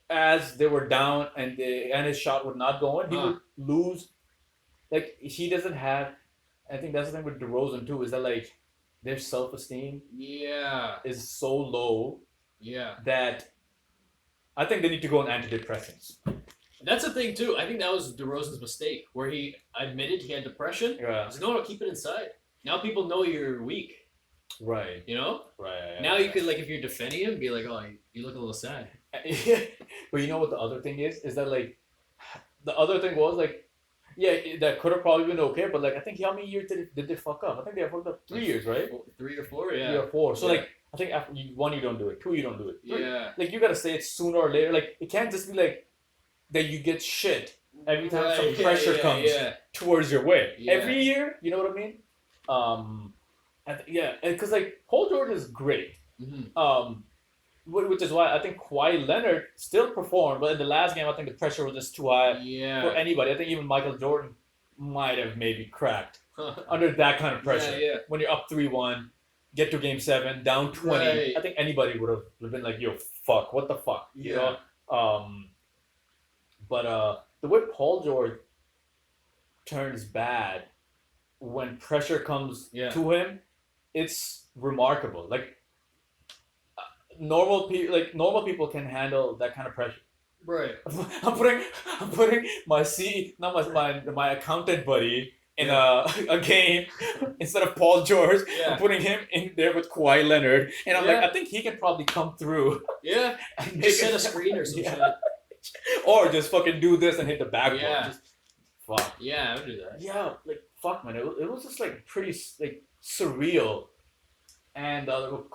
as they were down and his shot would not go in. He would lose. Like he doesn't have. I think that's the thing with DeRozan too. Is that like their self-esteem is so low that I think they need to go on antidepressants. That's the thing too. I think that was DeRozan's mistake, where he admitted he had depression. Yeah. He's like, no, keep it inside. Now people know you're weak. Right. You know? Right. Now you could, like, if you're defending him, be like, oh, you look a little sad. But you know what the other thing is? Is that, like, the other thing was, like, yeah, that could have probably been okay, but, like, I think how many years did they fuck up? I think they fucked up 3 years, right? 3 or 4, yeah. 3 or 4. So, like, I think after one, you don't do it. 2, you don't do it. 3, yeah. Like, you gotta say it sooner or later. Like, it can't just be, like, that you get shit every time some pressure comes towards your way. Yeah. Every year, you know what I mean? Because like Paul George is great. Mm-hmm. Which is why I think Kawhi Leonard still performed, but in the last game I think the pressure was just too high for anybody. I think even Michael Jordan might have maybe cracked under that kind of pressure. Yeah. When you're up 3-1, get to game 7, down 20. Right. I think anybody would have been like, yo, fuck, what the fuck? You know? But the way Paul George turns bad when pressure comes to him, it's remarkable. Like normal people can handle that kind of pressure. Right. I'm putting my accountant buddy in a game instead of Paul George. Yeah. I'm putting him in there with Kawhi Leonard, and I'm like, I think he can probably come through. Yeah. And just set a screen or some shit. Or just fucking do this and hit the backboard. Yeah. Just, fuck. Yeah, I would do that. Yeah, like fuck, man. It was just like pretty like surreal. And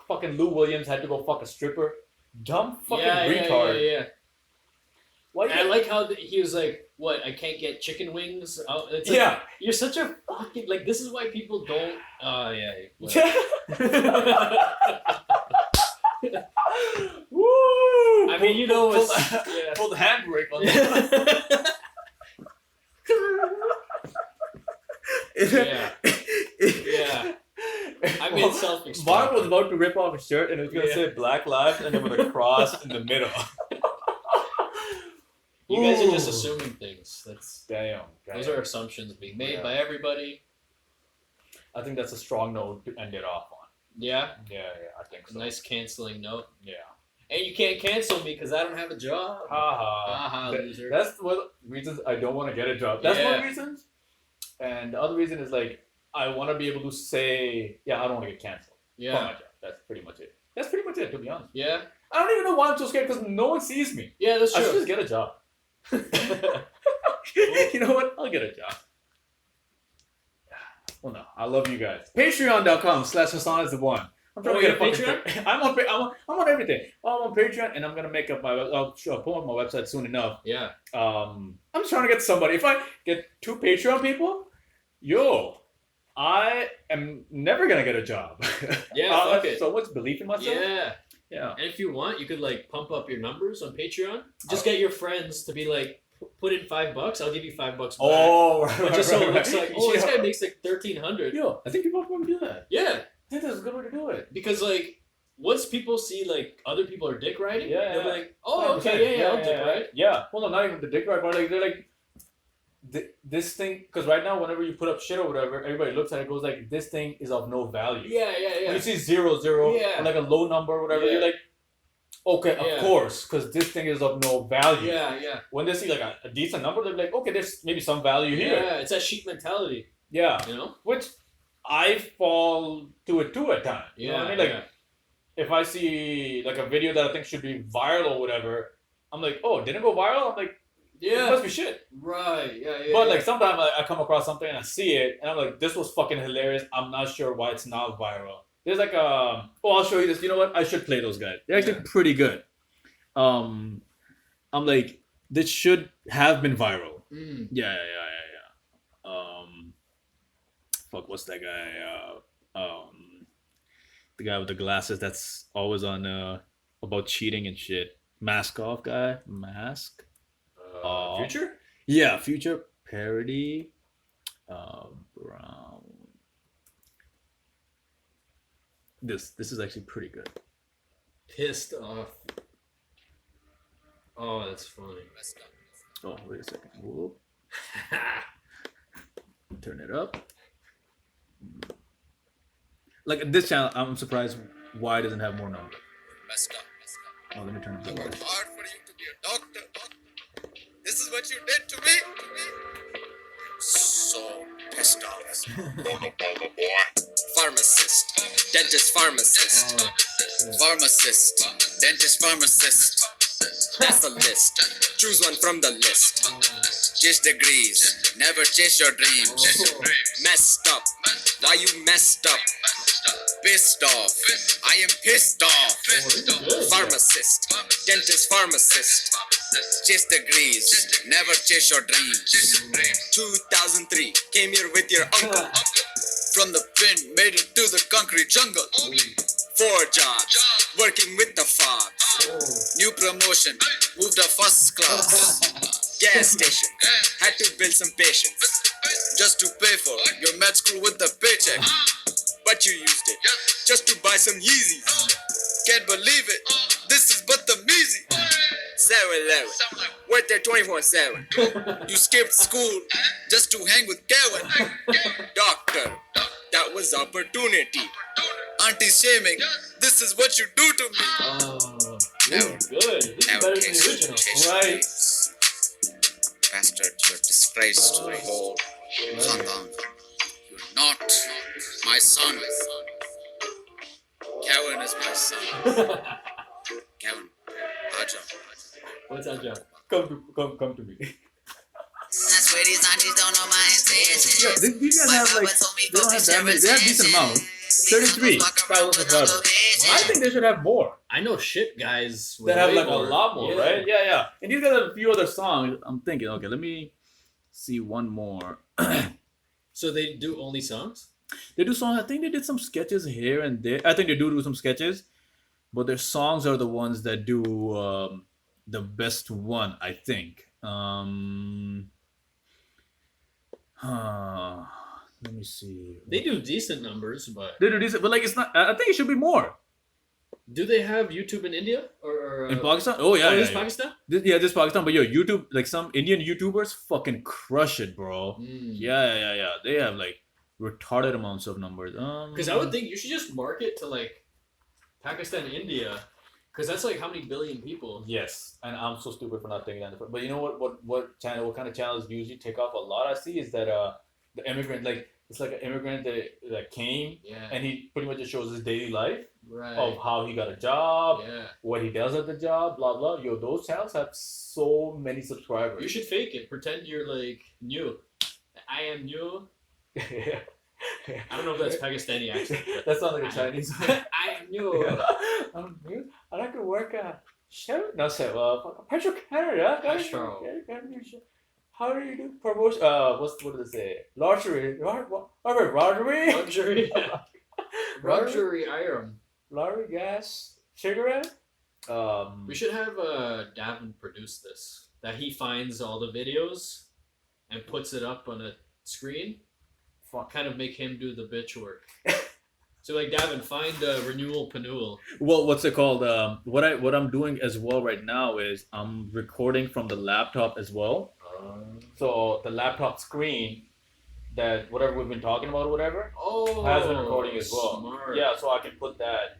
fucking Lou Williams had to go fuck a stripper. Dumb fucking retard. Yeah. Why? I like how he was like, "What? I can't get chicken wings." It's like, Yeah. You're such a fucking like. This is why people don't. Woo! I mean, you know, pull the handbrake on that. Yeah. I mean, self-explanatory. Mark was about to rip off his shirt and it was gonna say Black Lives and then with a cross in the middle. You guys are just assuming things. That's damn. Those are assumptions being made by everybody. I think that's a strong note to end it off on. Yeah. Yeah, I think so. A nice canceling note. Yeah. And you can't cancel me because I don't have a job. Haha. Loser. That's one reasons I don't want to get a job. That's Yeah. one reason. And the other reason is like I want to be able to say, yeah, I don't want to get canceled for my Yeah. job. That's pretty much it. That's pretty much it, to be honest. Yeah. I don't even know why I'm so scared because no one sees me. Yeah, that's I should true. just get a job. You know what? I'll get a job. Well, no, I love you guys. Patreon.com/Hassan is the one. I'm trying Oh, to get a you're fucking. I'm on everything. I'm on Patreon, and I'm gonna make up my. I'll put on my website soon enough. Yeah. I'm just trying to get somebody. If I get 2 Patreon people, I am never gonna get a job. Yeah, I fuck have it. so much belief in myself. Yeah. Yeah. And if you want, you could like pump up your numbers on Patreon. Just get your friends to be like, put in $5. I'll give you $5 back. Oh, right, But just so it looks like, oh, this yeah. guy makes like $1,300. Yo, I think people are going to do that. Yeah, I think that's a good way to do it. because like once people see like other people are dick riding, Yeah, they'll be yeah. like, oh, okay, yeah, I'll dick ride. Yeah. Well, no, not even the dick ride, but like they're like this thing, because right now whenever you put up shit or whatever, everybody looks at it, goes like, this thing is of no value. Yeah, yeah, When yeah. you see 0, 0, Yeah. or like a low number or whatever, Yeah. you're like, okay, Yeah. of course, because this thing is of no value. Yeah, yeah. When they see like a decent number, they're like, okay, there's maybe some value here. Yeah, it's that sheep mentality, Yeah. you know? Which I fall to it too at times. You know what I mean? Like, yeah. if I see like a video that I think should be viral or whatever, I'm like, oh, didn't it go viral? I'm like, it Yeah. must be shit. Right, yeah, yeah. But yeah. like sometimes I come across something and I see it and I'm like, this was fucking hilarious. I'm not sure why it's not viral. There's like I'll show you this. You know what? I should play those guys. They're actually pretty good. I'm like, this should have been viral. Mm. Yeah. Fuck, what's that guy? The guy with the glasses that's always on about cheating and shit. Mask off guy. Mask. Future? Yeah, Future parody. Brown. This is actually pretty good. Pissed off. Oh, that's funny. Oh, wait a second. Whoop. Turn it up. Like this channel, I'm surprised why it doesn't have more numbers. Oh, let me turn it I up. worked hard for you to be a doctor. This is what you did to me. So pissed off. Pharmacist, dentist, pharmacist, pharmacist, dentist, pharmacist. That's a list. Choose one from the list. Chase degrees, never chase your dreams. Messed up, why you messed up? Pissed off, I am pissed off. Pharmacist, dentist, pharmacist. Chase degrees, never chase your dreams. 2003, came here with your uncle. From the bin, made it to the concrete jungle. 4 jobs, working with the fobs. New promotion, moved to first class. Gas station, had to build some patience. Just to pay for your med school with the paycheck. But you used it, just to buy some Yeezys. Can't believe it, this is but the measy. 7-Eleven, worth there 24/7. You skipped school just to hang with Kevin. Doctor, that was opportunity. Auntie shaming, this is what you do to me. Oh, this is good. This is Now better than taste the original. taste Right. dreams. Bastard, you're disgrace to the whole Khandan. You're not my son. Kevin is my son. Kevin, Aja. What's that, John? Come to me. I swear these aunties don't know my intentions. Yeah, these guys have like, they don't have that many. They have decent amount. 33 thousand subscribers. I think they should have more. I know shit guys with That have way like more. a lot more, Yeah. right? Yeah. And these guys have a few other songs. I'm thinking, okay, let me see one more. So they do only songs? They do songs. I think they did some sketches here and there. I think they do some sketches, but their songs are the ones that do the best one. I think. Let me see. They do decent numbers, but They do decent, but like it's not. I think it should be more do they have YouTube in India or in Pakistan. Oh yeah, oh, yeah, this yeah. Pakistan? This Pakistan. But yo, YouTube, like some Indian YouTubers, fucking crush it, bro. Mm. Yeah. They have like retarded amounts of numbers. Because I would think you should just market to like Pakistan, India, Because that's like how many billion people? Yes, and I'm so stupid for not thinking that. But you know what channel? What kind of channels usually take off a lot? I see is that the immigrant, like it's like an immigrant that came Yeah. and he pretty much just shows his daily life Right. of how he got a job, Yeah. what he does at the job, blah blah. Yo, those channels have so many subscribers. You should fake it. Pretend you're like new. I am new. I don't know if that's Pakistani accent. But That sounds like a Chinese. I am new. I'm new. I like to work at Shell. No, Petro Canada. Petro. How do you do promotion? What does it say? Lottery. Lottery. Luxury. Luxury item. Lottery gas. Cigarette. We should have Davin produce this. That he finds all the videos and puts it up on a screen. Kind of make him do the bitch work. So like Davin, find renewal Panul. Well, what's it called? What I'm doing as well right now is I'm recording from the laptop as well. So the laptop screen, that whatever we've been talking about, or whatever, has a recording as well. Smart. Yeah, so I can put that.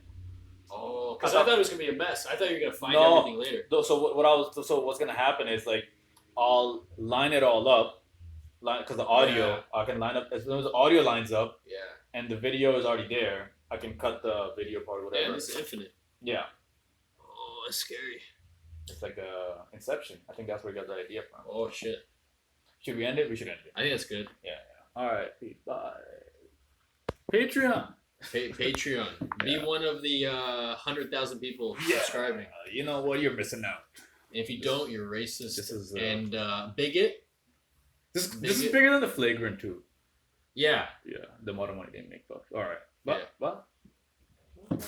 Oh, because I thought it was gonna be a mess. I thought you were gonna find everything later. So what's gonna happen is like I'll line it all up, because the audio I can line up as soon as the audio lines up. Yeah. And the video is already there. I can cut the video part or whatever. Yeah, it's infinite. Yeah. Oh, that's scary. It's like Inception. I think that's where we got the idea from. Oh shit. Should we end it? We should end it. I think that's good. Yeah. All right. Bye. Patreon. Patreon. Be one of the 100,000 people subscribing. You know what? You're missing out. And if you don't, you're racist. This is and bigot. This is bigger than the flagrant too. Yeah. Yeah. The amount of money they make, folks. All right. Bye. Yeah. Bye.